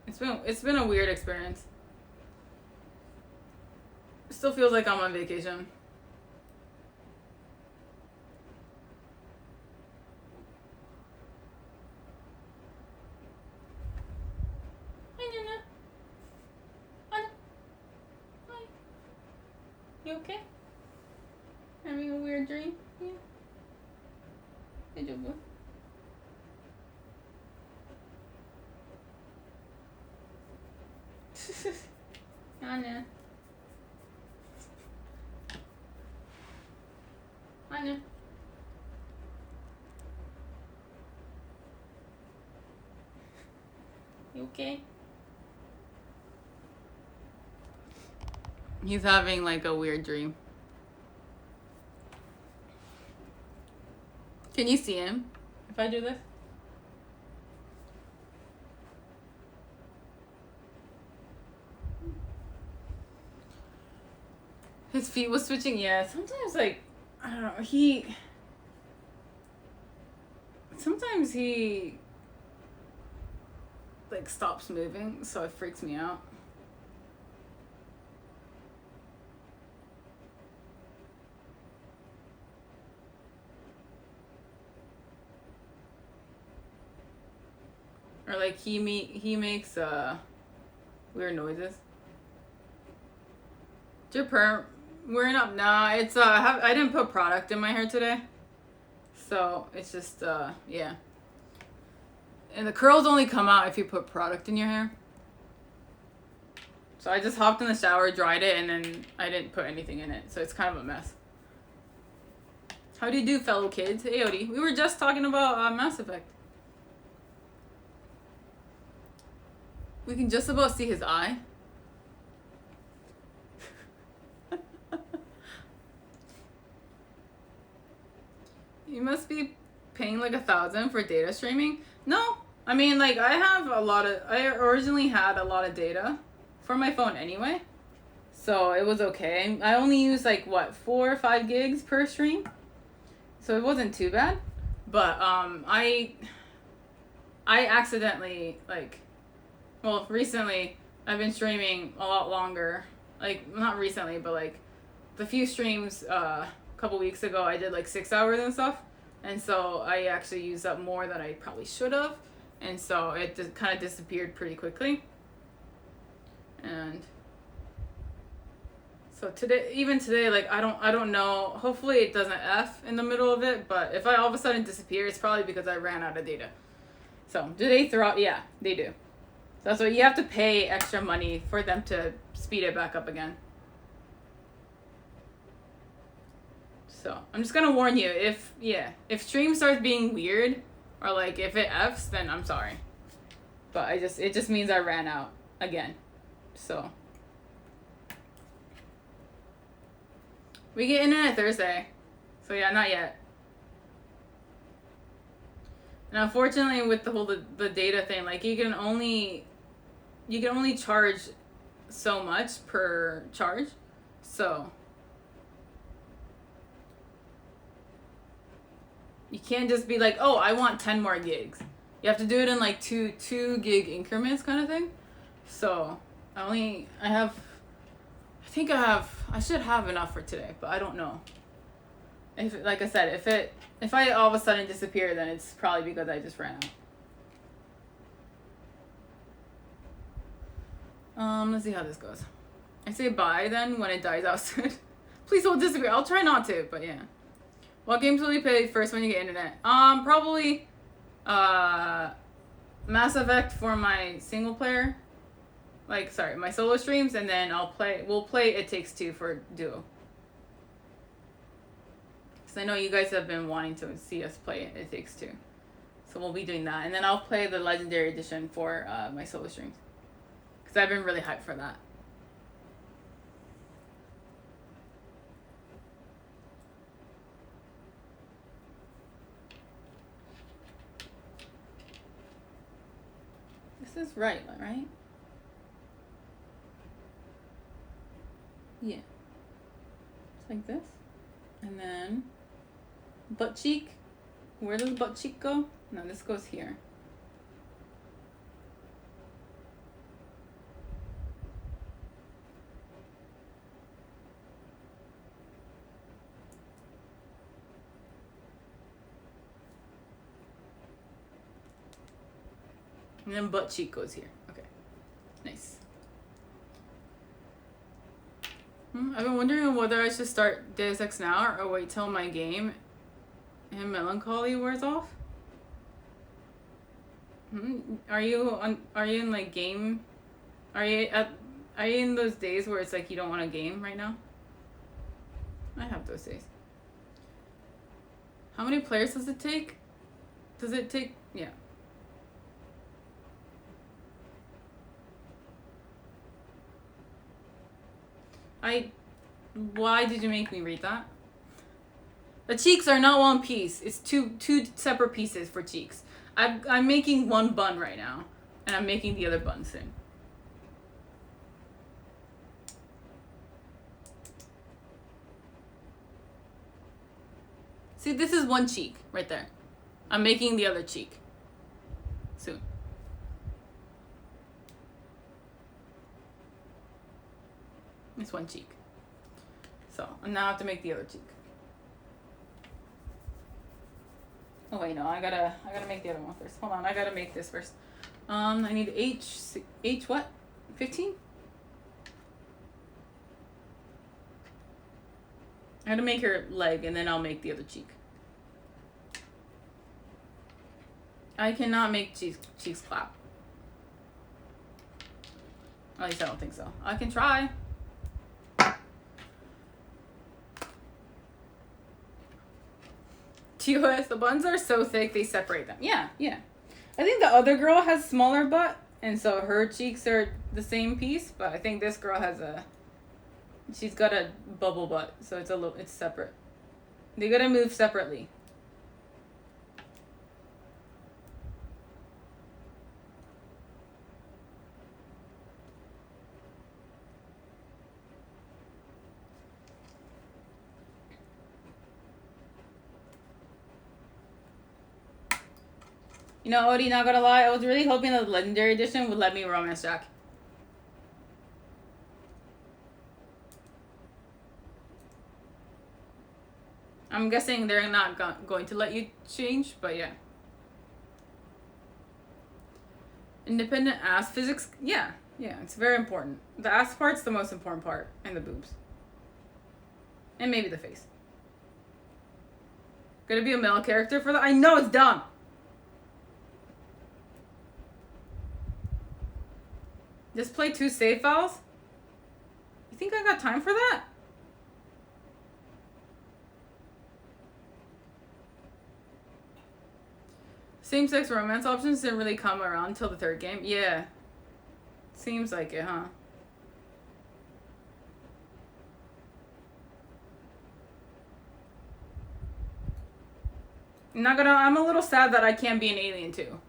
It's been a weird experience. It still feels like I'm on vacation. Hi. You okay? Having a weird dream? Yeah. Hey, Jobo. Anya. Anya. You okay? He's having like a weird dream. Can you see him if I do this? His feet was switching. Yeah, sometimes like I don't know. Sometimes he like stops moving, so it freaks me out. Or like he makes weird noises. Is your perm wearing up? Nah, it's I didn't put product in my hair today, so it's just yeah. And the curls only come out if you put product in your hair. So I just hopped in the shower, dried it, and then I didn't put anything in it, so it's kind of a mess. How do you do, fellow kids? Hey, Odie. We were just talking about Mass Effect. We can just about see his eye. You must be paying like $1,000 for data streaming. No, I mean like I originally had a lot of data for my phone anyway, so it was okay. I only used like what 4 or 5 gigs per stream, so it wasn't too bad. But I accidentally recently I've been streaming a lot longer. Like not recently, but like the few streams a couple weeks ago I did like 6 hours and stuff, and so I actually used up more than I probably should have, and so it just kind of disappeared pretty quickly. And so even today, like I don't know. Hopefully it doesn't F in the middle of it, but if I all of a sudden disappear, it's probably because I ran out of data. So do they throw out? Yeah, they do. So that's why you have to pay extra money for them to speed it back up again. So I'm just gonna warn you, if stream starts being weird or like if it F's, then I'm sorry. But it just means I ran out again. So we get internet Thursday. So yeah, not yet. And unfortunately with the whole the data thing, like you can only charge so much per charge. So you can't just be like, oh, I want 10 more gigs. You have to do it in like two gig increments kind of thing. So I should have enough for today, but I don't know. Like I said, if I all of a sudden disappear, then it's probably because I just ran out. Let's see how this goes. I say bye then when it dies out soon. Please don't disappear. I'll try not to, but yeah. What games will you play first when you get internet? Probably Mass Effect for my single player. My solo streams, and then we'll play It Takes Two for duo. Because I know you guys have been wanting to see us play It Takes Two. So we'll be doing that. And then I'll play the Legendary Edition for my solo streams. Because I've been really hyped for that. This is right? Yeah. It's like this. And then butt cheek. Where does butt cheek go? No, this goes here. And then butt cheek goes here. Okay. Nice. I've been wondering whether I should start Deus Ex now or wait till my game and melancholy wears off. Are you in like game? Are you in those days where it's like you don't want a game right now? I have those days. How many players does it take? Yeah. Why did you make me read that? The cheeks are not one piece. It's two separate pieces for cheeks. I'm making one bun right now, and I'm making the other bun soon. See, this is one cheek right there. I'm making the other cheek soon. It's one cheek. So, and now I have to make the other cheek. Oh wait, no, I gotta make the other one first. Hold on, I gotta make this first. I need H what? 15? I gotta make her leg and then I'll make the other cheek. I cannot make cheeks clap. At least I don't think so. I can try. TOS, the buns are so thick they separate them. Yeah. I think the other girl has smaller butt, and so her cheeks are the same piece, but I think this girl has she's got a bubble butt, so it's separate. They gotta move separately. You know, Odie, not gonna lie, I was really hoping that the Legendary Edition would let me romance Jack. I'm guessing they're not going to let you change, but yeah. Independent ass physics, yeah, it's very important. The ass part's the most important part, and the boobs. And maybe the face. Gonna be a male character for that? I know it's dumb! Just play 2 save files? You think I got time for that? Same-sex romance options didn't really come around until the 3rd game. Yeah. Seems like it, huh? I'm a little sad that I can't be an alien too.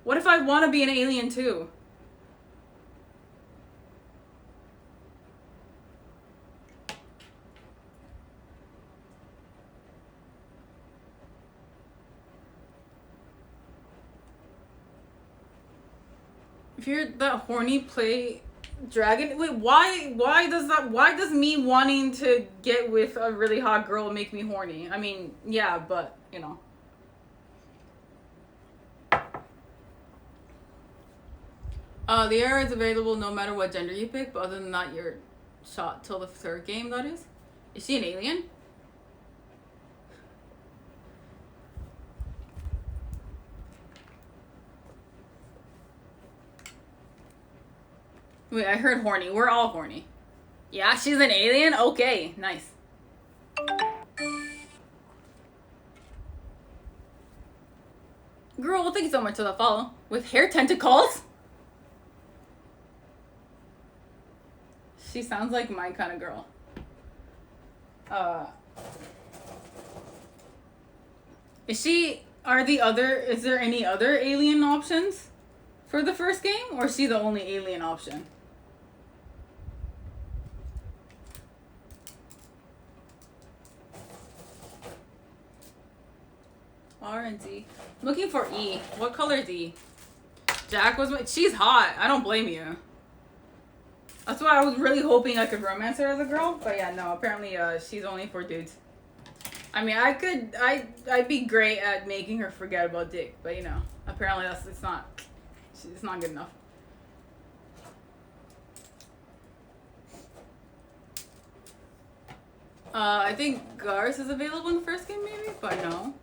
What if I want to be an alien too? If you're that horny, play dragon. Wait, why does me wanting to get with a really hot girl make me horny? I mean, yeah, but you know. The era is available no matter what gender you pick, but other than that, you're shot till the 3rd game, that is. Is she an alien? Wait, I heard horny. We're all horny. Yeah, she's an alien? Okay, nice. Girl, thank you so much for the follow. With hair tentacles? She sounds like my kind of girl. Is there any other alien options for the 1st game? Or is she the only alien option? R and Z. I'm looking for E. What color is E? Jack was she's hot. I don't blame you. That's why I was really hoping I could romance her as a girl. But yeah, no, apparently she's only for dudes. I mean, I'd be great at making her forget about dick. But you know, apparently it's not good enough. I think Garth is available in the 1st game maybe, but no.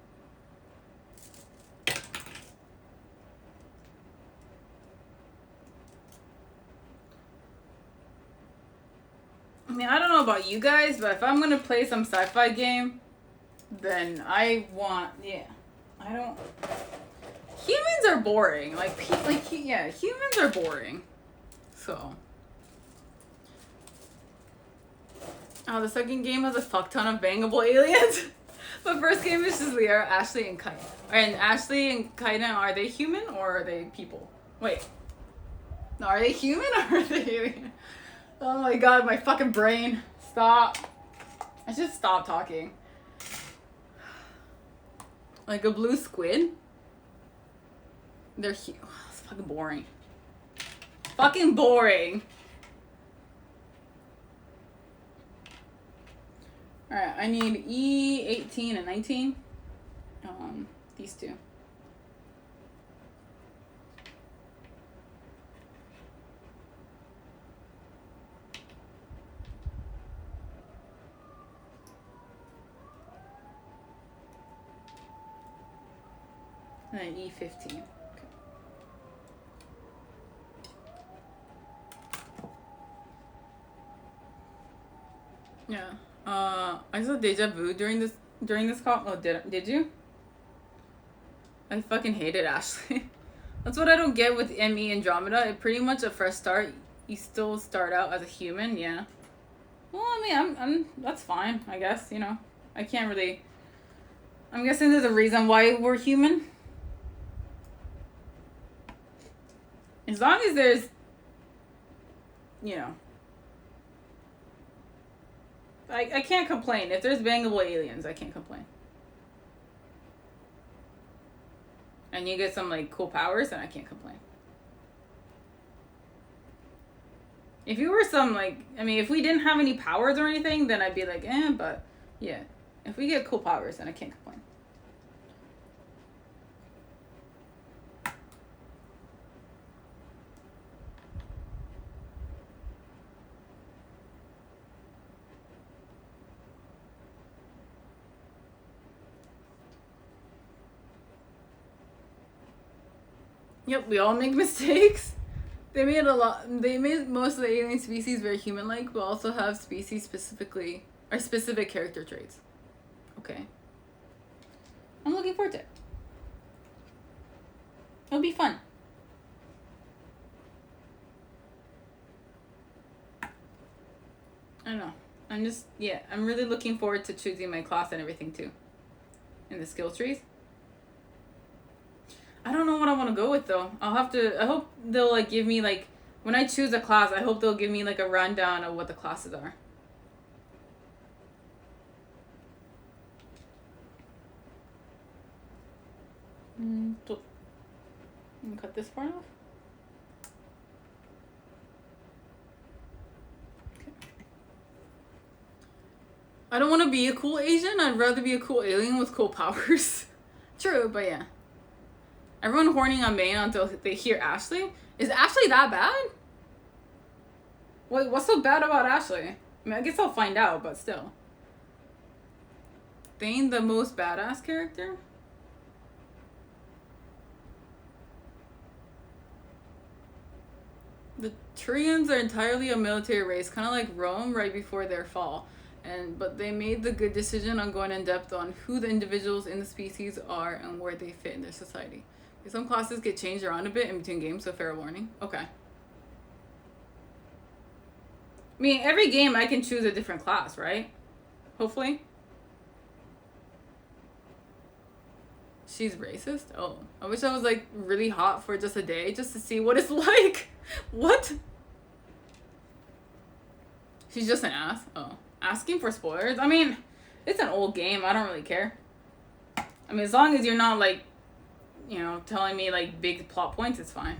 I mean, I don't know about you guys, but if I'm gonna play some sci-fi game, then I don't. Humans are boring. Humans are boring. So. Oh, the 2nd game has a fuck ton of bangable aliens. But first game is just Liara, Ashley, and Kaiden. And Ashley and Kaiden, are they human or are they people? Wait. No, are they human or are they alien? Oh my god, my fucking brain. Stop. I should stop talking. Like a blue squid? They're huge. Oh, it's fucking boring. Fucking boring. Alright, I need E18 and 19. These two. And then E15. Okay. Yeah. I saw deja vu during this call. Oh, did you? I fucking hated Ashley. That's what I don't get with ME Andromeda. It pretty much a fresh start. You still start out as a human, yeah. Well, I mean, I'm that's fine, I guess, you know. I can't really. I'm guessing there's a reason why we're human. As long as there's, you know. I can't complain. If there's bangable aliens, I can't complain. And you get some, like, cool powers, then I can't complain. If you were some, like, I mean, if we didn't have any powers or anything, then I'd be like, but, yeah. If we get cool powers, then I can't complain. Yep, we all make mistakes. They made most of the alien species very human-like, but also have species specific character traits. Okay. I'm looking forward to it. It'll be fun. I don't know. I'm really looking forward to choosing my class and everything too. In the skill trees. I don't know what I want to go with though. I hope they'll like give me like, when I choose a class, I hope they'll give me like a rundown of what the classes are. Cut this part off. Okay. I don't want to be a cool Asian. I'd rather be a cool alien with cool powers. True, but yeah. Everyone horning on Maine until they hear Ashley? Is Ashley that bad? Wait, what's so bad about Ashley? I mean, I guess I'll find out, but still. Thane, the most badass character? The Turians are entirely a military race, kind of like Rome right before their fall. But they made the good decision on going in depth on who the individuals in the species are and where they fit in their society. Some classes get changed around a bit in between games, so fair warning. Okay. I mean, every game I can choose a different class, right? Hopefully. She's racist? Oh. I wish I was, like, really hot for just a day just to see what it's like. What? She's just an ass? Oh. Asking for spoilers? I mean, it's an old game. I don't really care. I mean, as long as you're not, like, you know, telling me, like, big plot points, it's fine.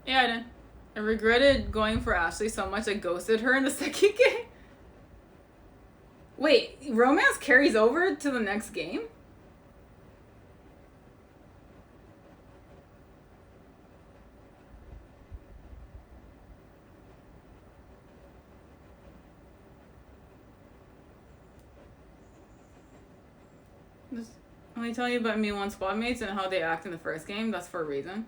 Yeah, I did. I regretted going for Ashley so much I ghosted her in the second game. Wait, romance carries over to the next game? Let me tell you about me and one squad mates and how they act in the first game. That's for a reason.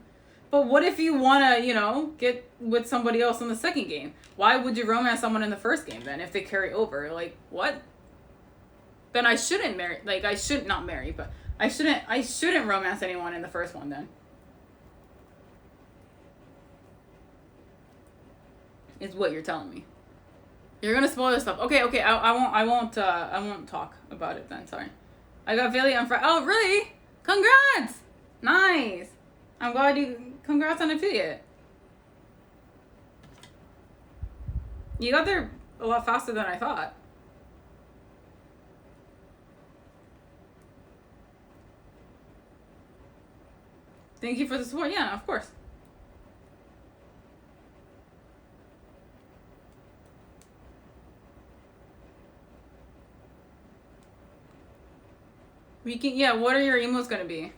But what if you want to, you know, get with somebody else in the second game? Why would you romance someone in the first game then if they carry over? Like, what? Then I shouldn't marry. Like, I should not marry, but I shouldn't romance anyone in the first one then. is what you're telling me. You're gonna spoil this stuff. Okay, I won't talk about it then. Sorry. I got Philly on Friday. Oh, really? Congrats! Nice. I'm glad you. Congrats on affiliate. You got there a lot faster than I thought. Thank you for the support. Yeah, of course. We can. Yeah. What are your emotes gonna be?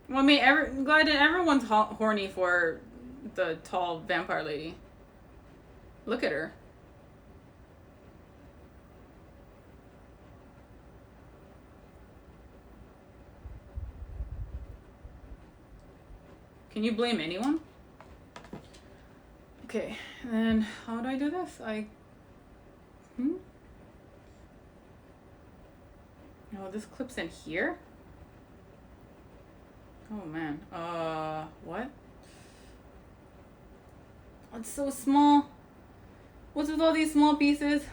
Well, I mean, glad that everyone's horny for the tall vampire lady. Look at her. Can you blame anyone? Okay, and then how do I do this? No, this clips in here? Oh man. What? It's so small. What's with all these small pieces?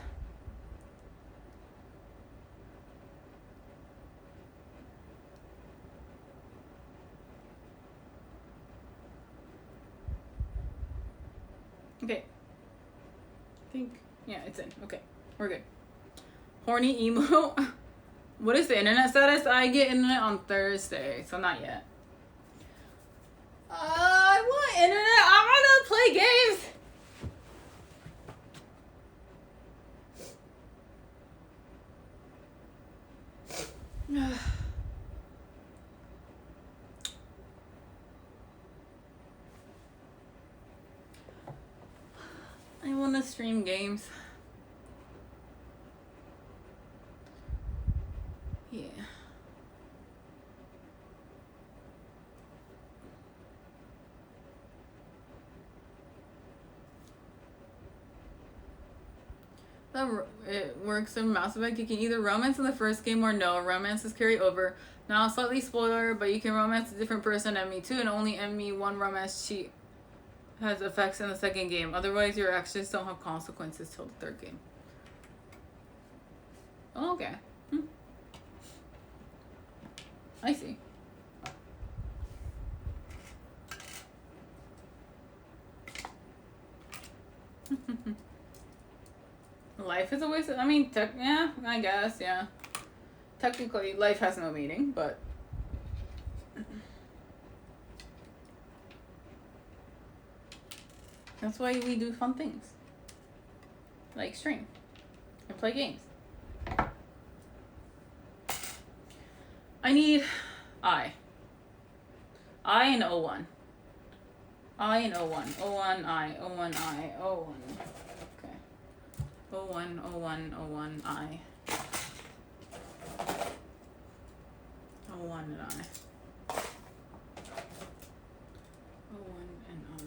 Okay. I think, yeah, it's in. Okay, we're good. Horny emo. What is the internet status? I get internet on Thursday, so not yet. I want internet. I want to play games. I want to stream games. Yeah. It works in Mass Effect. You can either romance in the first game or no. Romances carry over. Now, slightly spoiler, but you can romance a different person, ME2, and only ME1 romance cheat has effects in the second game. Otherwise, your actions don't have consequences till the third game. Oh, okay. I see. Life is a waste of, I mean, yeah, I guess, yeah. Technically, life has no meaning, but... That's why we do fun things. Like stream. And play games. I need I and O1. I and O1. O1, I. O1, I. O1. Okay. O1, O1, O1, I. O1 and I. O1 and I.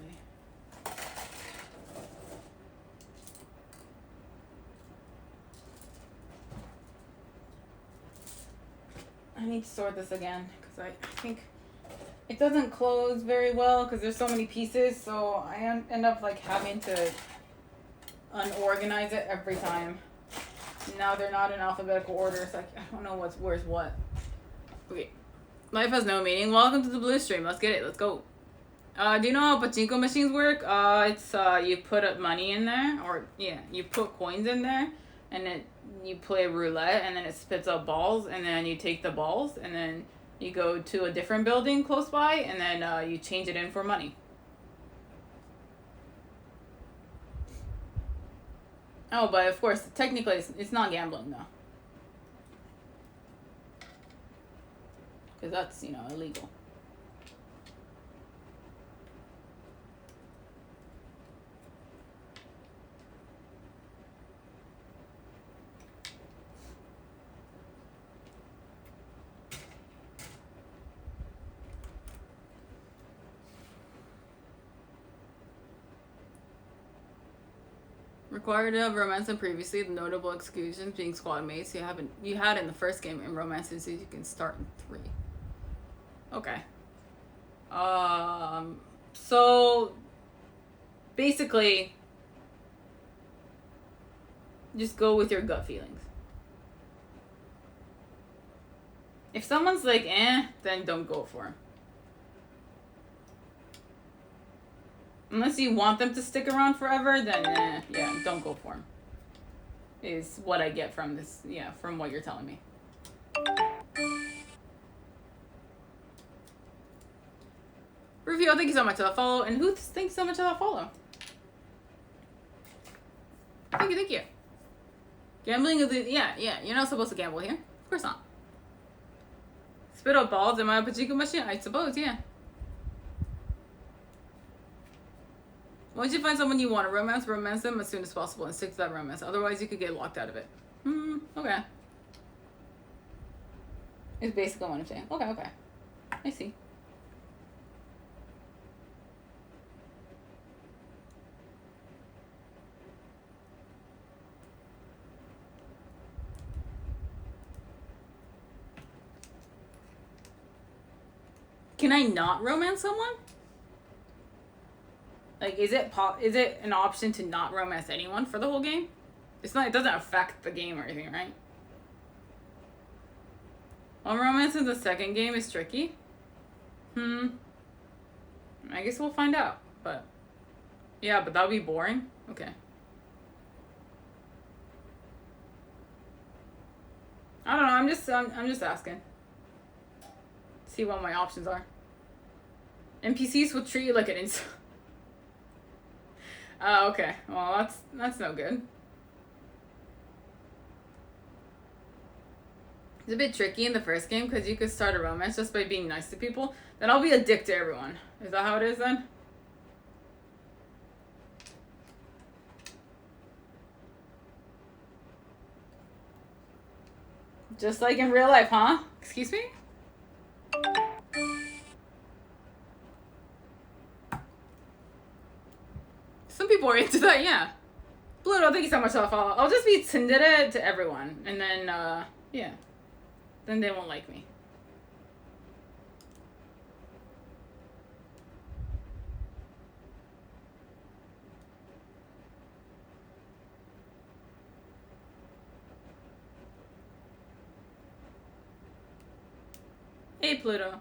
I need to sort this again because I think it doesn't close very well because there's so many pieces, so I end up like having to unorganize it every time. Now they're not in alphabetical order, so I don't know where's what. Okay. Life has no meaning. Welcome to the Blue Stream. Let's get it. Let's go. Do you know how pachinko machines work? It's you put up money in there, or yeah, you put coins in there, and you play roulette, and then it spits out balls, and then you take the balls, and then you go to a different building close by, and then you change it in for money. Oh, but of course, technically, it's not gambling, though. Because that's, illegal. Required to have romance in previously, the notable exclusions being squad mates you had in the first game, and romances you can start in 3. Okay. So basically just go with your gut feelings. If someone's like then don't go for him. Unless you want them to stick around forever, then yeah, don't go for them. Is what I get from this, from what you're telling me. Rufio, thank you so much for that follow. And Hooth, thanks so much for that follow. Thank you. Gambling is, yeah, you're not supposed to gamble here. Of course not. Spit out balls, am I a pachinko machine? I suppose, yeah. Once you find someone you want to romance them as soon as possible and stick to that romance. Otherwise, you could get locked out of it. Okay. It's basically what I'm saying. Okay. I see. Can I not romance someone? Like, is it an option to not romance anyone for the whole game? It's not. It doesn't affect the game or anything, right? Well, romance in the second game is tricky. I guess we'll find out. But yeah, but that would be boring. Okay. I don't know. I'm just asking. See what my options are. NPCs will treat you like an insult. Okay. Well, that's no good. It's a bit tricky in the first game because you could start a romance just by being nice to people. Then I'll be a dick to everyone. Is that how it is then? Just like in real life, huh? Excuse me? Some people are into that, yeah. Bluto, thank you so much for the follow. I'll just be tsundere to everyone. And then, yeah. Then they won't like me. Hey, Pluto.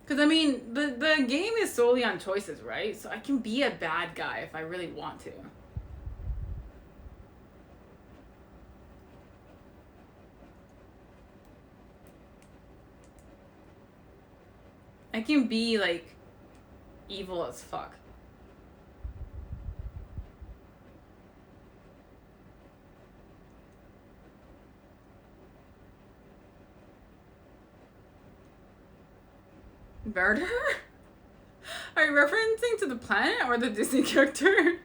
Because, I mean, the game is solely on choices, right? So I can be a bad guy if I really want to. I can be, like, evil as fuck. Murder? Are you referencing to the planet or the Disney character?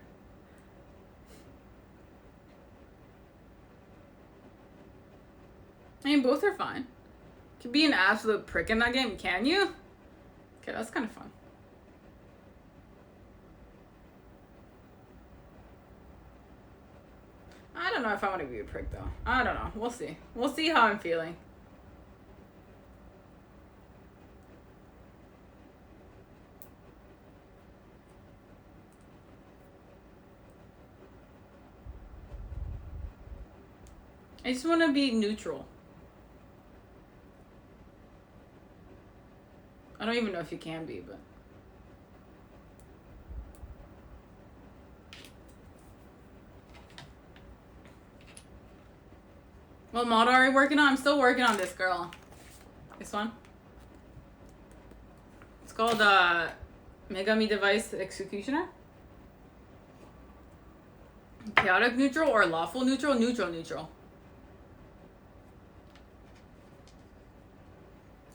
I mean, both are fine. You can be an absolute prick in that game, can you? Okay, that's kind of fun. I don't know if I want to be a prick, though. I don't know. We'll see. We'll see how I'm feeling. I just want to be neutral. I don't even know if you can be, but... What mod are you working on? I'm still working on this, girl. This one. It's called Megami Device Executioner. Chaotic neutral or lawful neutral? Neutral.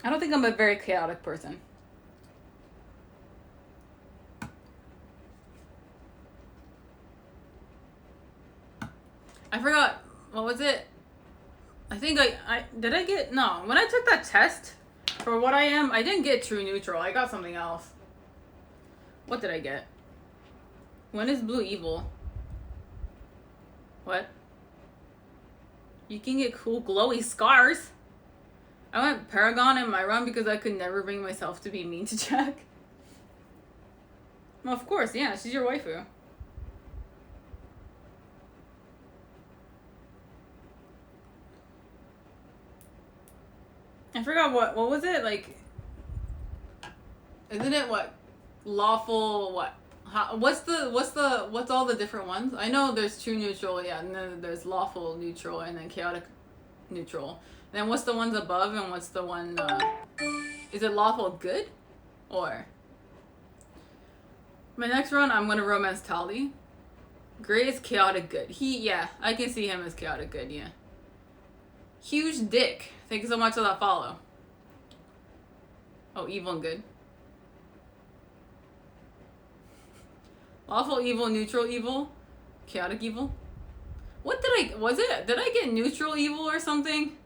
I don't think I'm a very chaotic person. I forgot. What was it? I think did I get... No. When I took that test for what I am, I didn't get true neutral. I got something else. What did I get? When is blue evil? What? You can get cool glowy scars. I went Paragon in my run because I could never bring myself to be mean to Jack. Well, of course, yeah, she's your waifu. I forgot what was it? Like, isn't it what? Lawful what? What's all the different ones? I know there's true neutral, yeah, and then there's lawful neutral and then chaotic neutral. Then what's the ones above and what's the one, is it lawful good? Or? My next run, I'm gonna romance Tali. Gray is chaotic good. Yeah, I can see him as chaotic good, yeah. Huge dick. Thank you so much for that follow. Oh, evil and good. Lawful evil, neutral evil, chaotic evil. What did I get neutral evil or something?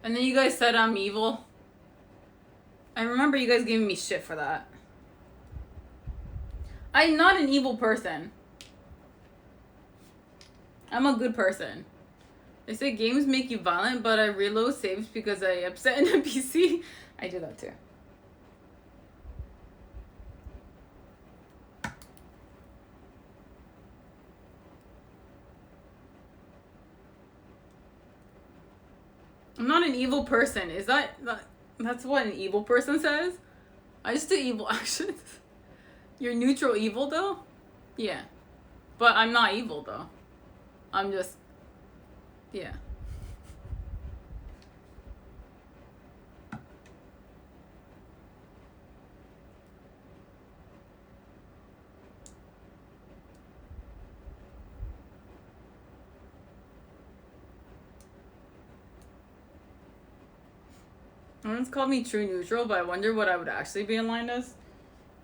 And then you guys said I'm evil. I remember you guys giving me shit for that. I'm not an evil person. I'm a good person. They say games make you violent, but I reload saves because I upset an NPC. I do that too. I'm not an evil person. Is that's what an evil person says? I just do evil actions. You're neutral evil though? Yeah. But I'm not evil though. I'm just, yeah. Someone's called me true neutral, but I wonder what I would actually be aligned as.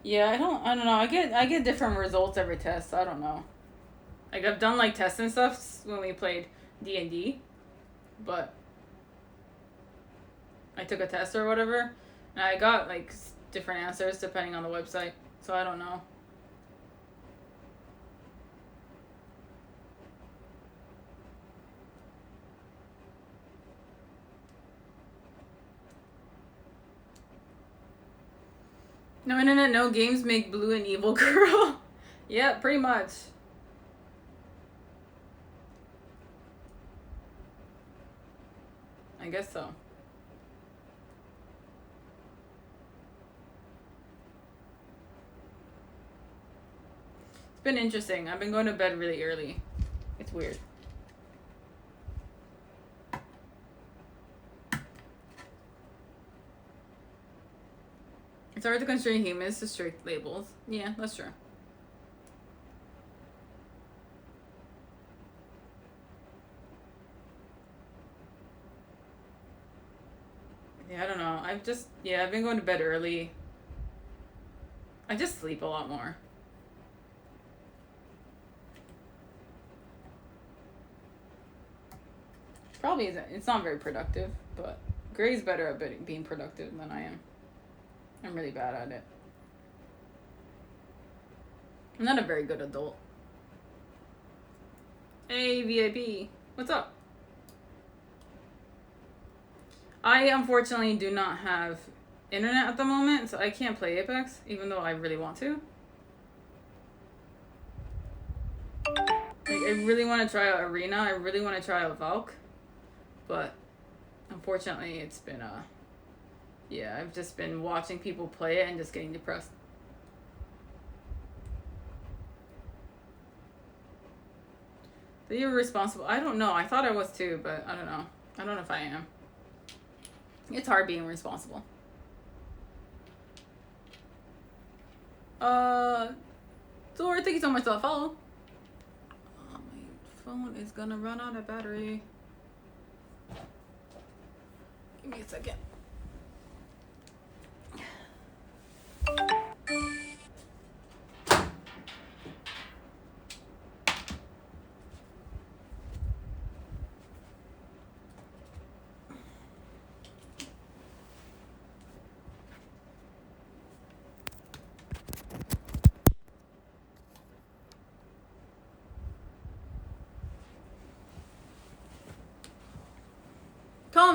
Yeah, I don't know. I get different results every test. So I don't know. Like I've done like tests and stuff when we played D&D, but I took a test or whatever, and I got like different answers depending on the website. So I don't know. No internet, no games make blue an evil girl. Yeah, pretty much. I guess so. It's been interesting. I've been going to bed really early. It's weird. It's hard to constrain humans to strict labels. Yeah, that's true. Yeah, I don't know. I've been going to bed early. I just sleep a lot more. Probably isn't. It's not very productive, but Gray's better at being productive than I am. I'm really bad at it. I'm not a very good adult. Hey, VIP. What's up? I unfortunately do not have internet at the moment, so I can't play Apex, even though I really want to. Like, I really want to try out Arena. I really want to try out Valk. But unfortunately, it's been yeah, I've just been watching people play it and just getting depressed. That you're responsible. I don't know. I thought I was too, but I don't know. I don't know if I am. It's hard being responsible. Thor, thank you so much for that follow. Oh, my phone is gonna run out of battery. Give me a second.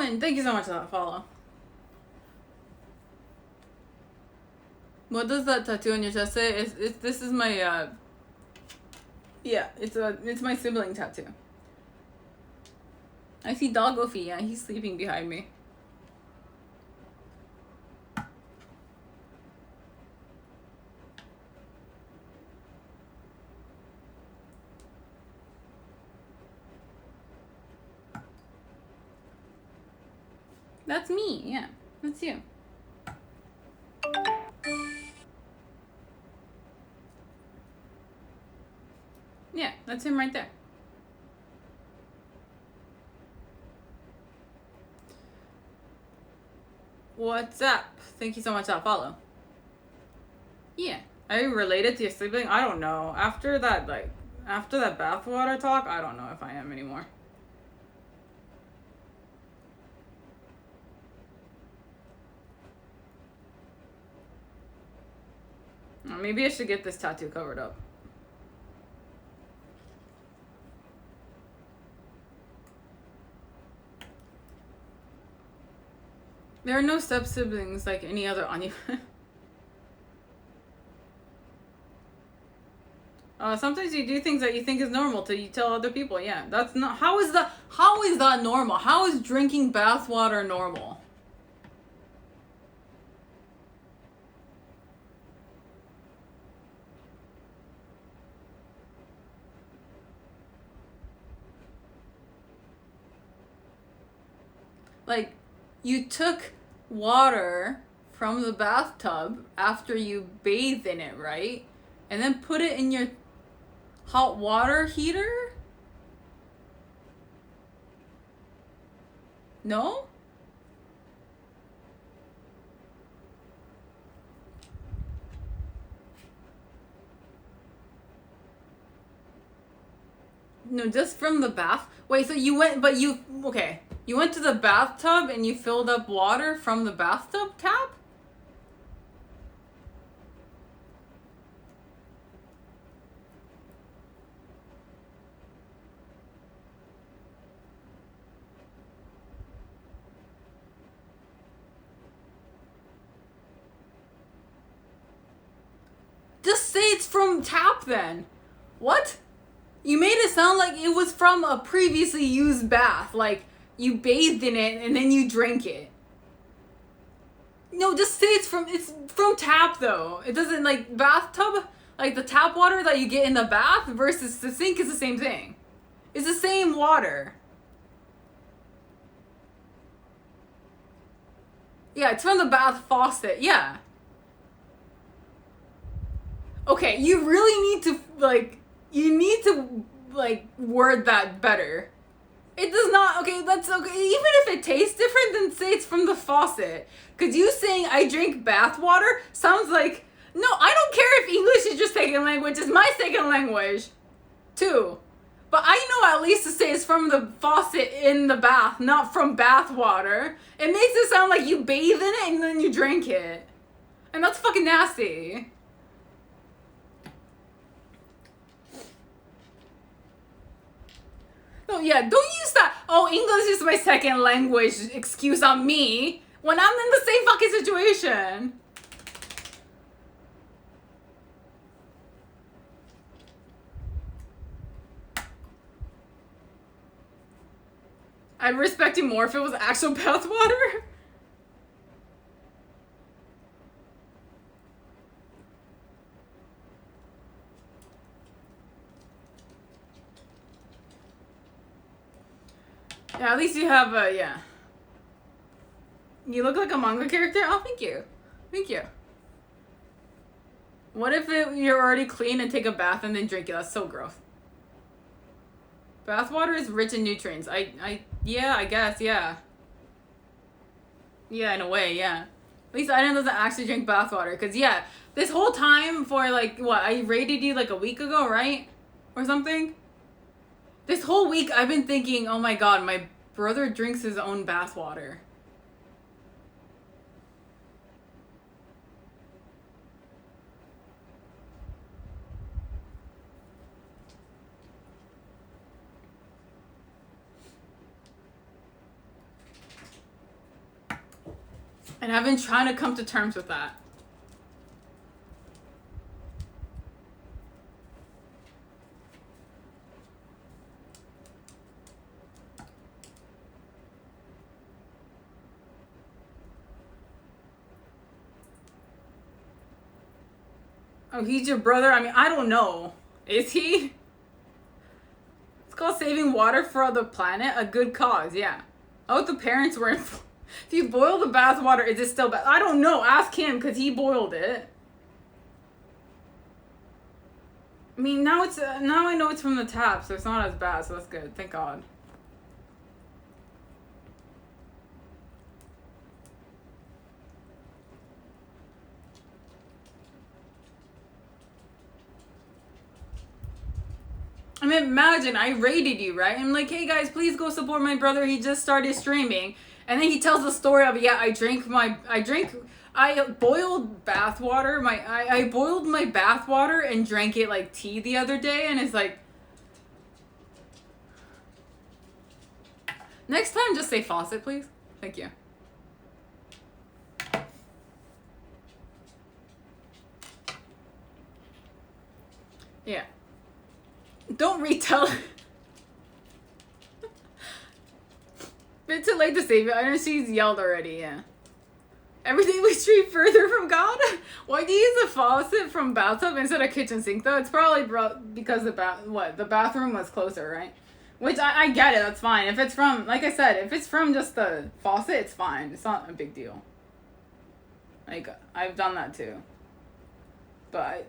Colin, thank you so much for that follow. What does that tattoo on your chest say? This is my yeah, it's my sibling tattoo. I see Doggoofy, yeah, he's sleeping behind me. That's me, yeah. That's you. Yeah, that's him right there. What's up? Thank you so much for that follow. Yeah. Are you related to your sibling? I don't know. After that bathwater talk, I don't know if I am anymore. Maybe I should get this tattoo covered up. There are no step-siblings like any other anime. Sometimes you do things that you think is normal till you tell other people. Yeah, that's not... How is that normal? How is drinking bathwater normal? Like, you took water from the bathtub after you bathed in it, right? And then put it in your hot water heater? No? No, just from the bath? Wait, so you went, okay. You went to the bathtub and you filled up water from the bathtub tap? Just say it's from tap then. What? You made it sound like it was from a previously used bath. Like, you bathed in it and then you drank it. No, just say it's from tap though. It doesn't, like, bathtub, like the tap water that you get in the bath versus the sink is the same thing. It's the same water. Yeah, it's from the bath faucet, yeah. Okay, you really need to, word that better. It does not, okay, that's okay. Even if it tastes different, then say it's from the faucet. Because you saying I drink bath water sounds like, no, I don't care if English is your second language. It's my second language, too. But I know at least to say it's from the faucet in the bath, not from bath water. It makes it sound like you bathe in it and then you drink it. And that's fucking nasty. Oh yeah, don't use that, oh, English is my second language excuse on me when I'm in the same fucking situation. I'd respect you more if it was actual bathwater. Yeah, at least you have a, yeah. You look like a manga character? Oh, thank you. Thank you. What if you're already clean and take a bath and then drink it? That's so gross. Bathwater is rich in nutrients. Yeah, I guess, yeah. Yeah, in a way, yeah. At least Aiden doesn't actually drink bathwater. Because, yeah, this whole time for, like, what? I rated you, like, a week ago, right? Or something? This whole week, I've been thinking, oh my god, my brother drinks his own bathwater. And I've been trying to come to terms with that. Oh, he's your brother? I mean, I don't know. Is he? It's called saving water for the planet. A good cause, yeah. Oh, the parents were... If you boil the bath water, is it still bad? I don't know. Ask him, because he boiled it. I mean, now it's now I know it's from the tap, so it's not as bad, so that's good. Thank God. I mean, imagine I rated you, right? I'm like, hey guys, please go support my brother. He just started streaming, and then he tells the story of, yeah, I boiled bath water. I boiled my bath water and drank it like tea the other day, and it's like, next time just say faucet, please. Thank you. Yeah. Don't retell. Bit too late to save it. I know she's yelled already, yeah. Everything we stream further from God? Why do you use a faucet from bathtub instead of kitchen sink though? It's probably because the bathroom was closer, right? Which I get it, that's fine. If it's from, like I said, if it's from just the faucet, it's fine. It's not a big deal. Like, I've done that too. But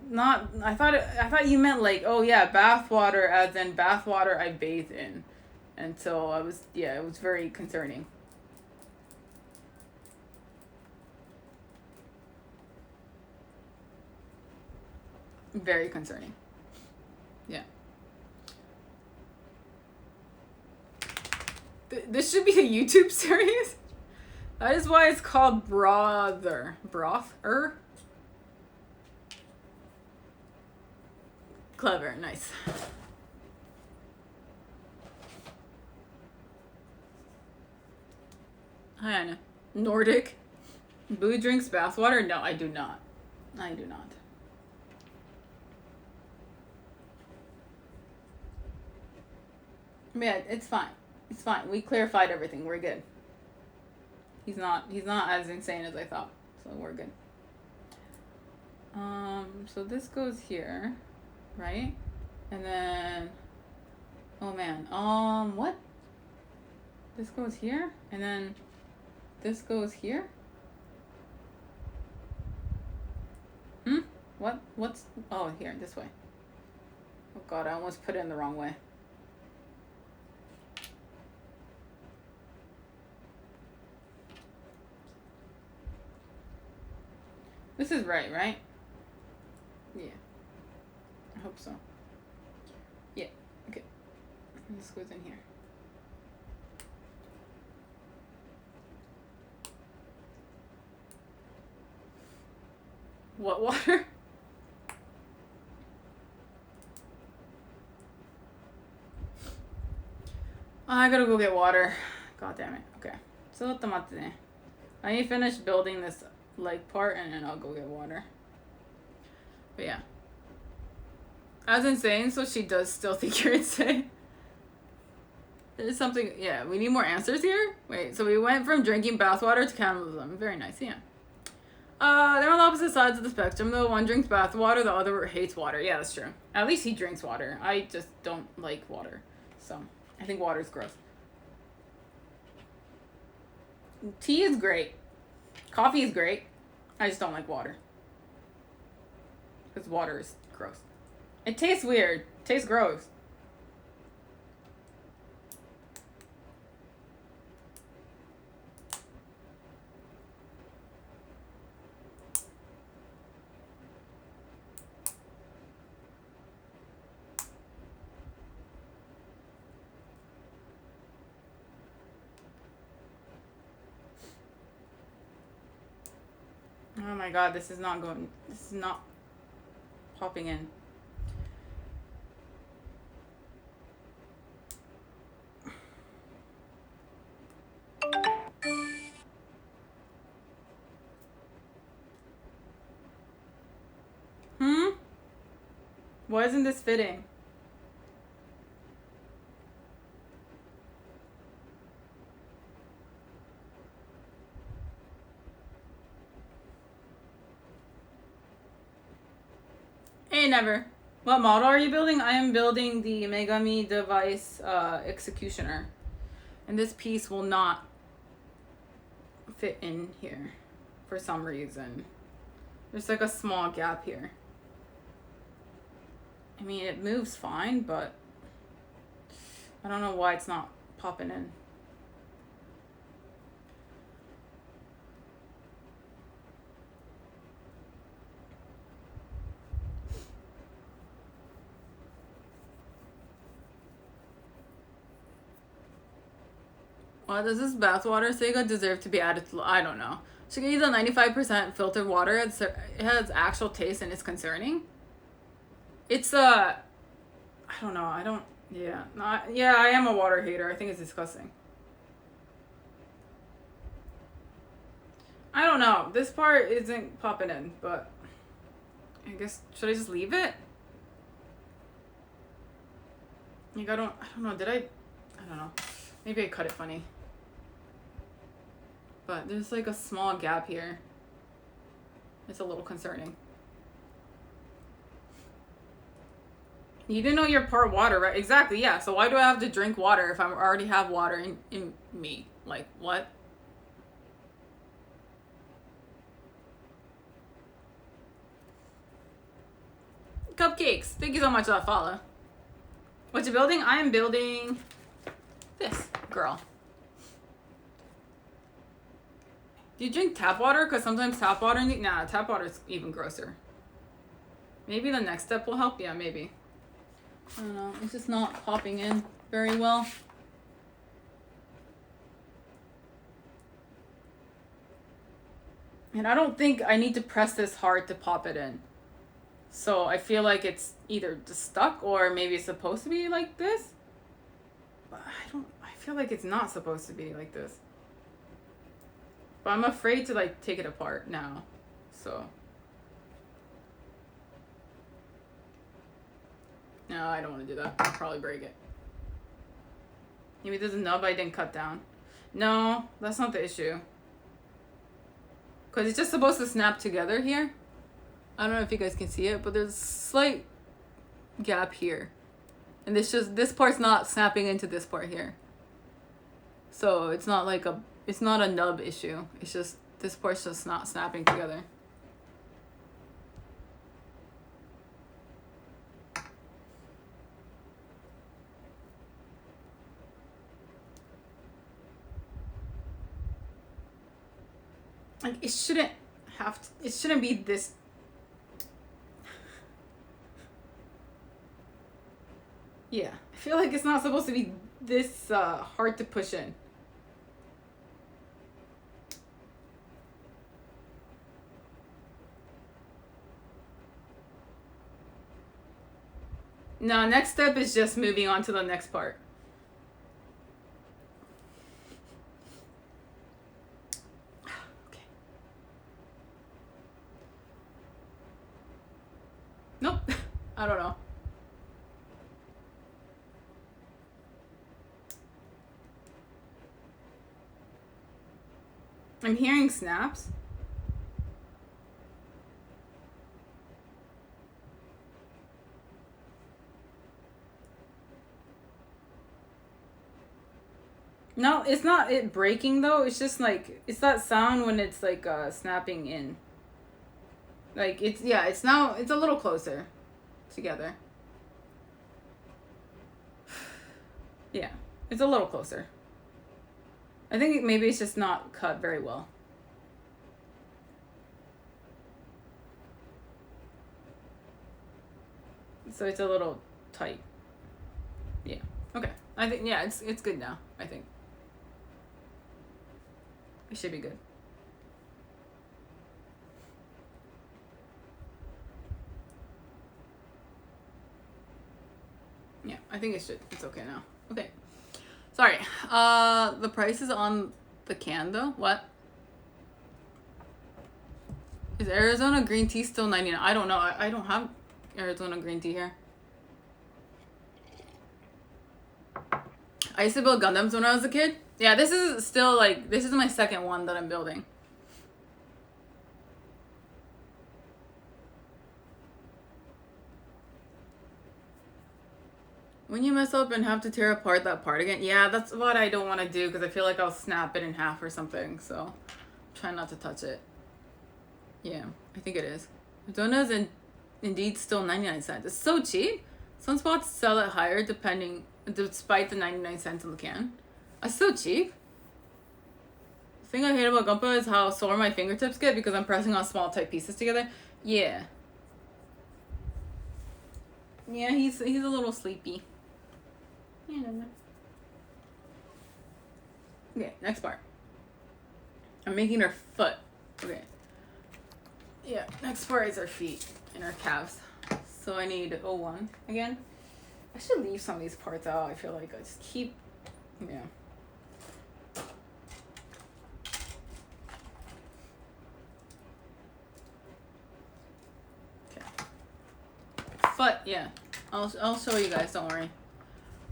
I thought you meant like, oh yeah, bath water as in bath water I bathe in. And so it was very concerning. Very concerning. Yeah. This should be a YouTube series. That is why it's called Brother. Brother? Clever, nice. Hi, Anna. Nordic. Blue drinks bathwater? No, I do not. I do not. Yeah, it's fine. It's fine. We clarified everything. We're good. He's not as insane as I thought. So we're good. So this goes here, right? And then, oh man, what? This goes here, and then this goes here? What's, oh, here, this way. Oh God, I almost put it in the wrong way. This is right? Yeah. I hope so. Yeah, okay. This goes in here. What water? I gotta go get water. God damn it. Okay. So, I need to finish building this leg part and then I'll go get water. But yeah. I was insane, so she does still think you're insane. There's something, yeah, we need more answers here. Wait, so we went from drinking bathwater to cannibalism. Very nice, yeah. They're on the opposite sides of the spectrum, though. One drinks bathwater, the other hates water. Yeah, that's true. At least he drinks water. I just don't like water. So, I think water's gross. Tea is great. Coffee is great. I just don't like water. Because water is gross. It tastes weird. It tastes gross. Oh my God, this is not popping in. Why isn't this fitting? Hey, Never. What model are you building? I am building the Megami Device Executioner. And this piece will not fit in here for some reason. There's like a small gap here. I mean, it moves fine, but I don't know why it's not popping in. Well, does this bathwater Sega deserve to be added to? I don't know. Should get you the 95% filtered water. It has actual taste and it's concerning. It's I don't know. I don't. Yeah, not. Yeah, I am a water hater. I think it's disgusting. I don't know. This part isn't popping in, but I guess should I just leave it? Like I don't know. Did I don't know. Maybe I cut it funny. But there's like a small gap here. It's a little concerning. You didn't know you're part water, right? Exactly, yeah. So why do I have to drink water if I already have water in me? Like, what? Cupcakes. Thank you so much for that follow. What you building? I am building this girl. Do you drink tap water? Because sometimes tap water... Nah, tap water is even grosser. Maybe the next step will help? Yeah, maybe. I don't know. It's just not popping in very well. And I don't think I need to press this hard to pop it in. So I feel like it's either just stuck or maybe it's supposed to be like this. But I feel like it's not supposed to be like this. But I'm afraid to like take it apart now. So. No, I don't want to do that. I'll probably break it. Maybe there's a nub I didn't cut down. No, that's not the issue. Because it's just supposed to snap together here. I don't know if you guys can see it, but there's a slight gap here. And this part's not snapping into this part here. So it's not like it's not a nub issue. It's just, this part's just not snapping together. Like, it shouldn't be this. Yeah, I feel like it's not supposed to be this hard to push in. No, next step is just moving on to the next part. Okay. Nope. I don't know. I'm hearing snaps. No, it's not it breaking though. It's just like, it's that sound when it's like snapping in. Like it's a little closer together. Yeah, it's a little closer. I think maybe it's just not cut very well. So it's a little tight. Yeah. Okay. I think, yeah, it's good now, I think. It should be good. Yeah, I think it's okay now. Okay. Sorry. The price is on the can though. What? Is Arizona green tea still 99? I don't know. I don't have Arizona green tea here. I used to build Gundams when I was a kid. Yeah, this is still like, this is my second one that I'm building. When you mess up and have to tear apart that part again, yeah, that's what I don't want to do because I feel like I'll snap it in half or something. So, try not to touch it. Yeah, I think it is. Donuts and indeed still 99 cents. It's so cheap. Some spots sell it higher despite the 99 cents in the can. It's so cheap. The thing I hate about Gumpa is how sore my fingertips get because I'm pressing on small tight pieces together. Yeah. Yeah, he's a little sleepy. Okay, next part. I'm making her foot. Okay. Yeah, next part is her feet and her calves. So I need 01 again. I should leave some of these parts out. I feel like I just keep, yeah. Okay. Foot, yeah. I'll show you guys. Don't worry.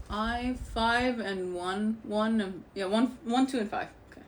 5 and 1, 1 and yeah, 1, 2 and 5. Okay.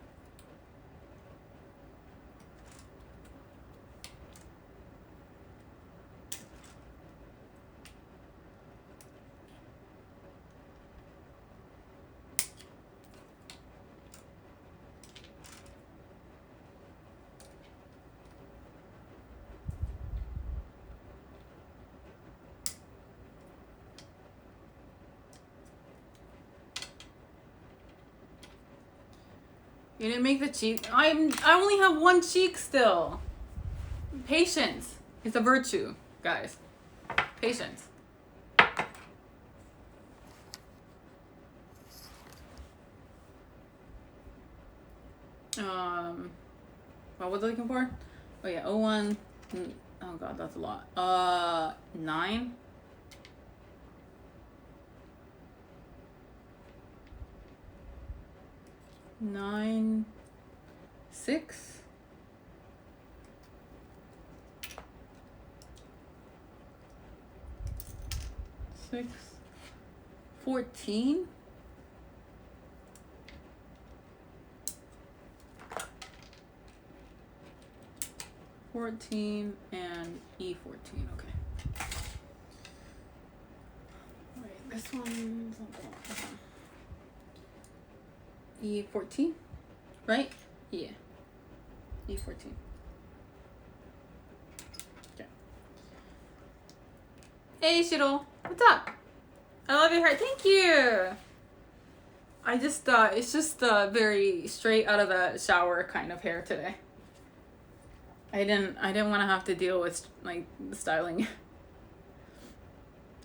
You didn't make the cheek. I only have one cheek still. Patience is a virtue, guys. Patience. What was I looking for? Oh yeah, 01. Oh god, that's a lot. 9. 9, 6. 6, 14. 14 and E14. Okay. Wait, this one's E14, right? Yeah. E14. Okay. Hey, Shiro. What's up? I love your hair. Thank you. I just it's just very straight out of the shower kind of hair today. I didn't want to have to deal with like the styling.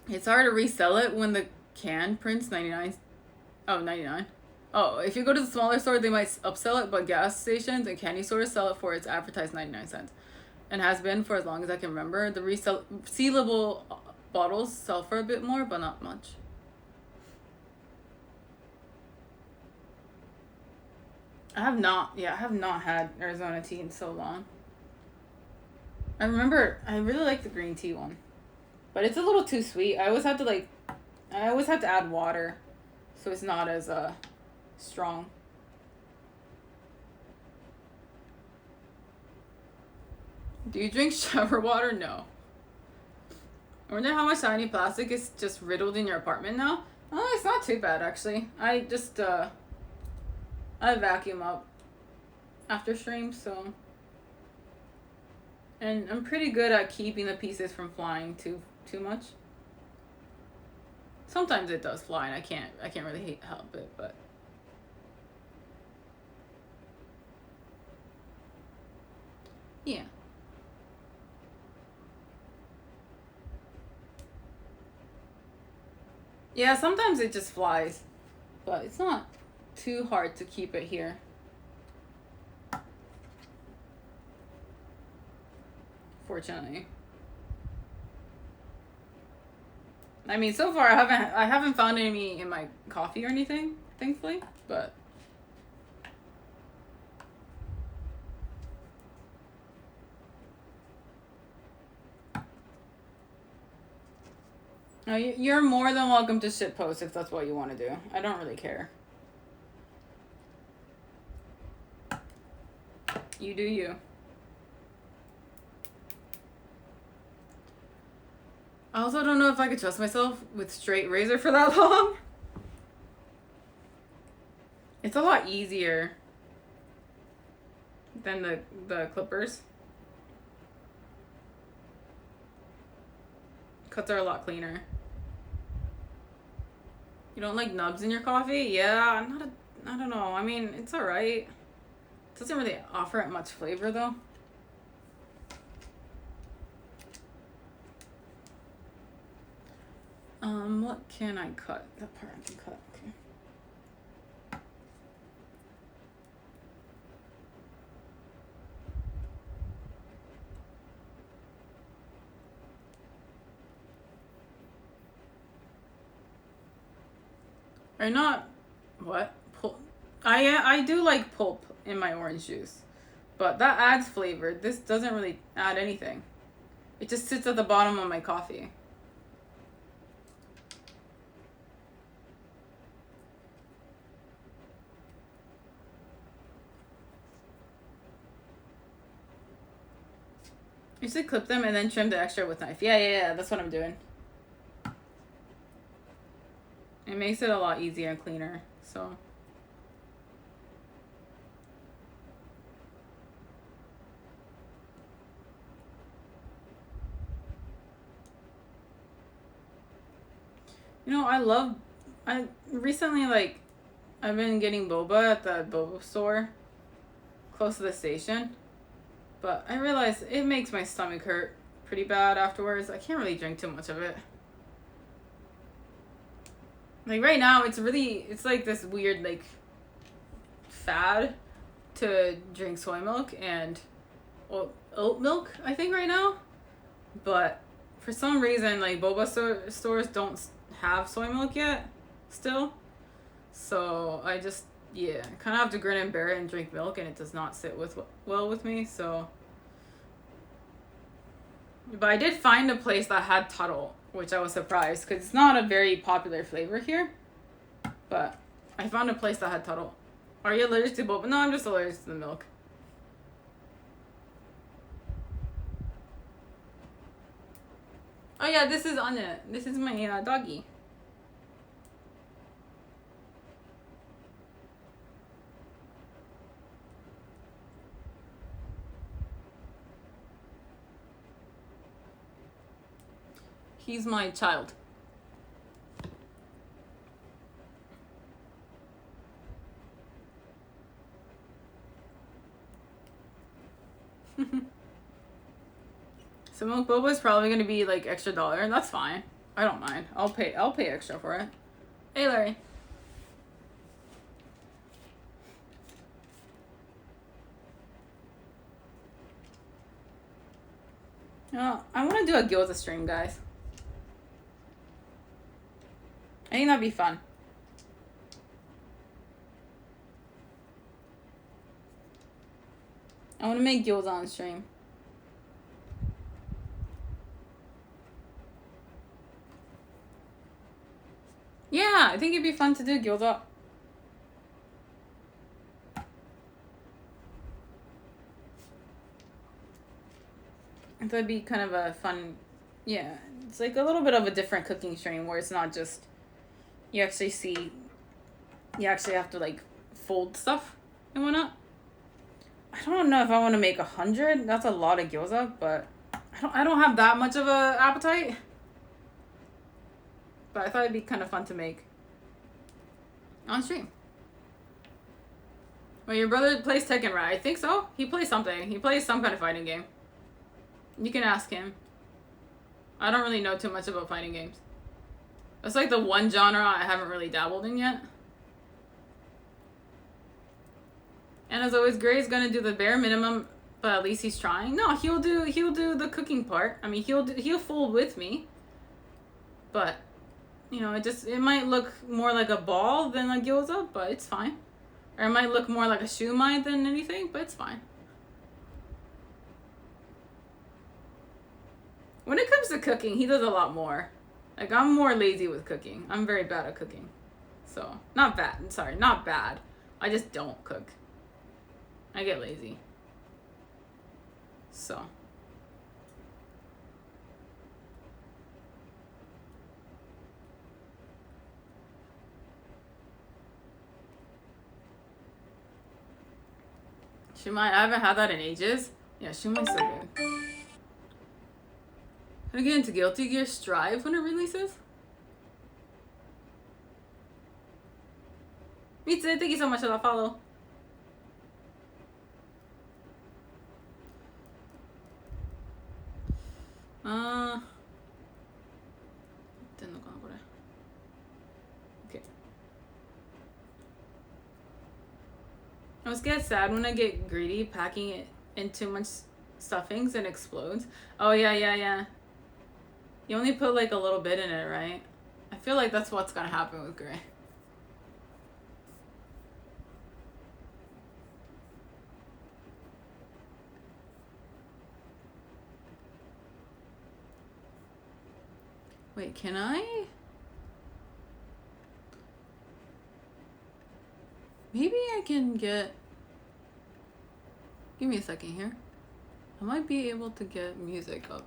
It's hard to resell it when the can prints 99. Oh, 99. Oh, if you go to the smaller store, they might upsell it, but gas stations and candy stores sell it for its advertised 99 cents. And has been for as long as I can remember. The sealable bottles sell for a bit more, but not much. I have not had Arizona tea in so long. I remember I really like the green tea one, but it's a little too sweet. I always have to add water, so it's not as strong. Do you drink shower water? No. I wonder how much tiny plastic is just riddled in your apartment now. Oh, it's not too bad actually. I just I vacuum up after streams, so. And I'm pretty good at keeping the pieces from flying too much. Sometimes it does fly and I can't really help it, but yeah. Yeah, sometimes it just flies, but it's not too hard to keep it here. Fortunately. I mean, so far I haven't found any in my coffee or anything, thankfully, but No, you're more than welcome to shitpost if that's what you want to do. I don't really care. You do you. I also don't know if I could trust myself with straight razor for that long. It's a lot easier than the clippers. Cuts are a lot cleaner. You don't like nubs in your coffee? Yeah, I don't know. I mean, it's alright. It doesn't really offer it much flavor though. What can I cut? That part I can cut, okay. Or not, what? Pulp. I do like pulp in my orange juice, but that adds flavor. This doesn't really add anything. It just sits at the bottom of my coffee. You should clip them and then trim the extra with knife. Yeah, that's what I'm doing. It makes it a lot easier and cleaner, so. You know, I recently, like, I've been getting boba at the boba store close to the station. But I realize it makes my stomach hurt pretty bad afterwards. I can't really drink too much of it. Like right now, it's like this weird like fad to drink soy milk and oat milk, I think right now. But for some reason, like boba stores don't have soy milk yet still. So I just, yeah, kind of have to grin and bear it and drink milk, and it does not sit well with me, so. But I did find a place that had Tuttle, which I was surprised, because it's not a very popular flavor here. But I found a place that had Tuttle. Are you allergic to boba? No, I'm just allergic to the milk. Oh yeah, this is Anya. This is my doggy. He's my child. So milk boba is probably gonna be like extra $1, and that's fine. I don't mind. I'll pay extra for it. Hey Larry. I want to do a gyoza stream, guys. I think that'd be fun. I want to make gyoza on stream. Yeah, I think it'd be fun to do gyoza. That'd be kind of a fun, yeah. It's like a little bit of a different cooking stream where it's not just, you actually have to like fold stuff and whatnot. I don't know if I want to make 100. That's a lot of gyoza, but I don't have that much of a appetite. But I thought it'd be kind of fun to make on stream. Well, your brother plays Tekken, right? I think so. He plays something. He plays some kind of fighting game. You can ask him. I don't really know too much about fighting games. That's like the one genre I haven't really dabbled in yet. And as always, Gray's gonna do the bare minimum, but at least he's trying. No, he'll do the cooking part. I mean, he'll fold with me. But you know, it might look more like a ball than a gyoza, but it's fine. Or it might look more like a shumai than anything, but it's fine. When it comes to cooking, he does a lot more. Like, I'm more lazy with cooking. I'm very bad at cooking. So, not bad. Sorry, not bad. I just don't cook. I get lazy. So. Shumai, I haven't had that in ages. Yeah, Shumai's so good. Gonna get into Guilty Gear Strive when it releases? Mitsu, thank you so much for that follow. Okay. I always get sad when I get greedy packing it in too much stuffings and explodes. Oh yeah. You only put like a little bit in it, right? I feel like that's what's gonna happen with Gray. Wait, can I? Maybe I can get... Give me a second here. I might be able to get music up.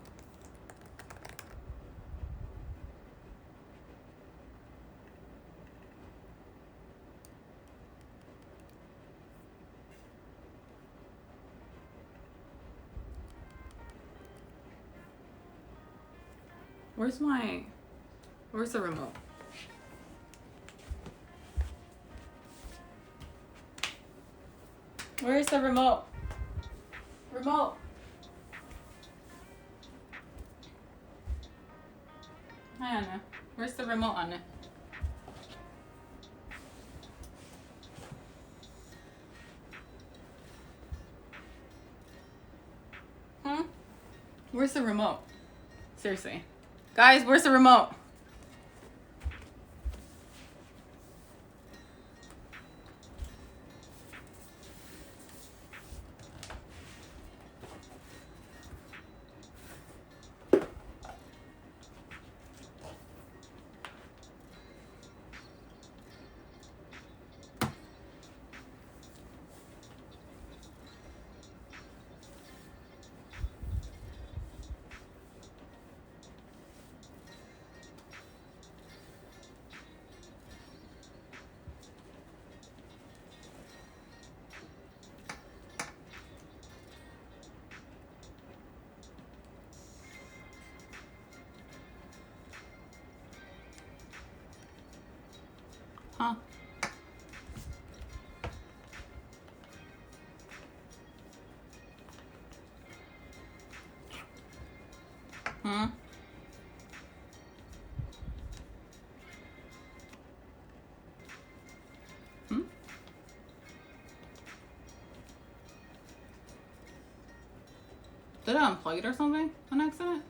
Where's the remote? Where's the remote? Remote. Hi, Anna. Where's the remote, Anna? Where's the remote? Seriously. Guys, where's the remote? Huh? Did I unplug it or something on accident?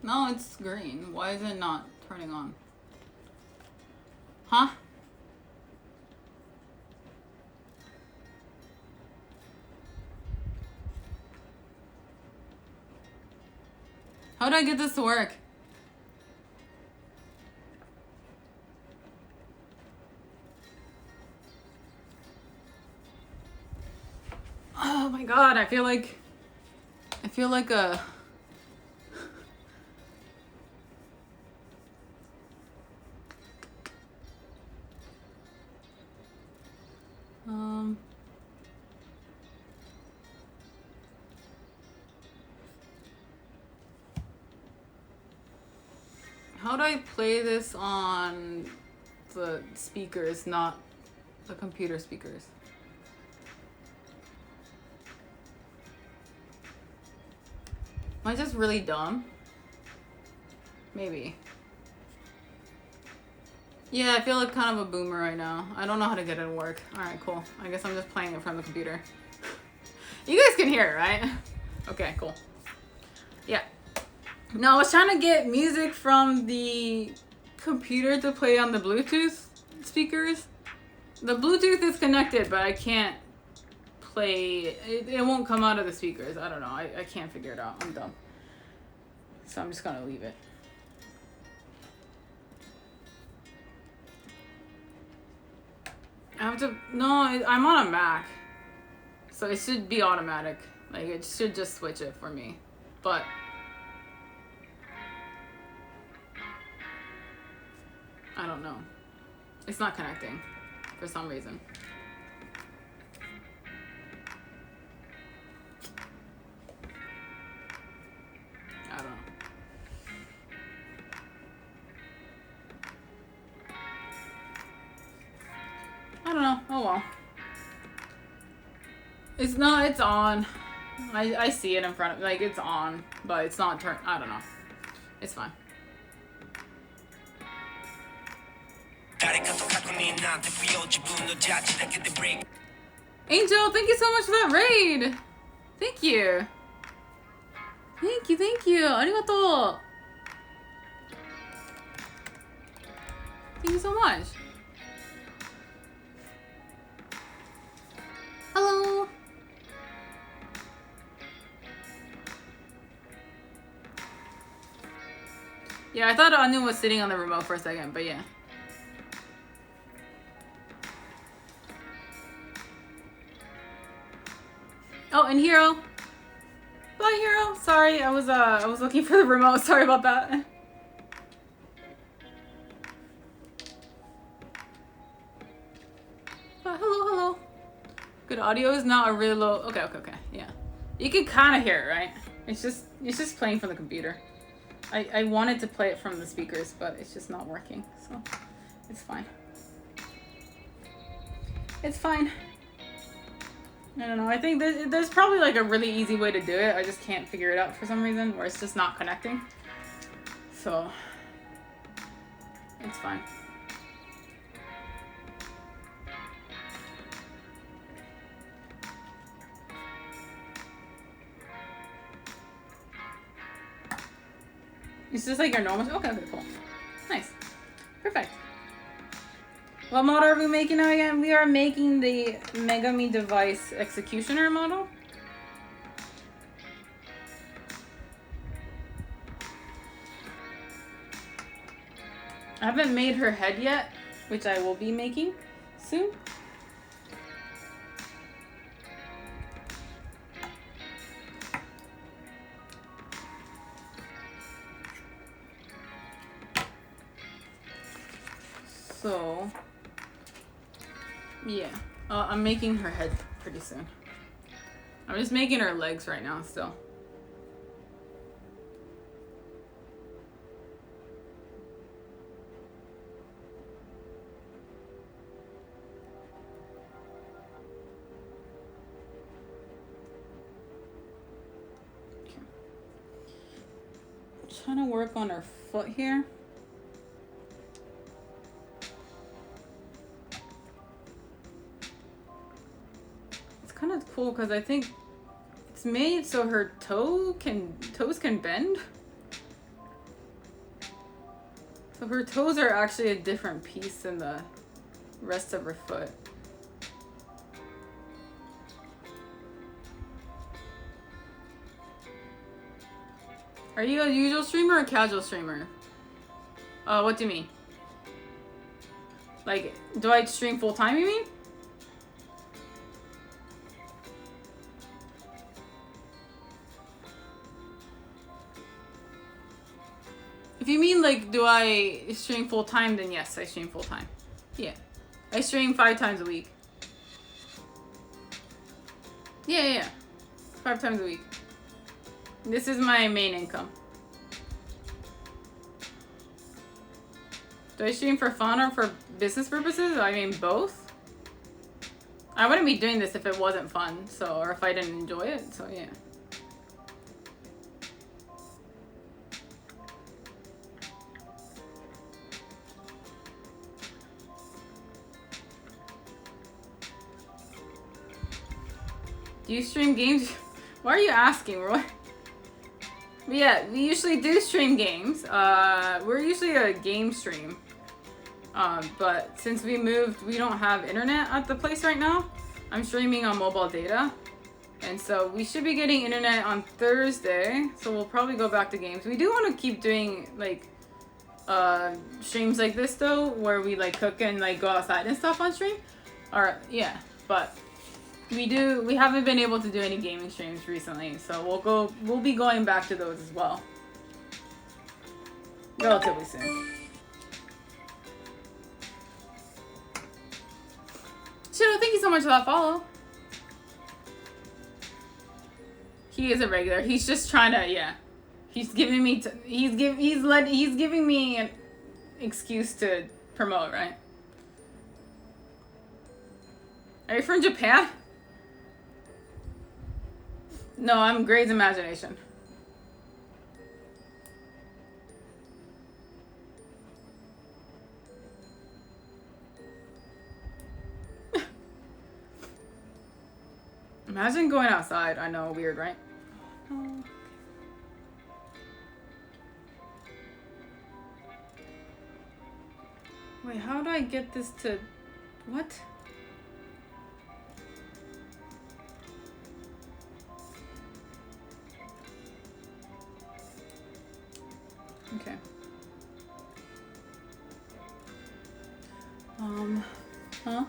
No, it's green. Why is it not turning on? Huh? How do I get this to work? Oh my god, I feel like a... How do I play this on the speakers, not the computer speakers? Am I just really dumb? Maybe. Yeah, I feel like kind of a boomer right now. I don't know how to get it to work. Alright, cool. I guess I'm just playing it from the computer. You guys can hear it, right? Okay, cool. Yeah. No, I was trying to get music from the computer to play on the Bluetooth speakers. The Bluetooth is connected, but I can't play. It won't come out of the speakers. I don't know. I can't figure it out. I'm dumb. So I'm just gonna leave it. I have to, no, I'm on a Mac. So it should be automatic. Like, it should just switch it for me. But I don't know. It's not connecting for some reason. I don't know. I don't know. Oh well. It's not, it's on. I see it in front of me. Like, it's on, but it's not turned. I don't know. It's fine. Angel, thank you so much for that raid. Thank you. Thank you, thank you. Arigato. Thank you so much. Hello. Yeah, I thought Anu was sitting on the remote for a second, but yeah. Oh, and Hero. Bye, Hero. Sorry, I was looking for the remote. Sorry about that. But hello. Good audio is not a really low. Okay. Yeah, you can kind of hear it, right? It's just playing from the computer. I wanted to play it from the speakers, but it's just not working. So it's fine. It's fine. I don't know. I think there's probably like a really easy way to do it. I just can't figure it out for some reason, or it's just not connecting. So it's fine. It's just like your normal. Okay, cool. Nice. Perfect. What model are we making now again? We are making the Megami Device Executioner model. I haven't made her head yet, which I will be making soon. So, yeah, I'm making her head pretty soon. I'm just making her legs right now still. Okay. I'm trying to work on her foot here. Kind of cool because I think it's made so her toes can bend. So her toes are actually a different piece than the rest of her foot. Are you a usual streamer or a casual streamer? What do you mean? Like, do I stream full time, you mean? If you mean like, do I stream full time, then yes, I stream full time. Yeah. I stream 5 times a week. Yeah. 5 times a week. This is my main income. Do I stream for fun or for business purposes? I mean, both. I wouldn't be doing this if it wasn't fun, so, or if I didn't enjoy it, so yeah. Do you stream games? Why are you asking, Roy? But yeah, we usually do stream games. We're usually a game stream. But since we moved, we don't have internet at the place right now. I'm streaming on mobile data. And so we should be getting internet on Thursday. So we'll probably go back to games. We do want to keep doing like streams like this though, where we like cook and like go outside and stuff on stream. Or yeah, but we haven't been able to do any gaming streams recently, so we'll be going back to those as well. Relatively soon. Shido, thank you so much for that follow. He is a regular. He's just trying to, yeah. He's giving me, he's giving me an excuse to promote, right? Are you from Japan? No, I'm Gray's imagination. Imagine going outside. I know, weird, right? Oh. Wait, how do I get this to... What? Okay. Huh?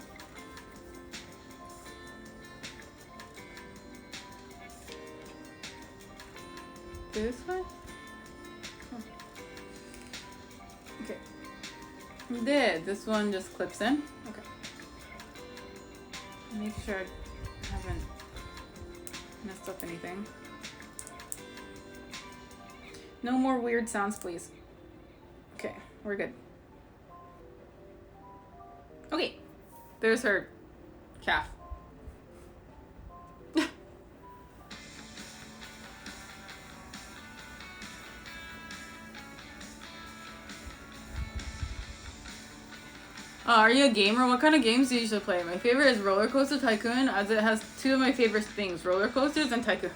This way? Oh. Okay. This one just clips in. Okay. Make sure I haven't messed up anything. No more weird sounds, please. Okay, we're good. Okay, there's her calf. Are you a gamer? What kind of games do you usually play? My favorite is Roller Coaster Tycoon, as it has two of my favorite things, roller coasters and tycoons.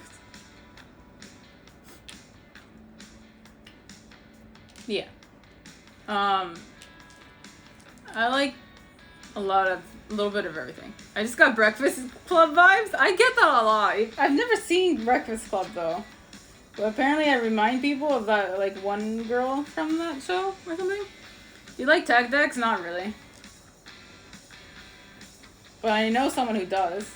Yeah. I like a little bit of everything. I just got Breakfast Club vibes. I get that a lot. I've never seen Breakfast Club though. But apparently I remind people of that, like, one girl from that show or something. You like tag decks? Not really. But I know someone who does.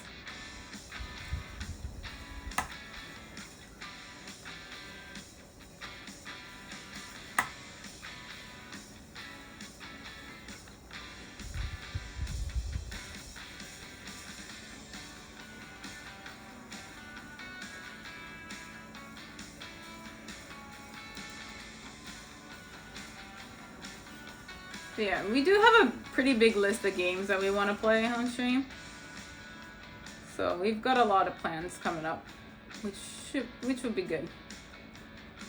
But yeah, we do have a pretty big list of games that we want to play on stream. So we've got a lot of plans coming up, which would be good.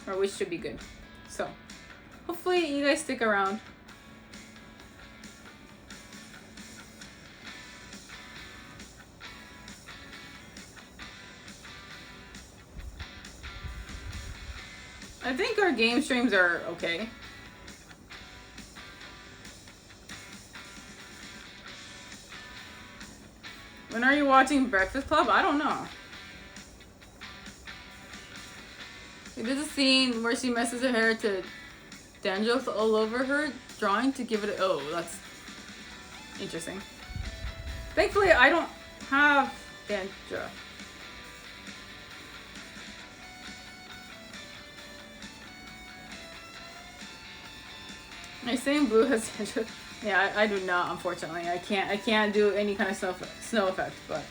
Or which should be good. So hopefully you guys stick around. I think our game streams are okay. When are you watching Breakfast Club? I don't know. There's a scene where she messes her hair to dandruff all over her drawing to give it a... Oh, that's interesting. Thankfully, I don't have dandruff. I say Blue has dandruff. Yeah, I do not, unfortunately. I can't do any kind of snow effect, but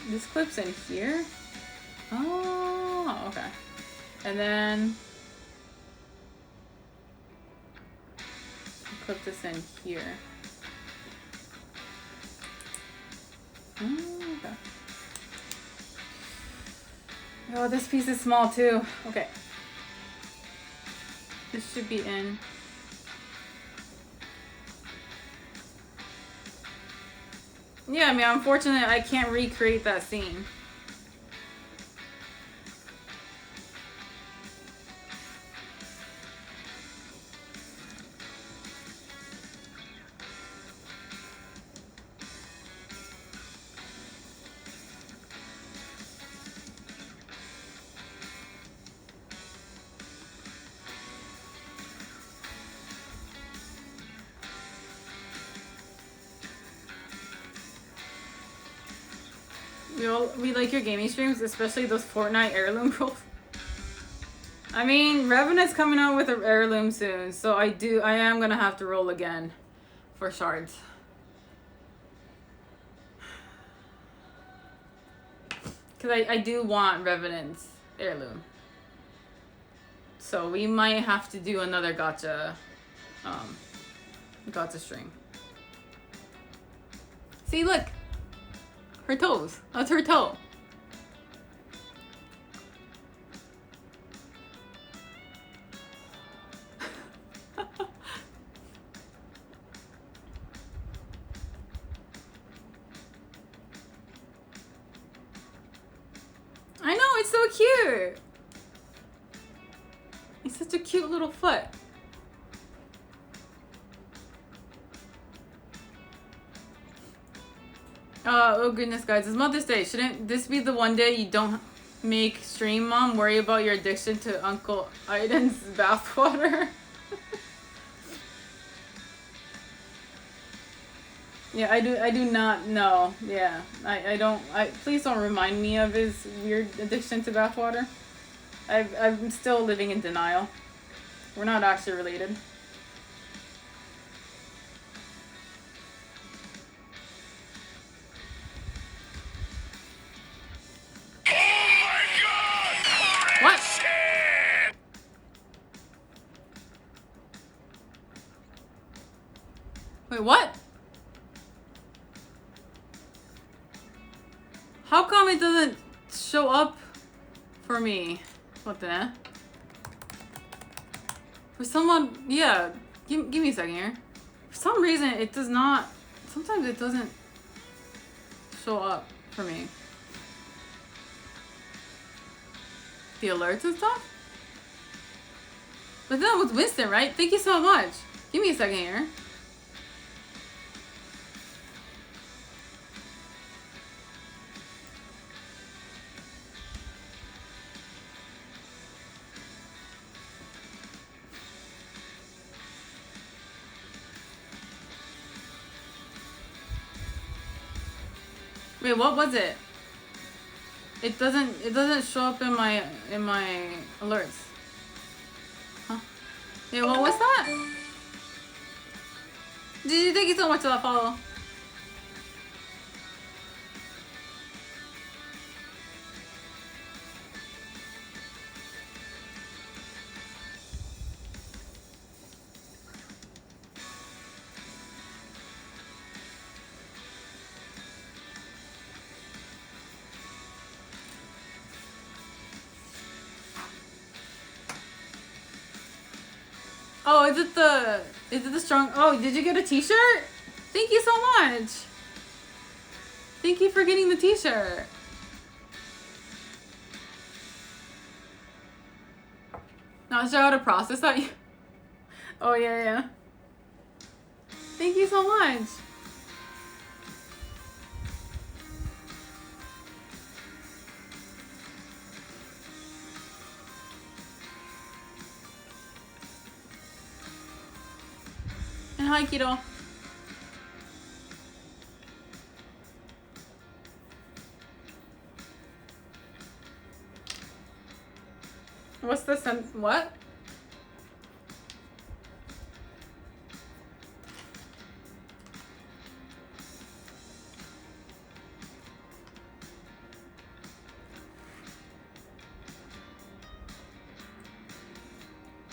this clips in here. Oh, okay. And then I'll clip this in here. Okay. Oh, this piece is small too. Okay. This should be in. Yeah, I mean, unfortunately, I can't recreate that scene. We like your gaming streams, especially those Fortnite heirloom rolls. I mean, Revenant's coming out with an heirloom soon, so I am gonna have to roll again for shards. Because I do want Revenant's heirloom. So we might have to do another gacha stream. See, look! Her toes. That's her toe. I know, it's so cute! It's such a cute little foot. Oh goodness, guys, it's Mother's Day. Shouldn't this be the one day you don't make stream, Mom? Worry about your addiction to Uncle Aiden's bathwater? Yeah, I do not know. Yeah, please don't remind me of his weird addiction to bathwater. I'm still living in denial. We're not actually related. Wait, what? How come it doesn't show up for me? What the? For someone, yeah. Give me a second here. For some reason, it does not. Sometimes it doesn't show up for me. The alerts and stuff? But that was Winston, right? Thank you so much. Give me a second here. Wait, what was it? It doesn't show up in my alerts. Huh? Yeah, what was that? Gigi, thank you so much for that follow. Oh, is it the strong? Oh, did you get a t-shirt? Thank you so much. Thank you for getting the t-shirt. Not sure how to process that. Oh, yeah. Thank you so much. And hi, Kiddo. What's the what?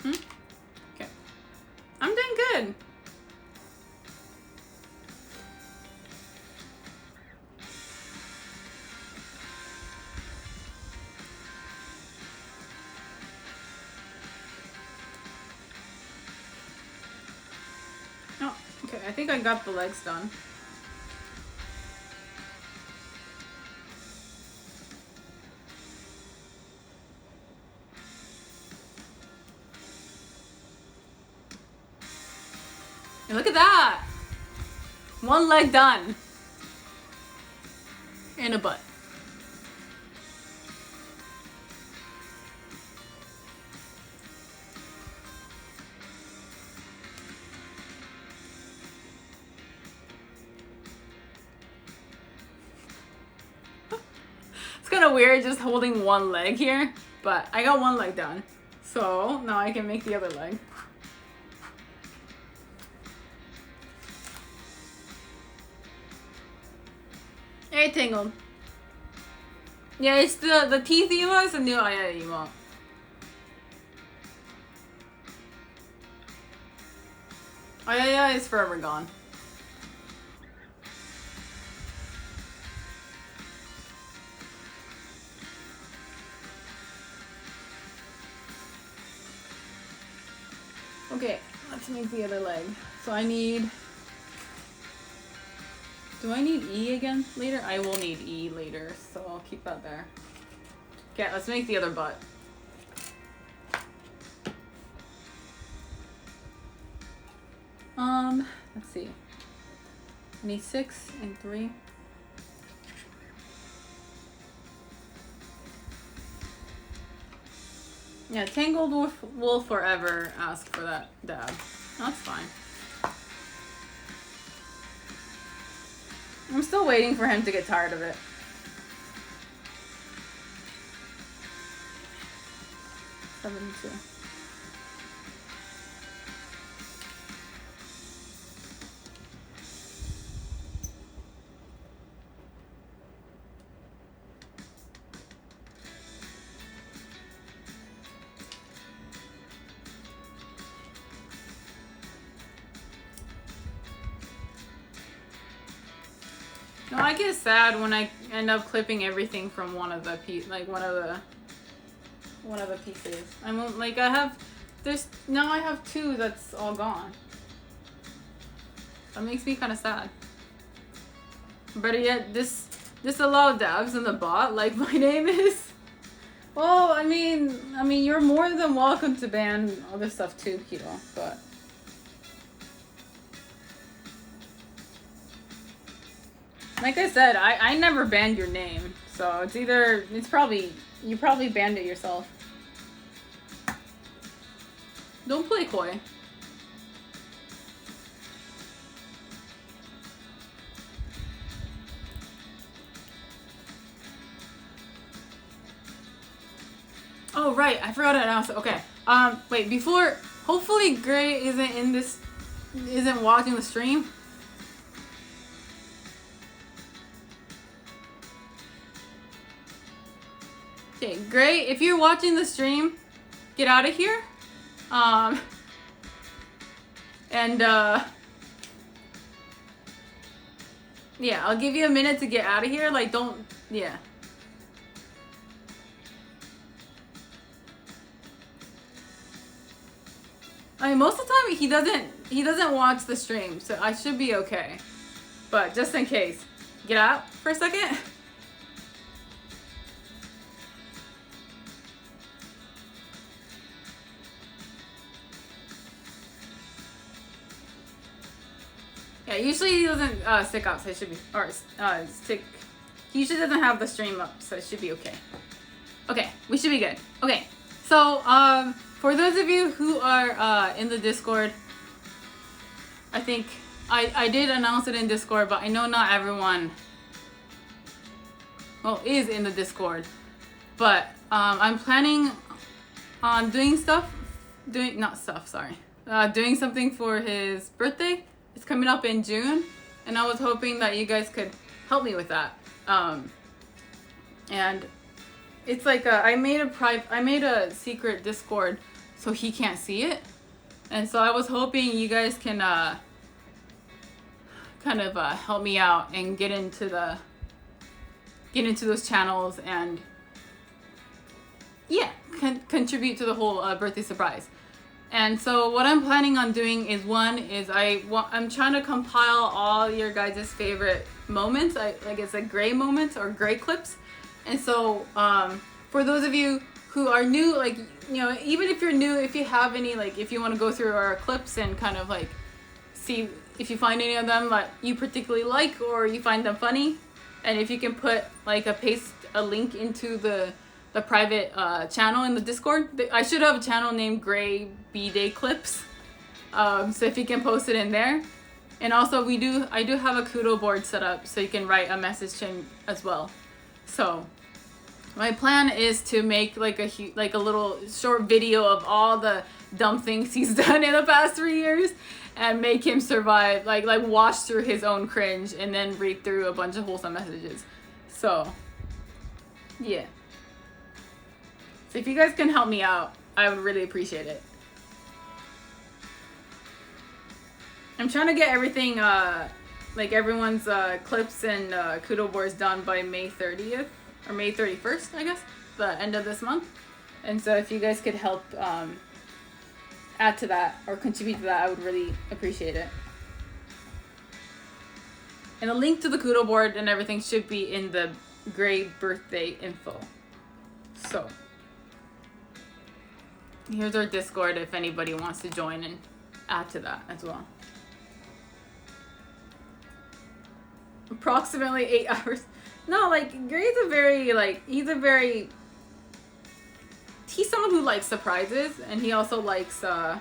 Okay. I'm doing good. Oh, okay. I think I got the legs done. And look at that! One leg done. And a butt. kind of weird just holding one leg here, but I got one leg done. So now I can make the other leg. Hey, Tangled. Yeah, it's the teeth emo is the new Aya emo. Aya is forever gone. Okay, let's make the other leg. So I need... Do I need E again later? I will need E later, so I'll keep that there. Okay, let's make the other butt. Let's see. I need 6 and 3. Yeah, Tangled will forever ask for that dab. That's fine. I'm still waiting for him to get tired of it. Seven, 2. No, I get sad when I end up clipping everything from one of the pieces. I'm like now I have 2 that's all gone. That makes me kind of sad. But yet this a lot of dabs in the bot. Like my name is. Well, I mean you're more than welcome to ban other stuff too, Kito. But. Like I said, I never banned your name, so you probably banned it yourself. Don't play coy. Oh right, I forgot to announce it. Okay. Wait, before hopefully Gray isn't watching the stream. Okay, Gray, if you're watching the stream, get out of here. Yeah, I'll give you a minute to get out of here. Like, yeah. I mean, most of the time he doesn't watch the stream, so I should be okay. But just in case, get out for a second. Yeah, usually he doesn't stick up, so it should be, he usually doesn't have the stream up, so it should be okay. Okay, we should be good. Okay, so, for those of you who are in the Discord, I think, I did announce it in Discord, but I know not everyone, well, is in the Discord. But, I'm planning on doing something for his birthday. It's coming up in June, and I was hoping that you guys could help me with that. And it's like I made a secret Discord so he can't see it, and so I was hoping you guys can kind of help me out and get into those channels and yeah, contribute to the whole birthday surprise. And so what I'm planning on doing is I'm trying to compile all your guys' favorite moments. It's like gray moments or gray clips. And so for those of you who are new, like, you know, even if you're new, if you have any, like, if you want to go through our clips and kind of like see if you find any of them that you particularly like or you find them funny, and if you can put like paste a link into the private channel in the Discord. I should have a channel named Gray B-Day Clips. So if you can post it in there. And also I do have a Kudo board set up so you can write a message to him as well. So My plan is to make like a little short video of all the dumb things he's done in the past 3 years, and make him survive, like watch through his own cringe and then read through a bunch of wholesome messages. So yeah. So if you guys can help me out, I would really appreciate it. I'm trying to get everything, like everyone's clips and kudo boards done by May 30th, or May 31st, I guess, the end of this month. And so if you guys could help add to that or contribute to that, I would really appreciate it. And a link to the kudo board and everything should be in the Gray birthday info. So here's our Discord if anybody wants to join and add to that as well. Approximately 8 hours. No, like Gray's a very, like, he's someone who likes surprises, and he also likes I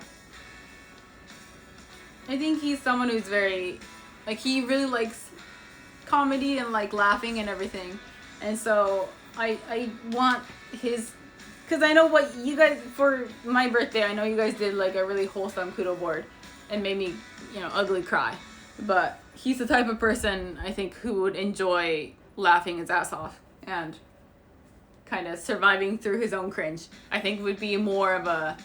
think he's someone who's very, like, he really likes comedy and like laughing and everything. And so I want his, because I know what you guys, for my birthday, I know you guys did like a really wholesome kudo board and made me, you know, ugly cry. But he's the type of person, I think, who would enjoy laughing his ass off and kind of surviving through his own cringe. I think would be more of a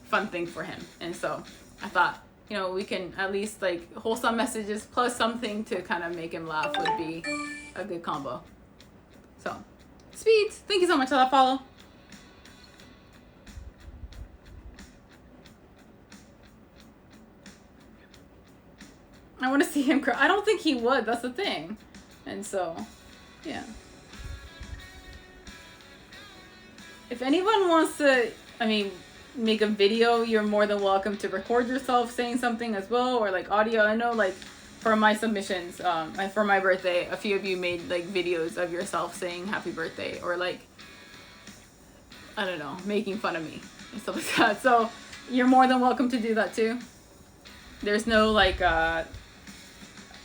fun thing for him. And so I thought, you know, we can at least like wholesome messages plus something to kind of make him laugh would be a good combo. So, Speeds, thank you so much for that follow. I want to see him cry. I don't think he would. That's the thing. And so, yeah. If anyone wants to, I mean, make a video, you're more than welcome to record yourself saying something as well, or like audio. I know, like, for my submissions, for my birthday, a few of you made like videos of yourself saying happy birthday, or like, I don't know, making fun of me and stuff like that. So you're more than welcome to do that too. There's no like,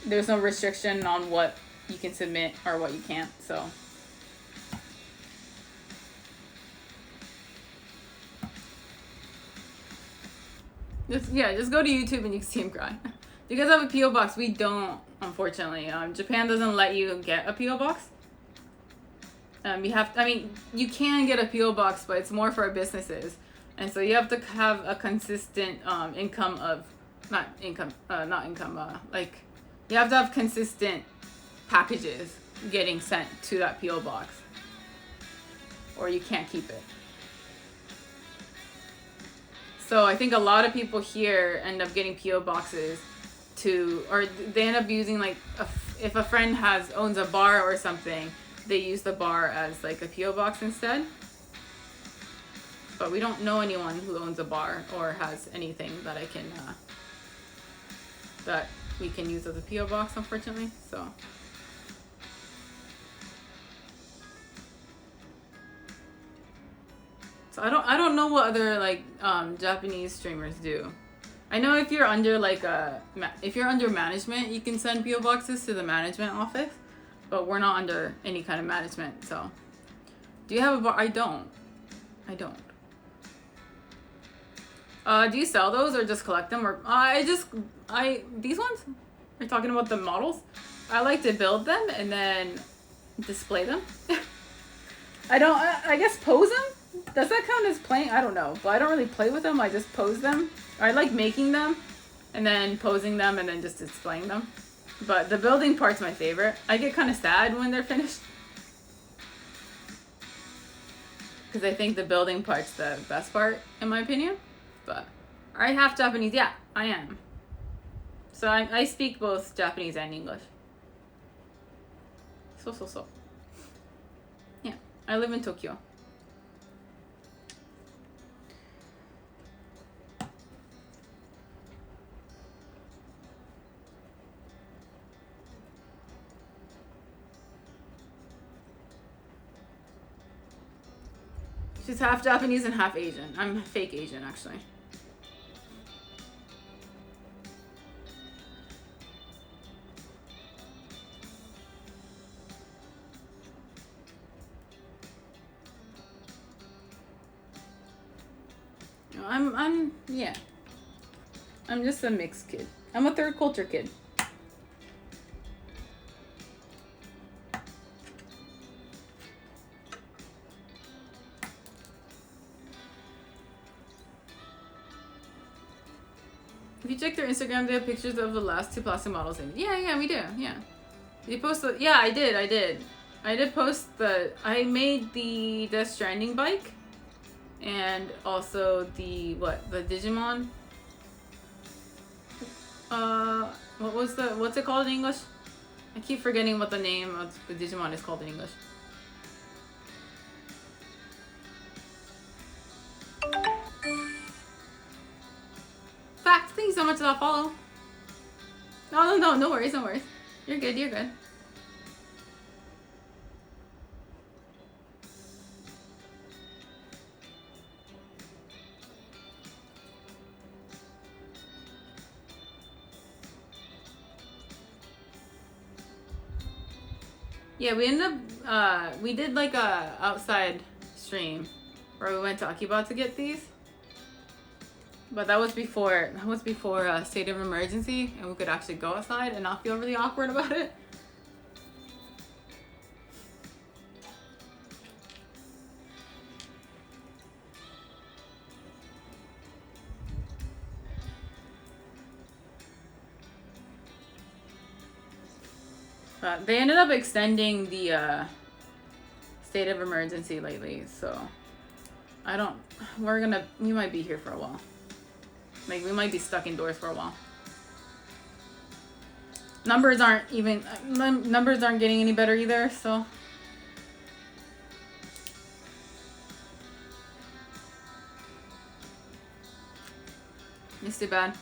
there's no restriction on what you can submit or what you can't. So just go to YouTube and you can see him cry. Do you guys have a P.O. box? We don't, unfortunately. Japan doesn't let you get a P.O. box. You have to, I mean, you can get a P.O. box, but it's more for businesses. And so you have to have a consistent income of, like, you have to have consistent packages getting sent to that P.O. box, or you can't keep it. So I think a lot of people here end up getting P.O. boxes or they end up using like, if a friend owns a bar or something, they use the bar as like a P.O. box instead. But we don't know anyone who owns a bar or has anything that that we can use as a P.O. box, unfortunately. So I don't know what other like Japanese streamers do. I know if you're under like if you're under management, you can send PO boxes to the management office, but we're not under any kind of management. So, do you have a bar? I don't. Do you sell those or just collect them? Or these ones? You're talking about the models? I like to build them and then display them. I guess pose them? Does that count as playing? I don't know, but I don't really play with them. I just pose them. I like making them and then posing them and then just displaying them. But the building part's my favorite. I get kind of sad when they're finished, because I think the building part's the best part, in my opinion. But are you half Japanese? Yeah, I am. So I speak both Japanese and English. So. Yeah, I live in Tokyo. She's half Japanese and half Asian. I'm fake Asian, actually. Yeah. I'm just a mixed kid. I'm a third culture kid. If you check their Instagram, they have pictures of the last 2 plastic models in. Yeah, we do. Yeah. You post the. Yeah, I did. I did post I made the Death Stranding bike, and also the Digimon. What's it called in English? I keep forgetting what the name of the Digimon is called in English. Fact, thank you so much for that follow. No worries, no worries. You're good, you're good. Yeah, we ended up, we did like a outside stream where we went to Akiba to get these. But that was before state of emergency, and we could actually go outside and not feel really awkward about it. But they ended up extending the state of emergency lately, so we might be here for a while. Like, we might be stuck indoors for a while. Numbers aren't getting any better either, so. It's too bad.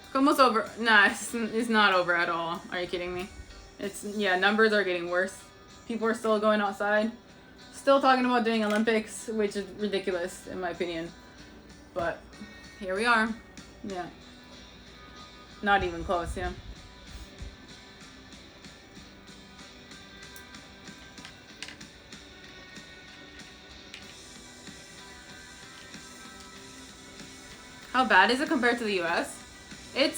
It's almost over. Nah, it's not over at all. Are you kidding me? Numbers are getting worse. People are still going outside. Still talking about doing Olympics, which is ridiculous in my opinion. But here we are. Yeah. Not even close, yeah. How bad is it compared to the US? I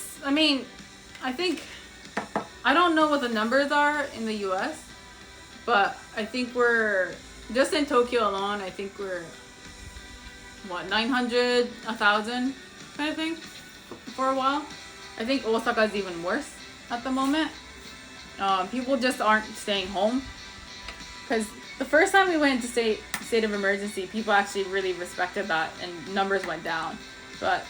don't know what the numbers are in the US, but I think we're, just in Tokyo alone, I think we're, 900, 1,000 kind of thing for a while. I think Osaka is even worse at the moment. People just aren't staying home. Because the first time we went into state of emergency, people actually really respected that and numbers went down. But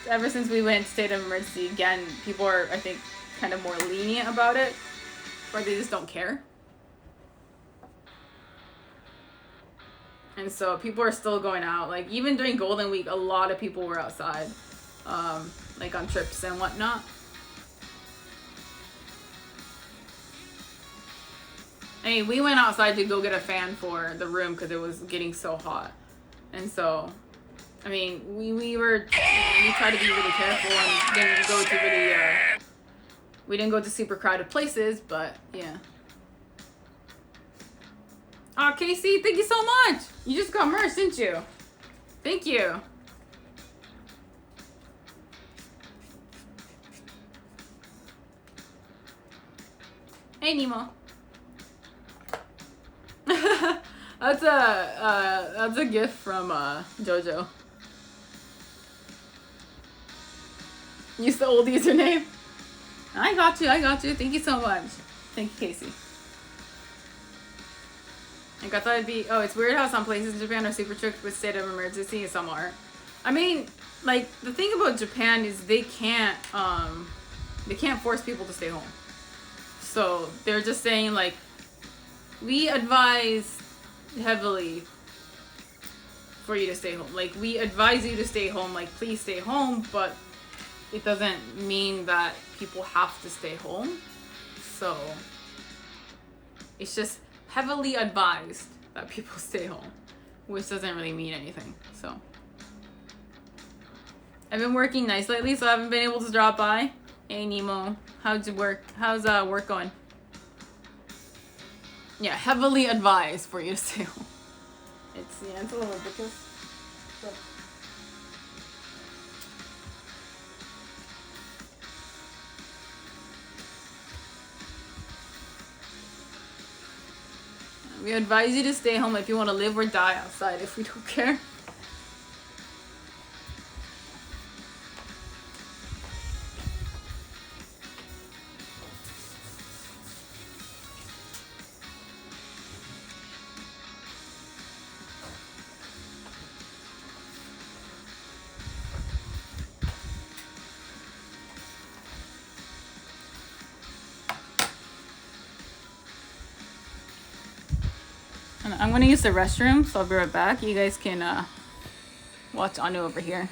ever since we went into state of emergency, again, people are, I think, kind of more lenient about it. Or they just don't care. And so people are still going out. Like, even during Golden Week, a lot of people were outside. Like on trips and whatnot. Hey, we went outside to go get a fan for the room because it was getting so hot. And so, I mean, we tried to be really careful and didn't go to really, we didn't go to super crowded places, but yeah. Aw, Casey, thank you so much. You just got merged, didn't you? Thank you. Hey, Nemo. That's a gift from JoJo. Use the old username. I got you. Thank you so much. Thank you, Casey. Like, I thought it'd be. Oh, it's weird how some places in Japan are super strict with state of emergency and some aren't. I mean, like, the thing about Japan is they can't force people to stay home. So they're just saying, like, we advise heavily for you to stay home. Like, we advise you to stay home. Like, please stay home, but it doesn't mean that people have to stay home. So it's just heavily advised that people stay home, which doesn't really mean anything. So I've been working nights lately, so I haven't been able to drop by. Hey, Nemo, how's work going? Yeah, heavily advised for you to stay home. It's a little ridiculous. But We advise you to stay home if you want to live or die outside if we don't care. I'm gonna use the restroom, so I'll be right back. You guys can watch Anu over here.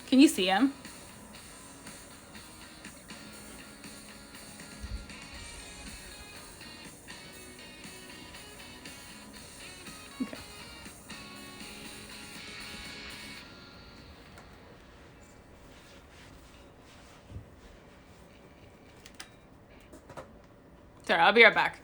Can you see him? Okay. Sorry, I'll be right back.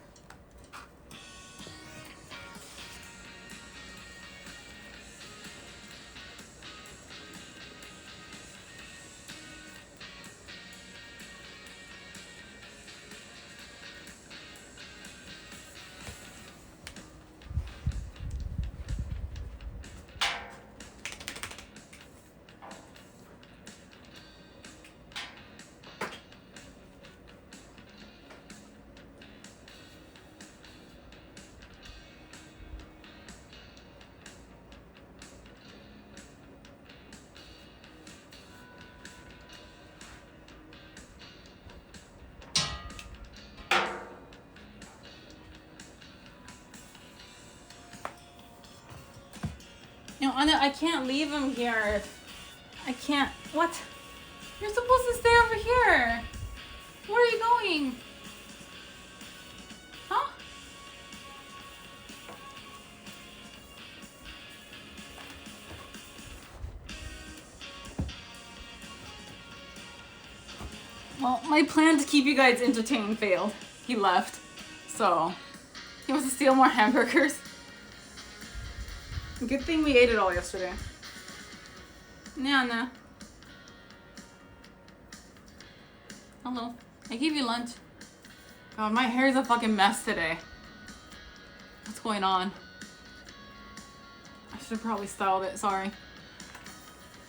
No, Anna, I can't leave him here. I can't. What? You're supposed to stay over here. Where are you going? Huh? Well, my plan to keep you guys entertained failed. He left. So, he wants to steal more hamburgers. Good thing we ate it all yesterday. Nah. Hello. I gave you lunch. God, my hair is a fucking mess today. What's going on? I should have probably styled it. Sorry.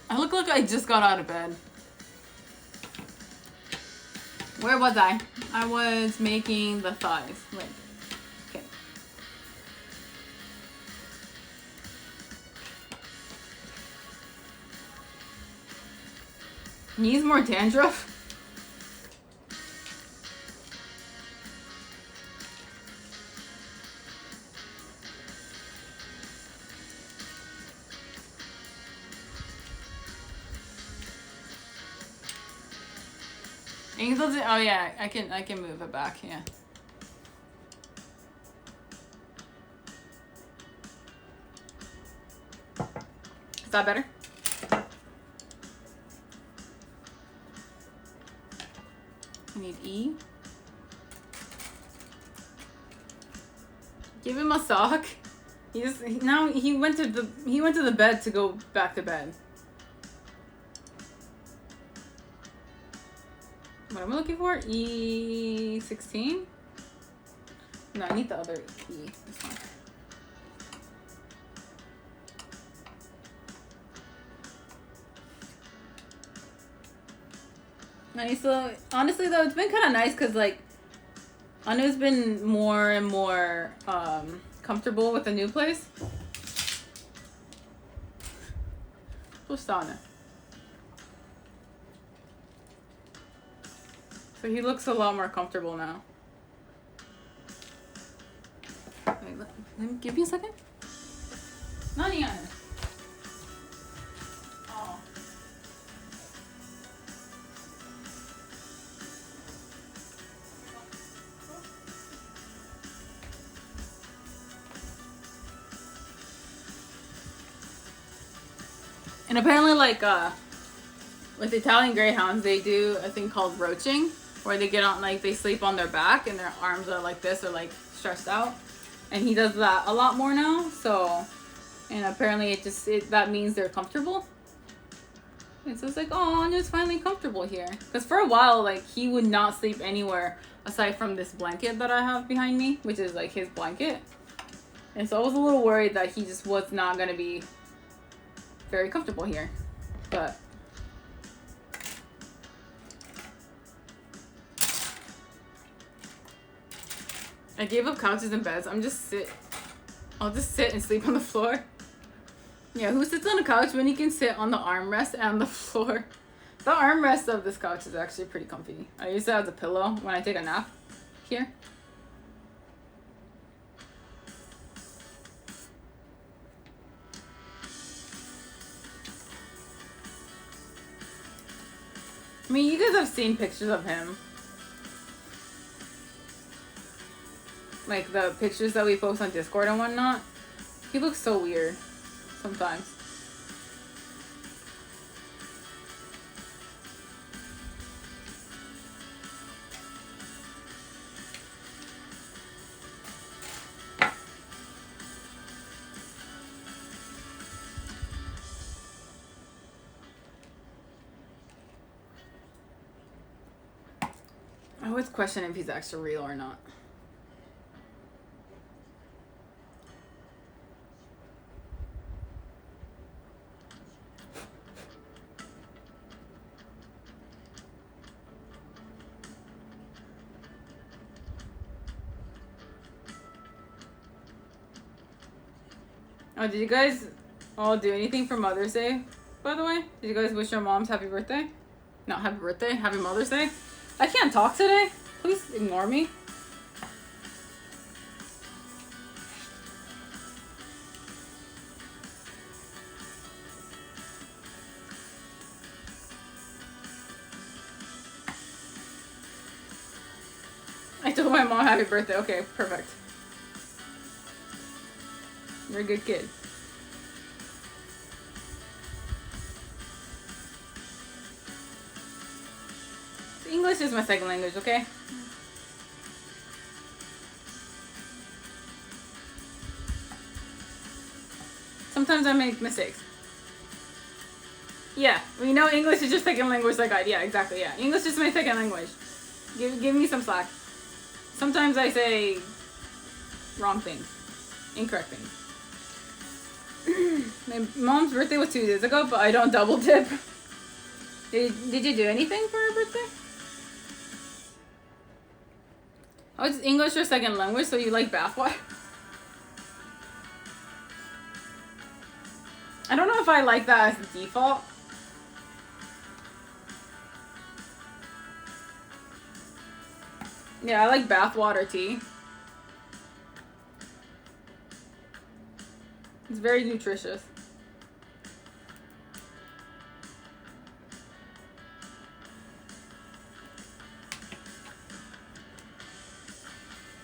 I look like I just got out of bed. Where was I? I was making the thighs. Wait. Okay. Needs more dandruff? Oh yeah, I can move it back, yeah. Is that better? I need E. Give him a sock. He went to the bed to go back to bed. What am I looking for? E16? No, I need the other E. This one. Nice. So honestly though, it's been kind of nice because like Anu's been more and more comfortable with the new place. Pustana. So he looks a lot more comfortable now. Wait, let me give you a second. Nani Anu? Oh. And apparently like with Italian Greyhounds, they do a thing called roaching, where they get on, like, they sleep on their back and their arms are like this, or like stretched out. And he does that a lot more now, so, and apparently that means they're comfortable. And so it's like, oh, Anu's finally comfortable here. Because for a while, like, he would not sleep anywhere aside from this blanket that I have behind me, which is like his blanket. And so I was a little worried that he just was not gonna be very comfortable here, but I gave up couches and beds. I'll just sit and sleep on the floor. Yeah, who sits on a couch when you can sit on the armrest and the floor? The armrest of this couch is actually pretty comfy. I use it as a pillow when I take a nap here. I mean, you guys have seen pictures of him. Like the pictures that we post on Discord and whatnot. He looks so weird sometimes. I always question if he's actually real or not. Oh, did you guys all do anything for Mother's Day, by the way? Did you guys wish your moms happy birthday? Not happy birthday, happy Mother's Day? I can't talk today. Please ignore me. I told my mom happy birthday. Okay, perfect. You're a good kid. English is my second language, okay? Sometimes I make mistakes. Yeah, we know English is your second language like I, yeah, exactly, yeah. English is my second language. Give me some slack. Sometimes I say wrong things, incorrect things. My mom's birthday was 2 days ago, but I don't double dip. Did you do anything for her birthday? Oh, it's English your second language, so you like bathwater? I don't know if I like that as the default. Yeah, I like bathwater tea. It's very nutritious.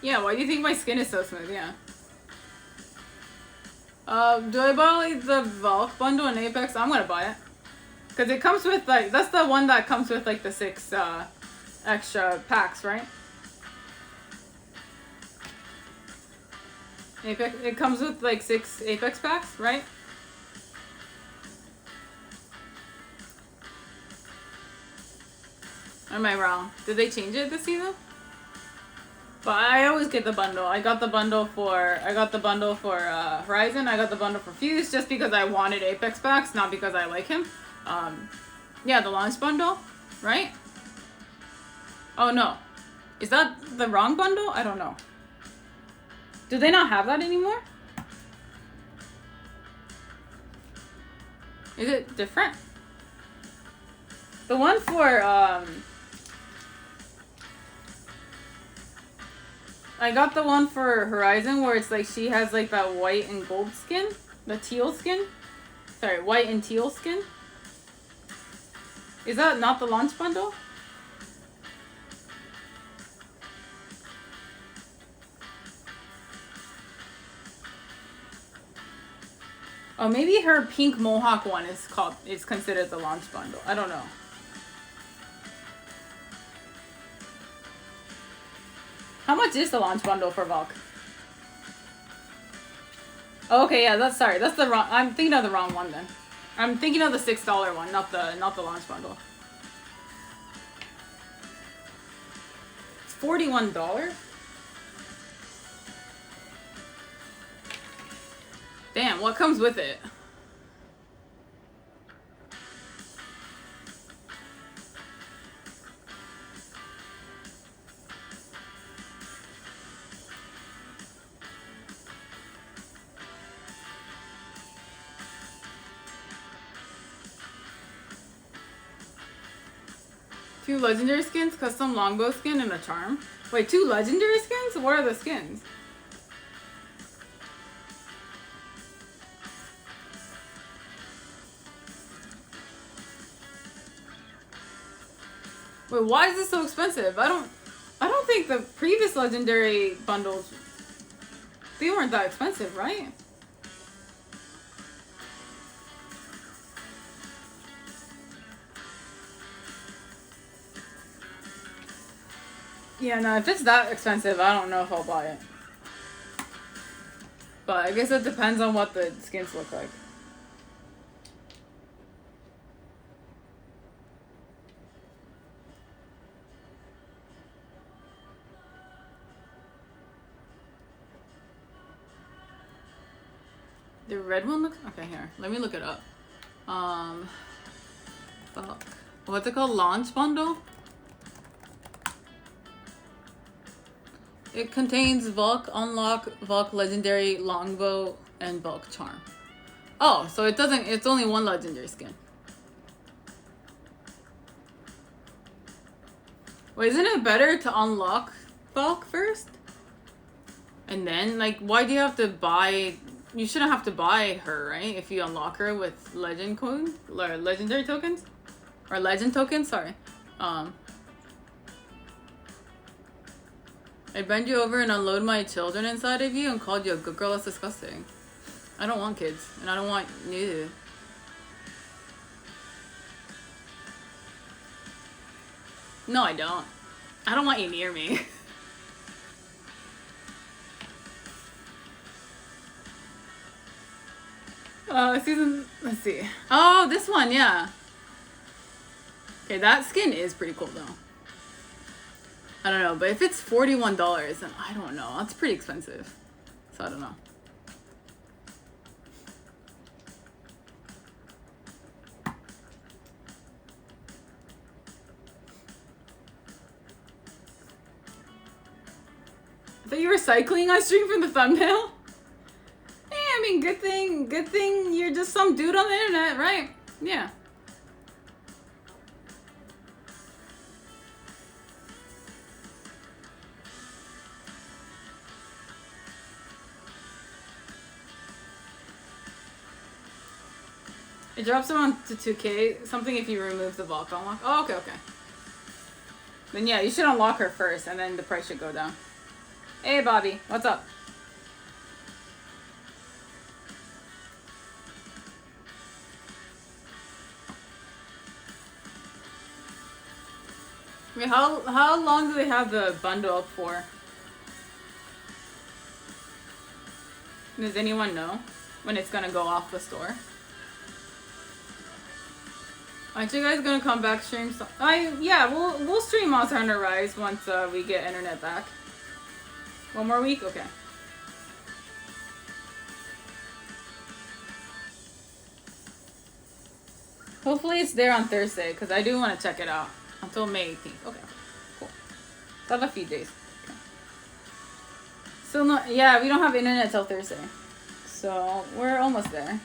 Yeah, why do you think my skin is so smooth? Yeah. Do I buy like the Valk bundle in Apex? I'm gonna buy it. Cause it comes with like, that's the one that comes with like the 6 extra packs, right? Apex, it comes with like 6 Apex packs, right? Or am I wrong? Did they change it this season? But I always get the bundle. I got the bundle for Horizon. I got the bundle for Fuse just because I wanted Apex packs, not because I like him. Yeah, the launch bundle, right? Oh no, is that the wrong bundle? I don't know. Do they not have that anymore? Is it different? The one for I got the one for Horizon where it's like she has like that white and gold skin. The teal skin. Sorry, white and teal skin. Is that not the launch bundle? Oh, maybe her pink mohawk one is considered the launch bundle. I don't know. How much is the launch bundle for Valk? Oh, okay, yeah, that's the wrong. I'm thinking of the wrong one then. I'm thinking of the $6 one, not the launch bundle. $41? Damn, what comes with it? Two legendary skins, custom longbow skin, and a charm. Wait, two legendary skins? What are the skins? Wait, why is this so expensive? I don't think the previous legendary bundles, they weren't that expensive, right? Yeah, no, if it's that expensive, I don't know if I'll buy it. But I guess it depends on what the skins look like. The red one looks... Okay, here. Let me look it up. Fuck. What's it called? Launch bundle? It contains Valk, Unlock, Valk Legendary, Longbow, and Valk Charm. Oh, so it doesn't... It's only one legendary skin. Wait, isn't it better to unlock Valk first? And then, like, why do you have to buy... You shouldn't have to buy her, right? If you unlock her with legend coin, or legendary tokens? Or legend tokens, sorry. I bend you over and unload my children inside of you and called you a good girl. That's disgusting. I don't want kids. And I don't want you. No, I don't. I don't want you near me. Let's see. Oh, this one, yeah. Okay, that skin is pretty cool though. I don't know, but if it's $41, then I don't know. That's pretty expensive. So I don't know. I thought you were cycling on stream from the thumbnail? Hey, I mean, good thing you're just some dude on the internet, right? Yeah. It drops around to 2K, something if you remove the Valk unlock. Oh, okay, okay. Then yeah, you should unlock her first, and then the price should go down. Hey, Bobby, what's up? Wait, how long do they have the bundle up for? Does anyone know when it's gonna go off the store? Aren't you guys gonna come back stream? Yeah, we'll stream Monster Hunter Rise once we get internet back. One more week, okay. Hopefully it's there on Thursday because I do want to check it out until May 18th. Okay, cool. So I have a few days. Okay. So no, yeah, we don't have internet till Thursday, so we're almost there.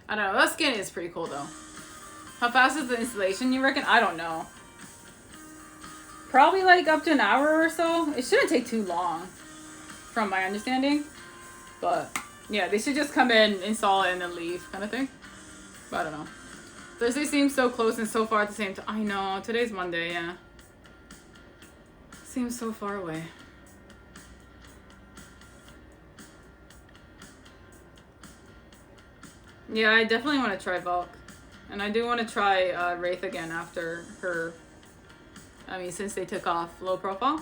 I don't know, that skin is pretty cool though. How fast is the installation, you reckon? I don't know. Probably like up to an hour or so. It shouldn't take too long, from my understanding. But yeah, they should just come in, install it, and then leave, kind of thing. But I don't know. Thursday seems so close and so far at the same time. I know, today's Monday, yeah. Seems so far away. Yeah, I definitely want to try Valk. And I do want to try Wraith again after her I mean, since they took off low profile.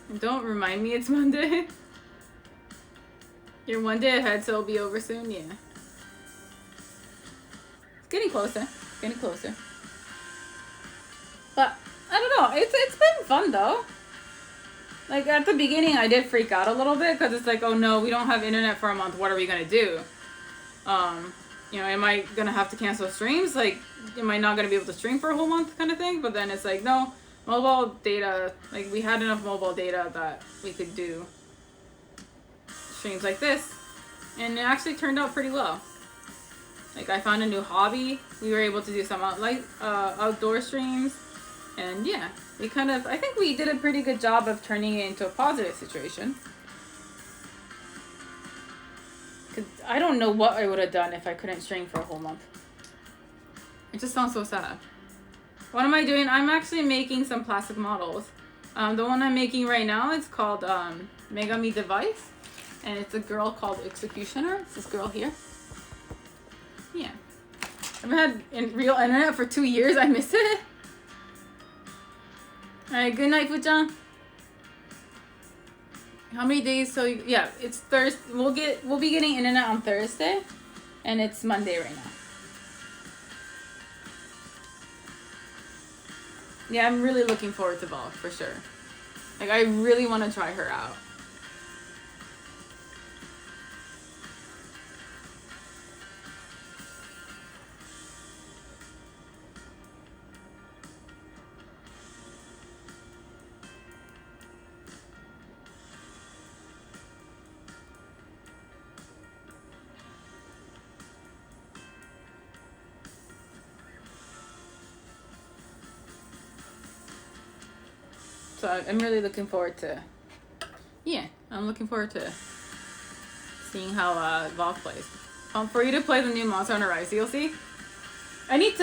And don't remind me it's Monday. You're one day ahead, so it'll be over soon. Yeah. It's getting closer. Getting closer. But I don't know. It's been fun though. Like at the beginning, I did freak out a little bit because it's like, oh no, we don't have internet for a month. What are we gonna do? You know, am I gonna have to cancel streams? Like, am I not gonna be able to stream for a whole month, kind of thing? But then it's like, no, mobile data. Like we had enough mobile data that we could do streams like this, and it actually turned out pretty well. Like I found a new hobby. We were able to do some outdoor streams, and yeah, we kind of, I think we did a pretty good job of turning it into a positive situation. Cause I don't know what I would have done if I couldn't stream for a whole month. It just sounds so sad. What am I doing? I'm actually making some plastic models. The one I'm making right now is called Megami Device. And it's a girl called Executioner. It's this girl here. Yeah. I haven't had real internet for 2 years. I miss it. Alright, good night, Fuchan. How many days? So yeah, it's Thursday. We'll be getting internet on Thursday, and it's Monday right now. Yeah, I'm really looking forward to Valve for sure. Like I really want to try her out. So I'm really looking forward to, yeah, I'm looking forward to seeing how Valve plays. For you to play the new Monster Hunter Rise DLC, I need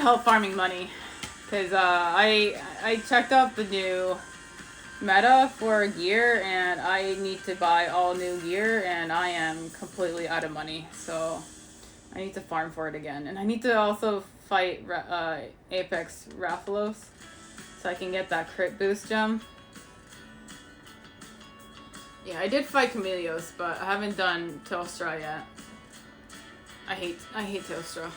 help farming money, because I checked out the new meta for gear, and I need to buy all new gear, and I am completely out of money, so I need to farm for it again. And I need to also fight Apex Rathalos, so I can get that crit boost gem. Yeah, I did fight Chameleos, but I haven't done Telstra yet. I hate Telstra.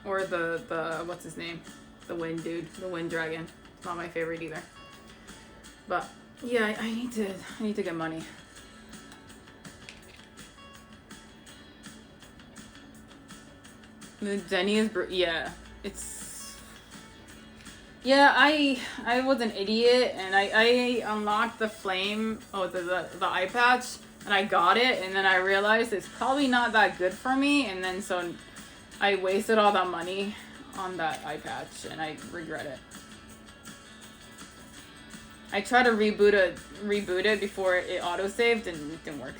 Or the what's his name? The wind dude, the wind dragon. It's not my favorite either. But yeah, I need to get money. The Denny is yeah. Yeah, I was an idiot, and I unlocked the flame, the eye patch, and I got it, and then I realized it's probably not that good for me, and then so I wasted all that money on that eye patch, and I regret it. I tried to reboot it before it autosaved, and it didn't work.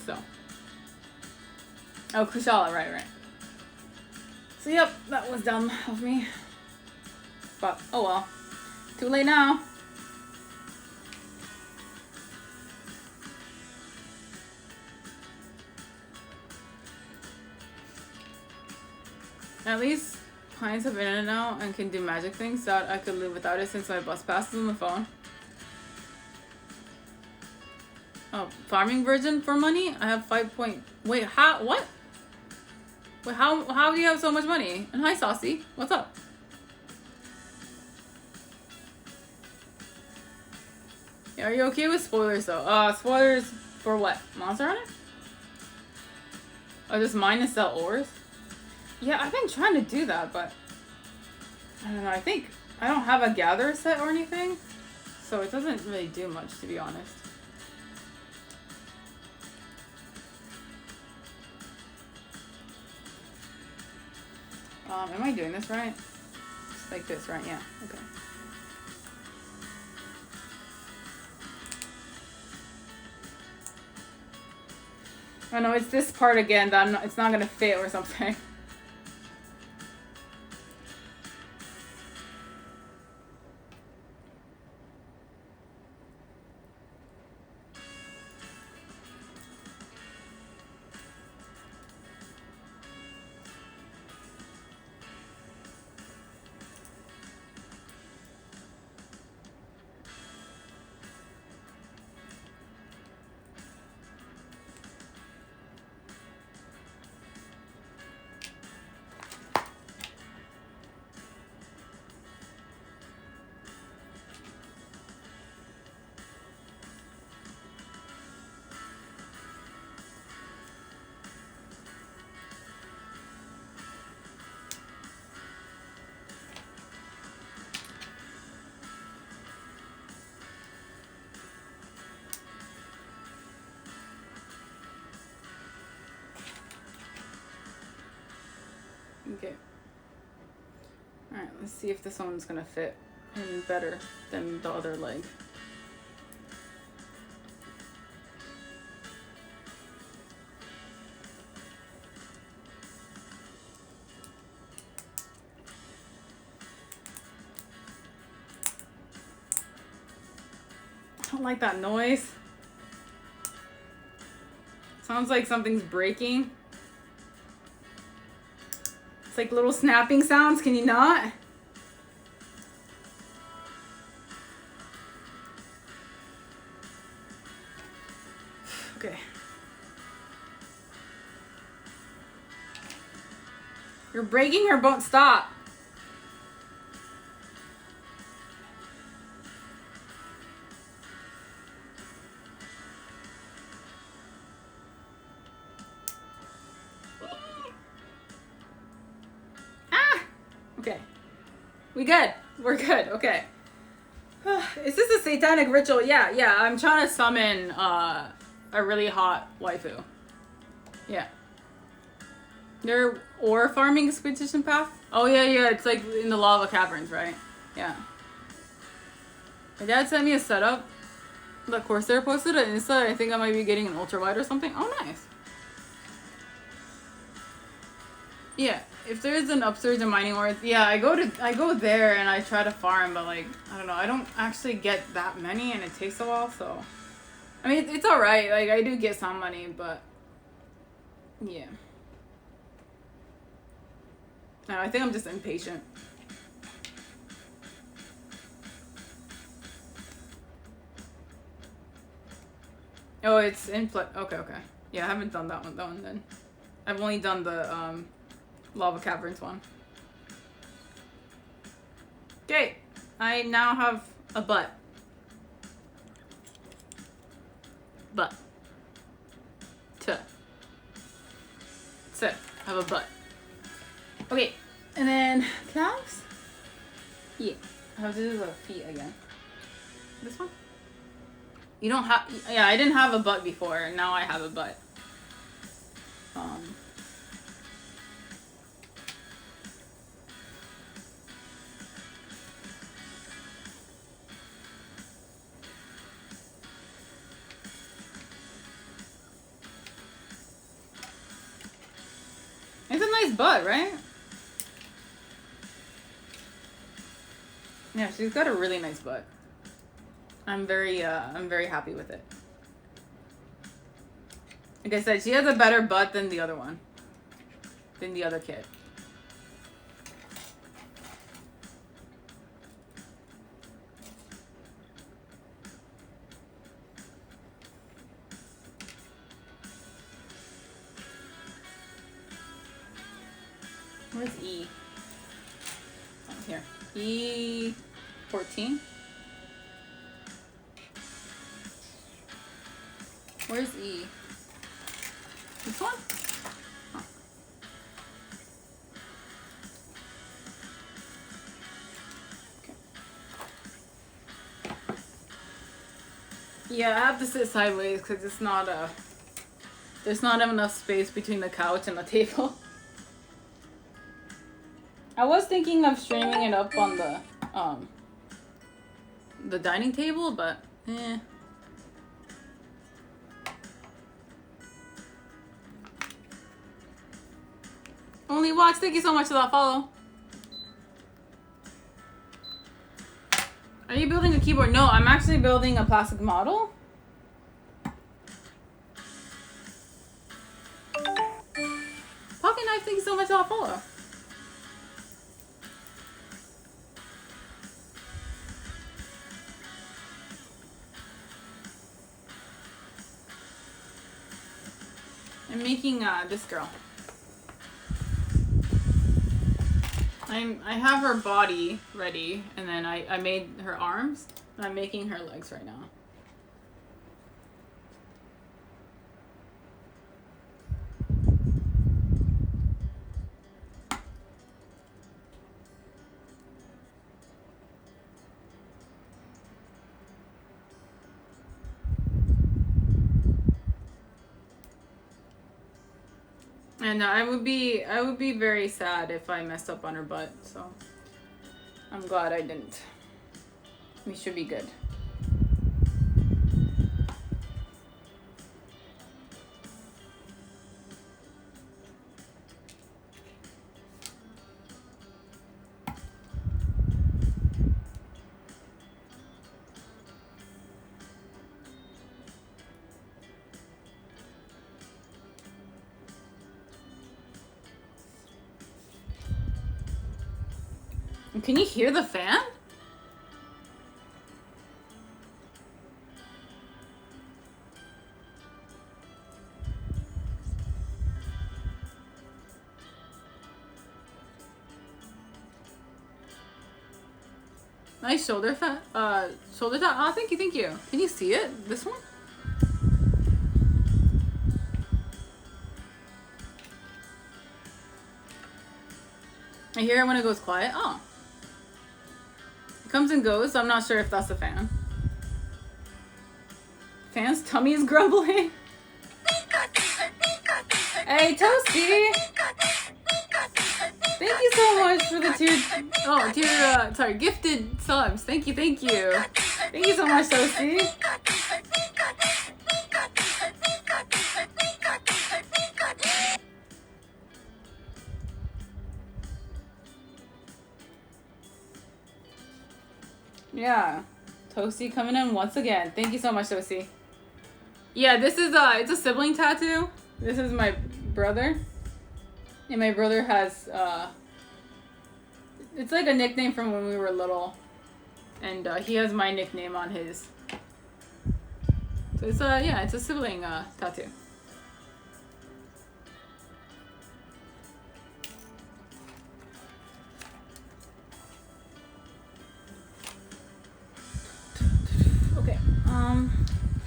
So. Oh, Kushala, right. So yep, that was dumb of me. But, oh well. Too late now. At least clients have internet now and can do magic things that I could live without it since my bus pass is on the phone. Oh, farming version for money? I have 5 point... Wait, how? What? Wait, how do you have so much money? And hi, Saucy. What's up? Yeah, are you okay with spoilers, though? Spoilers for what? Monster Hunter? Oh, just mine to sell ores? Yeah, I've been trying to do that, but... I don't know, I think... I don't have a gatherer set or anything, so it doesn't really do much, to be honest. Am I doing this right? Just like this, right? Yeah, okay. Oh no, it's this part again that it's not gonna fit or something. Let's see if this one's gonna fit in better than the other leg. I don't like that noise. Sounds like something's breaking. It's like little snapping sounds. Can you not? Okay. You're breaking her bone. Stop. Okay. We good. We're good. Okay. Is this a satanic ritual? Yeah. I'm trying to summon a really hot waifu. Yeah. Their ore farming expedition path? Oh yeah. It's like in the lava caverns, right? Yeah. My dad sent me a setup. The Corsair posted it on Insta. I think I might be getting an ultrawide or something. Oh, nice. Yeah. If there's an upsurge in mining ores, yeah, I go there and I try to farm, but like, I don't know, I don't actually get that many and it takes a while, so. I mean, it's alright, like, I do get some money, but, yeah. No, I think I'm just impatient. Oh, it's in okay. Yeah, I haven't done that one then. I've only done the, lava caverns one. Okay, I now have a butt. So, I have a butt. Okay, and then calves? Yeah, I have to do the feet again. This one? You don't have, yeah, I didn't have a butt before, and now I have a butt. It's a nice butt, right? Yeah, she's got a really nice butt. I'm very happy with it. Like I said, she has a better butt than the other one. Than the other kid. Where's E? Oh, here. E14? Where's E? This one? Oh. Okay. Yeah, I have to sit sideways because it's not there's not enough space between the couch and the table. I was thinking of streaming it up on the dining table, but eh. Only watch. Thank you so much for that follow. Are you building a keyboard? No, I'm actually building a plastic model. Pocket knife. Thank you so much for that follow. I'm making this girl. I have her body ready, and then I made her arms, and I'm making her legs right now. And I would be very sad if I messed up on her butt, so I'm glad I didn't. We should be good. Can you hear the fan? Nice shoulder fat. Shoulder tap. Oh, thank you, thank you. Can you see it? This one? I hear it when it goes quiet. Oh. It comes and goes, so I'm not sure if that's the fan. Fan's tummy is grumbling. Hey, Toasty! Thank you so much for the sorry, gifted subs. Thank you, thank you. Thank you so much, Toasty. Yeah. Toasty coming in once again. Thank you so much, Toasty. Yeah, this is it's a sibling tattoo. This is my brother. And my brother has it's like a nickname from when we were little. And he has my nickname on his. So it's it's a sibling tattoo. Okay.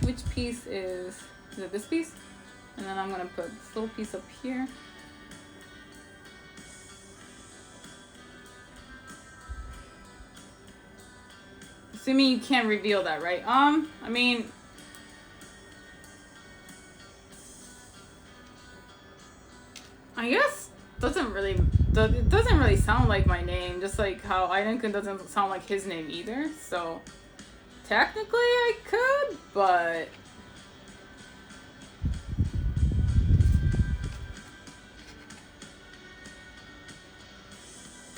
Which piece is it this piece? And then I'm gonna put this little piece up here. Assuming you can't reveal that, right? I mean, I guess it doesn't really sound like my name, just like how Aidenkun doesn't sound like his name either. So technically I could, but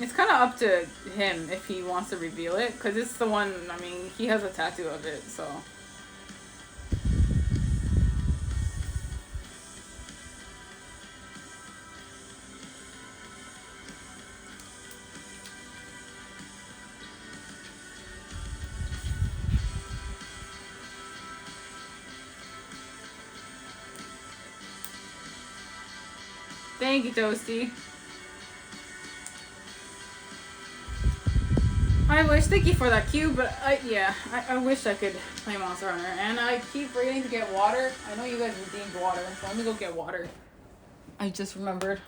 it's kind of up to him if he wants to reveal it, because it's the one, I mean, he has a tattoo of it, so. Thank you, Toasty. I wish, thank you for that cue, but I wish I could play Monster Hunter, and I keep forgetting to get water. I know you guys redeemed water, so let me go get water. I just remembered.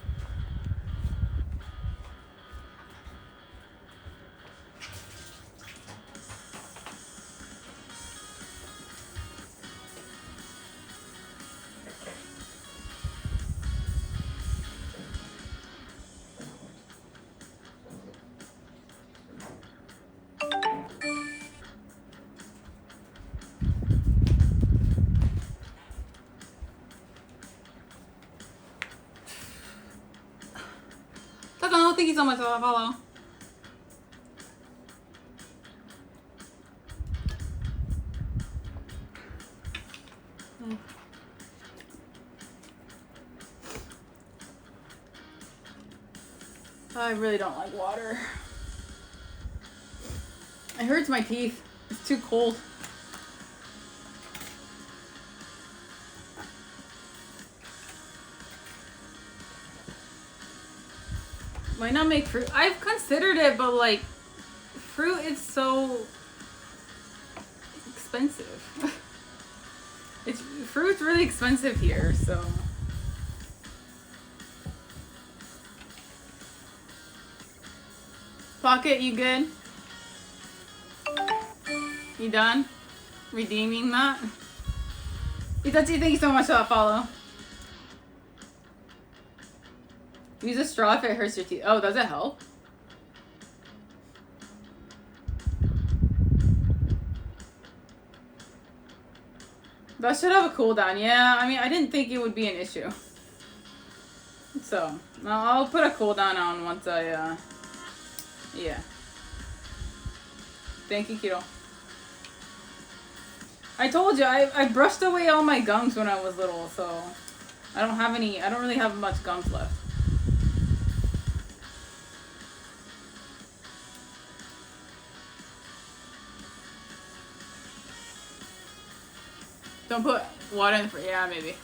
Thank you so much for that follow. I really don't like water. It hurts my teeth. It's too cold. Might not make fruit. I've considered it, but like, fruit is so expensive. Fruit's really expensive here, so. Pocket, you good? You done? Redeeming that? Itachi, thank you so much for that follow. Use a straw if it hurts your teeth. Oh, does it help? That should have a cooldown. Yeah, I mean, I didn't think it would be an issue. So, I'll put a cooldown on once I, yeah. Thank you, Kiro. I told you, I brushed away all my gums when I was little, so I don't really have much gums left. Don't put water in the fridge. Yeah, maybe.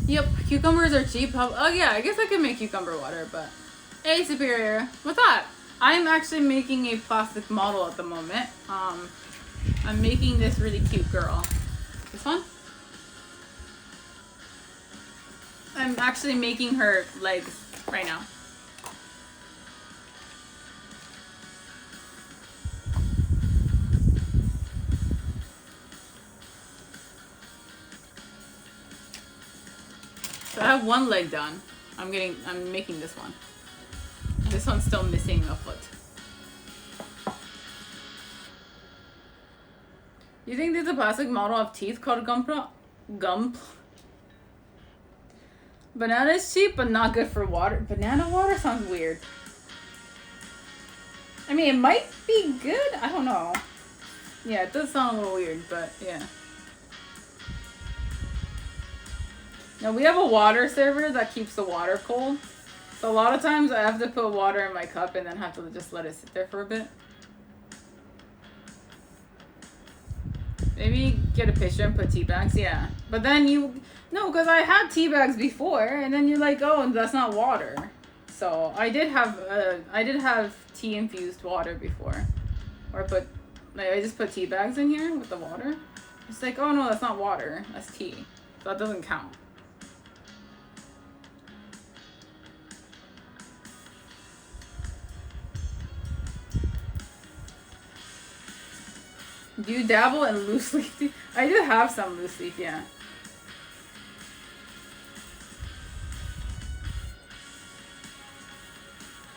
Yep, cucumbers are cheap. Oh yeah, I guess I could make cucumber water, but... Hey, Superior. What's that? I'm actually making a plastic model at the moment. I'm making this really cute girl. This one? I'm actually making her legs right now. So I have one leg done. I'm making this one. This one's still missing a foot. You think there's a plastic model of teeth called gum? Banana is cheap, but not good for water. Banana water sounds weird. I mean, it might be good. I don't know. Yeah, it does sound a little weird, but yeah. Now we have a water server that keeps the water cold. So a lot of times I have to put water in my cup and then have to just let it sit there for a bit. Maybe get a pitcher and put tea bags, yeah. But then no, because I had tea bags before, and then you're like, oh, that's not water. So I did have tea infused water before, or I just put tea bags in here with the water. It's like, oh no, that's not water, that's tea. So that doesn't count. Do you dabble in loose leaf tea? I do have some loose leaf, yeah.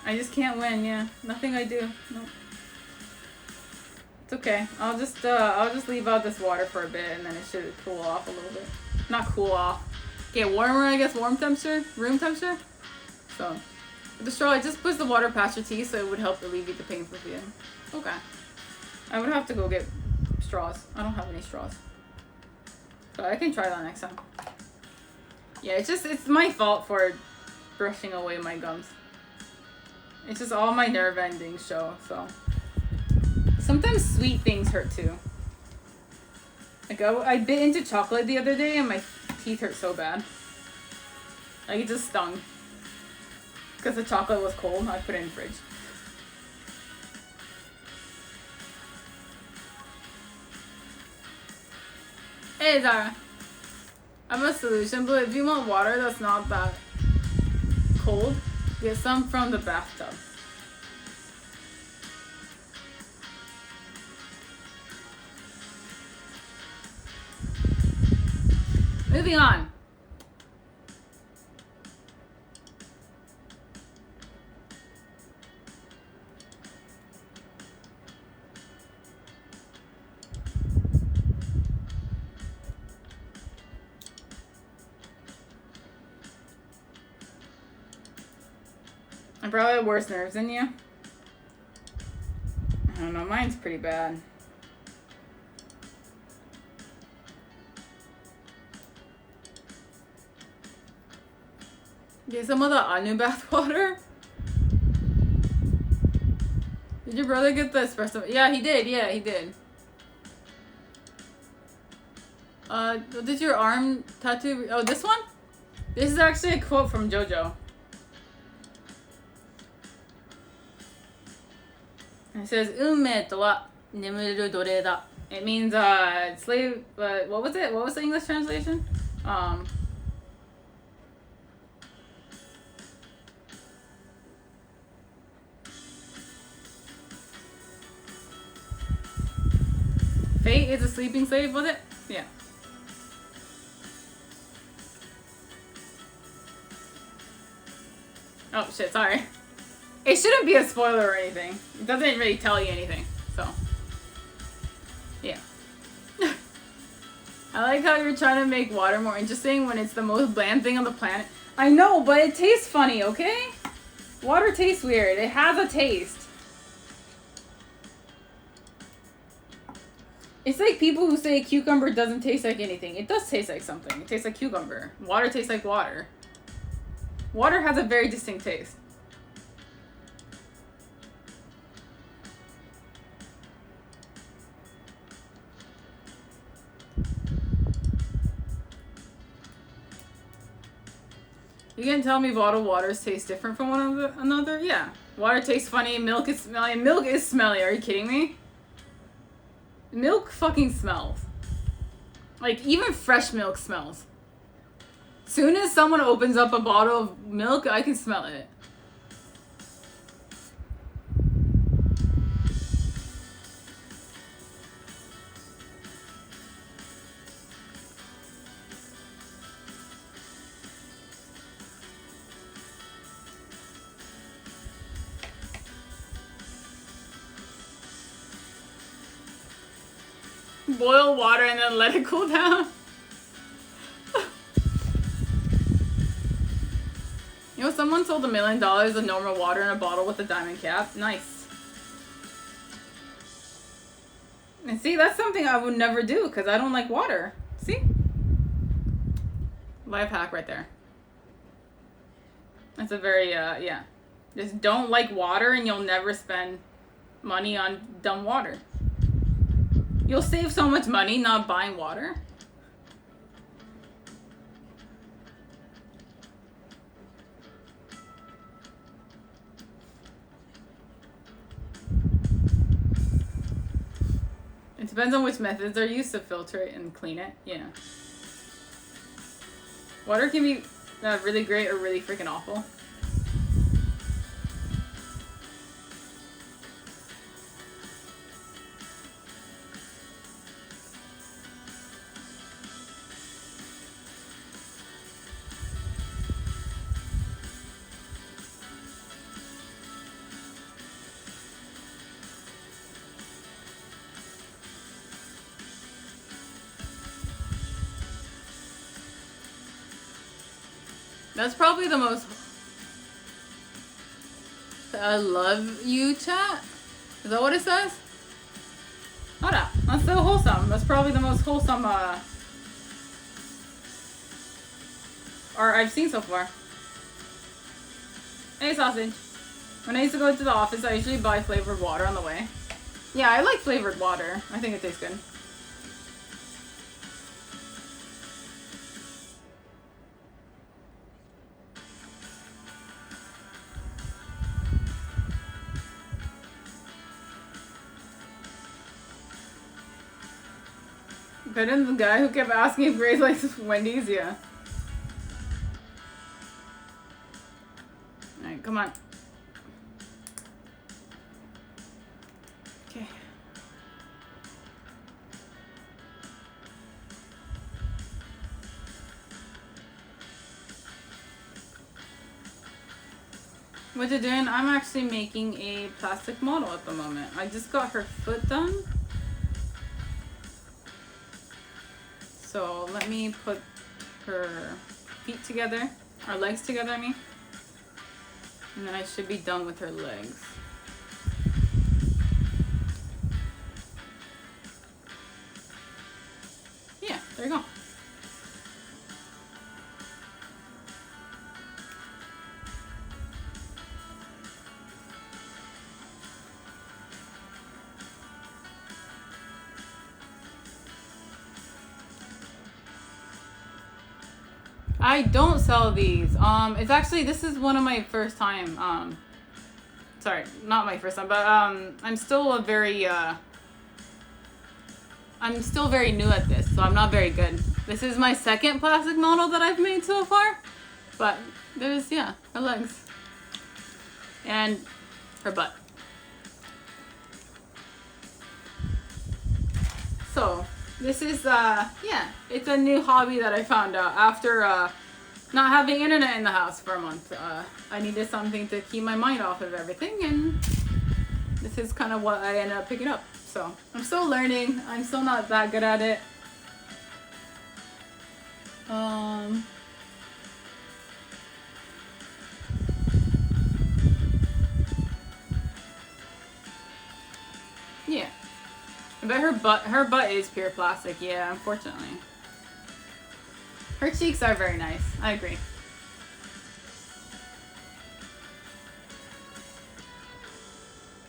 I just can't win, yeah. Nothing I do. Nope. It's okay. I'll just leave out this water for a bit and then it should cool off a little bit. Not cool off. Get warmer, I guess, room temperature. So, with the straw, it just puts the water past your teeth so it would help alleviate the pain for feeling. Okay. I would have to go get straws. I don't have any straws. So I can try that next time. Yeah, it's my fault for brushing away my gums. It's just all my nerve endings show, so. Sometimes sweet things hurt too. Like I bit into chocolate the other day and my teeth hurt so bad. Like it just stung. Because the chocolate was cold, I put it in the fridge. Hey Zara, I have a solution, but if you want water that's not that cold, get some from the bathtub. Moving on. I probably have worse nerves than you. I don't know, mine's pretty bad. Get some of the anu bath water. Did your brother get the espresso? Yeah, he did. Yeah, he did. Did your arm tattoo? Oh, this one? This is actually a quote from JoJo. It says, "Ume to wa nemuru dore da." It means slave. What was it? What was the English translation? Fate is a sleeping slave, was it? Yeah. Oh shit, sorry. It shouldn't be a spoiler or anything. It doesn't really tell you anything, so. Yeah. I like how you're trying to make water more interesting when it's the most bland thing on the planet. I know, but it tastes funny, okay? Water tastes weird. It has a taste. It's like people who say cucumber doesn't taste like anything. It does taste like something. It tastes like cucumber. Water tastes like water. Water has a very distinct taste. You can tell me bottled waters taste different from one another? Yeah. Water tastes funny, milk is smelly. Milk is smelly, are you kidding me? Milk fucking smells. Like, even fresh milk smells. Soon as someone opens up a bottle of milk, I can smell it. Boil water and then let it cool down. You know, someone sold $1 million of normal water in a bottle with a diamond cap. Nice. And see, that's something I would never do because I don't like water. See? Life hack right there. That's a very, yeah. Just don't like water and you'll never spend money on dumb water. You'll save so much money not buying water. It depends on which methods are used to filter it and clean it. Yeah. Water can be really great or really freaking awful. That's probably the most... I love you chat? Is that what it says? Hold up. That's so wholesome. That's probably the most wholesome art I've seen so far. Hey, Sausage. When I used to go to the office, I usually buy flavored water on the way. Yeah, I like flavored water. I think it tastes good. Better than the guy who kept asking if Grace likes Wendy's, yeah. Alright, come on. Okay. What you're doing? I'm actually making a plastic model at the moment. I just got her foot done. So let me put her feet together, or legs together, I mean. And then I should be done with her legs. Yeah, there you go. I don't sell these. It's actually, this is one of my first time, sorry, not my first time, but, I'm still very new at this, so I'm not very good. This is my second plastic model that I've made so far, but there's, yeah, her legs and her butt. So, this is, yeah, it's a new hobby that I found out after, not having internet in the house for a month. I needed something to keep my mind off of everything, and this is kind of what I ended up picking up. So, I'm still learning. I'm still not that good at it. Yeah. But her butt is pure plastic, yeah, unfortunately. Her cheeks are very nice. I agree.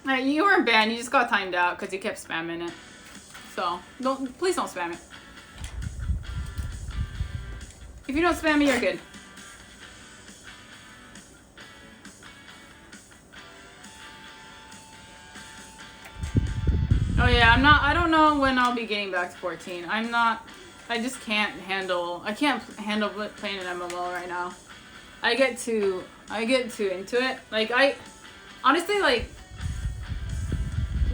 You weren't banned, you just got timed out because you kept spamming it. So, please don't spam it. If you don't spam it, you're good. Oh yeah, I don't know when I'll be getting back to 14. I just can't handle, playing an MMO right now. I get too into it. Like, honestly, like,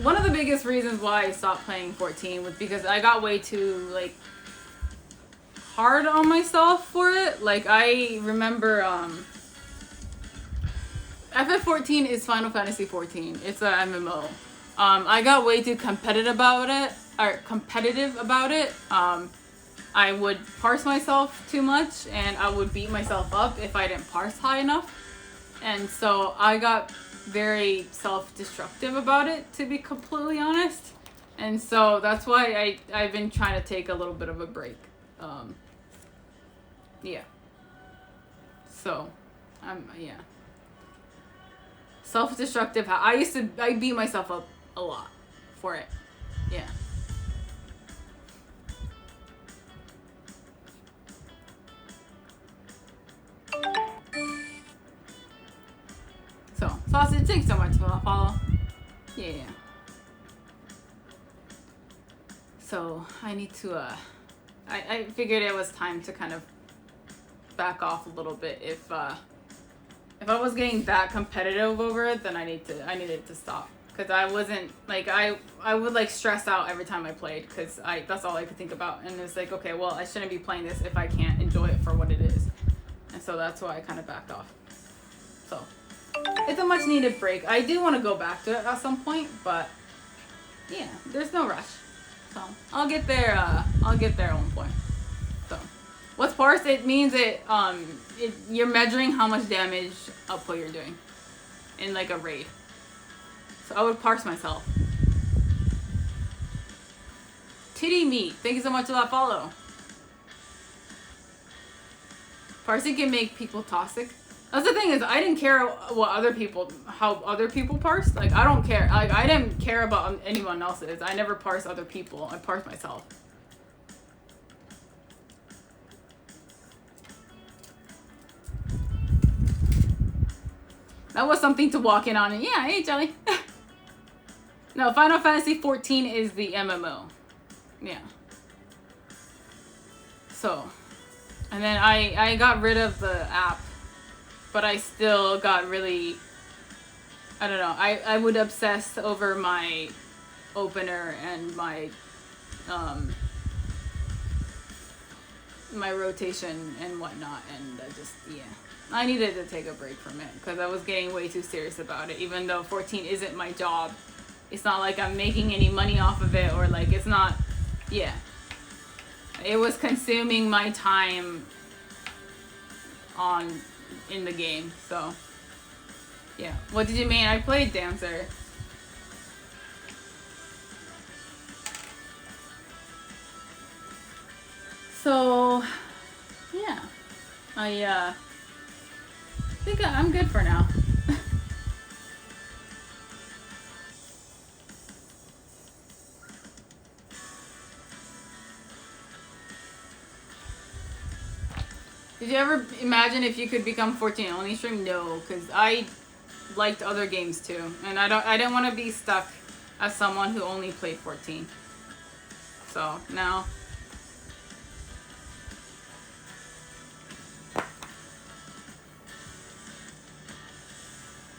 one of the biggest reasons why I stopped playing 14 was because I got way too, like, hard on myself for it. Like, I remember, FF14 is Final Fantasy 14. It's a MMO. I got way too competitive about it. I would parse myself too much, and I would beat myself up if I didn't parse high enough. And so I got very self-destructive about it, to be completely honest. And so that's why I've been trying to take a little bit of a break. Yeah. So, yeah. Self-destructive. I beat myself up a lot for it. Yeah. So, Sausage, thanks so much for the follow. Yeah. So, I need to, I figured it was time to kind of back off a little bit. If I was getting that competitive over it, then I needed to stop. Because I wasn't, like, I would, like, stress out every time I played, because that's all I could think about. And it's like, okay, well, I shouldn't be playing this if I can't enjoy it for what it is. And so that's why I kind of backed off. So, it's a much needed break. I do want to go back to it at some point, but, yeah, there's no rush. So, I'll get there at one point. So, what's parse? It means you're measuring how much damage output you're doing in, like, a raid. So I would parse myself. Titty meat. Thank you so much for that follow. Parsing can make people toxic. That's the thing, is I didn't care how other people parse. Like, I don't care. Like, I didn't care about anyone else's. I never parse other people. I parse myself. That was something to walk in on. And yeah, hey, Jelly. No, Final Fantasy 14 is the MMO. Yeah. So, and then I got rid of the app, but I still got really, I don't know, I would obsess over my opener and my my rotation and whatnot, and I just, yeah. I needed to take a break from it because I was getting way too serious about it, even though 14 isn't my job. It's not like I'm making any money off of it, or like, it's not, yeah. It was consuming my time in the game, so, yeah. What did you mean? I played Dancer. So, yeah. I think I'm good for now. Did you ever imagine if you could become 14 only stream? No, because I liked other games too, and I didn't want to be stuck as someone who only played 14. So now.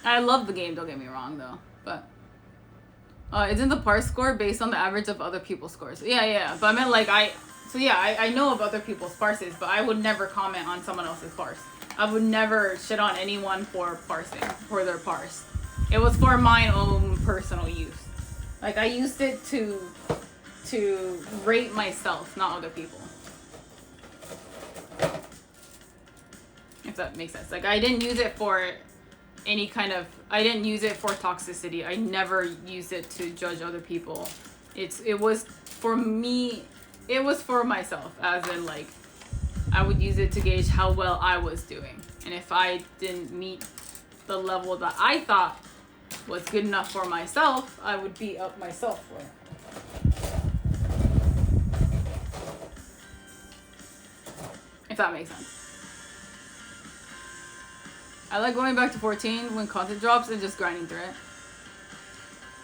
I love the game, don't get me wrong though, but isn't the parse score based on the average of other people's scores? Yeah, but I meant like I know of other people's parses, but I would never comment on someone else's parse. I would never shit on anyone for parsing, for their parse. It was for my own personal use. Like, I used it to rate myself, not other people. if that makes sense. Like, I didn't use it for any kind of, I didn't use it for toxicity. I never used it to judge other people. It was for me, it was for myself, as in, like, I would use it to gauge how well I was doing. And if I didn't meet the level that I thought was good enough for myself, I would beat up myself for it. If that makes sense. I like going back to 14 when content drops and just grinding through it.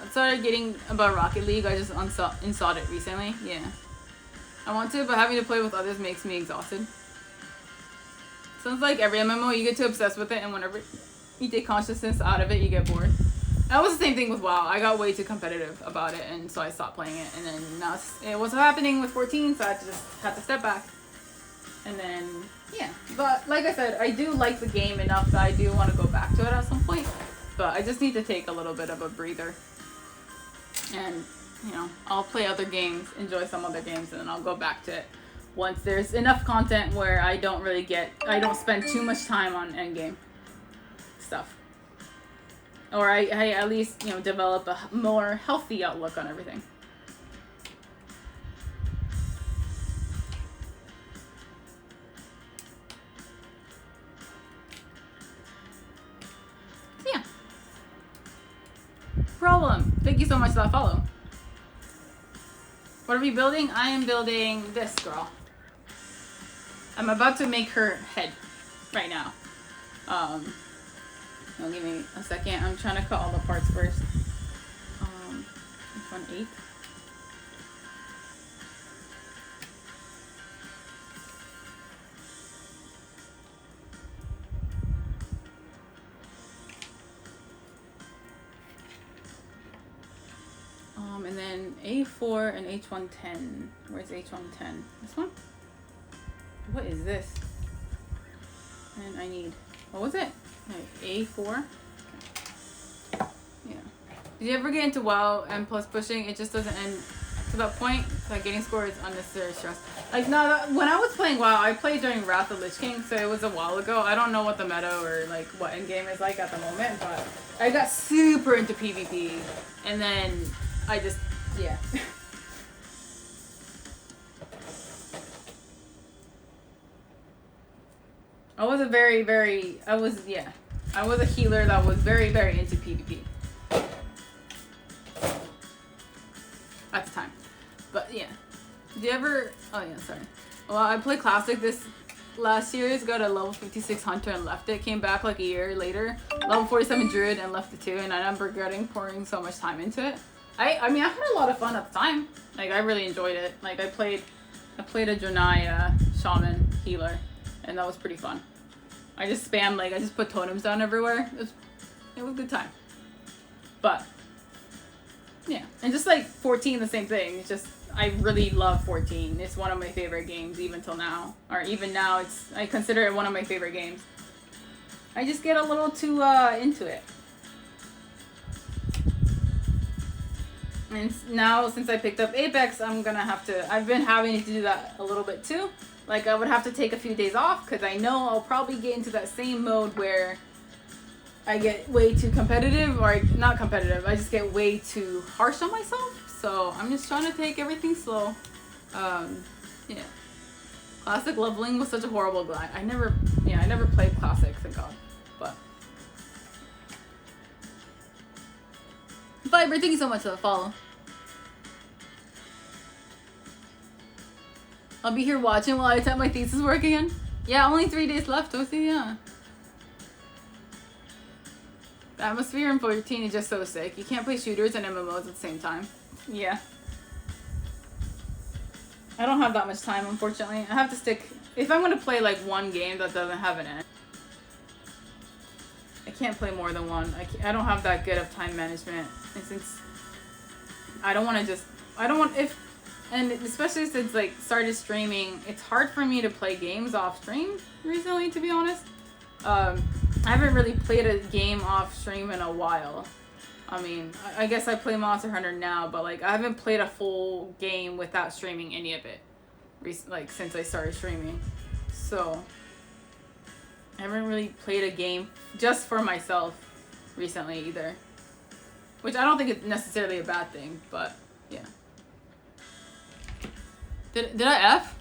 I started getting about Rocket League. I just installed it recently. Yeah. I want to, but having to play with others makes me exhausted. Sounds like every MMO, you get too obsessed with it, and whenever you take consciousness out of it, you get bored. That was the same thing with WoW. I got way too competitive about it, and so I stopped playing it. And then now it was happening with 14, so I just had to step back. And then, yeah. But like I said, I do like the game enough that I do want to go back to it at some point. But I just need to take a little bit of a breather. And, you know, I'll play other games, enjoy some other games, and then I'll go back to it once there's enough content where I don't spend too much time on endgame stuff. Or I at least, you know, develop a more healthy outlook on everything. So yeah. Problem. Thank you so much for that follow. What are we building? I am building this girl. I'm about to make her head right now. Give me a second. I'm trying to cut all the parts first. Which one? 8. And then A4 and H110. Where's H110? This one? What is this? And I need, what was it? A4? Okay. Yeah. Did you ever get into WoW and plus pushing? It just doesn't end to that point. Like, getting score is unnecessary stress. Like, no, when I was playing WoW, I played during Wrath of Lich King, so it was a while ago. I don't know what the meta or, like, what endgame is like at the moment, but I got super into PvP, and then I just, yeah. I was a healer that was very, very into PvP. At the time. But yeah. Did you ever, oh yeah, sorry. Well, I played Classic this last year's, got a level 56 Hunter and left it. Came back like a year later, level 47 Druid and left it too, and I'm regretting pouring so much time into it. I mean, I had a lot of fun at the time. Like, I really enjoyed it. Like, I played a Draenei Shaman healer, and that was pretty fun. I just spammed, like, I just put totems down everywhere. It was a good time. But, yeah. And just like 14, the same thing. It's just, I really love 14. It's one of my favorite games, even till now. Or even now, I consider it one of my favorite games. I just get a little too into it. And now, since I picked up Apex, I've been having to do that a little bit too. Like, I would have to take a few days off because I know I'll probably get into that same mode where I get way too competitive, or not competitive, I just get way too harsh on myself. So I'm just trying to take everything slow. Yeah. Classic leveling was such a horrible grind. I never played Classic, thank God. But Fiber, thank you so much for the follow. I'll be here watching while I attempt my thesis work again. Yeah, only 3 days left, OC, yeah. The atmosphere in 14 is just so sick. You can't play shooters and MMOs at the same time. Yeah. I don't have that much time, unfortunately. I have to stick... If I'm going to play, like, one game that doesn't have an end, I can't play more than one. I don't have that good of time management. And since... I don't want to just... And especially since, like, started streaming, it's hard for me to play games off stream recently, to be honest. I haven't really played a game off stream in a while. I mean, I guess I play Monster Hunter now, but, like, I haven't played a full game without streaming any of it, like, since I started streaming. So, I haven't really played a game just for myself recently either. Which I don't think it's necessarily a bad thing, but yeah. Did I F?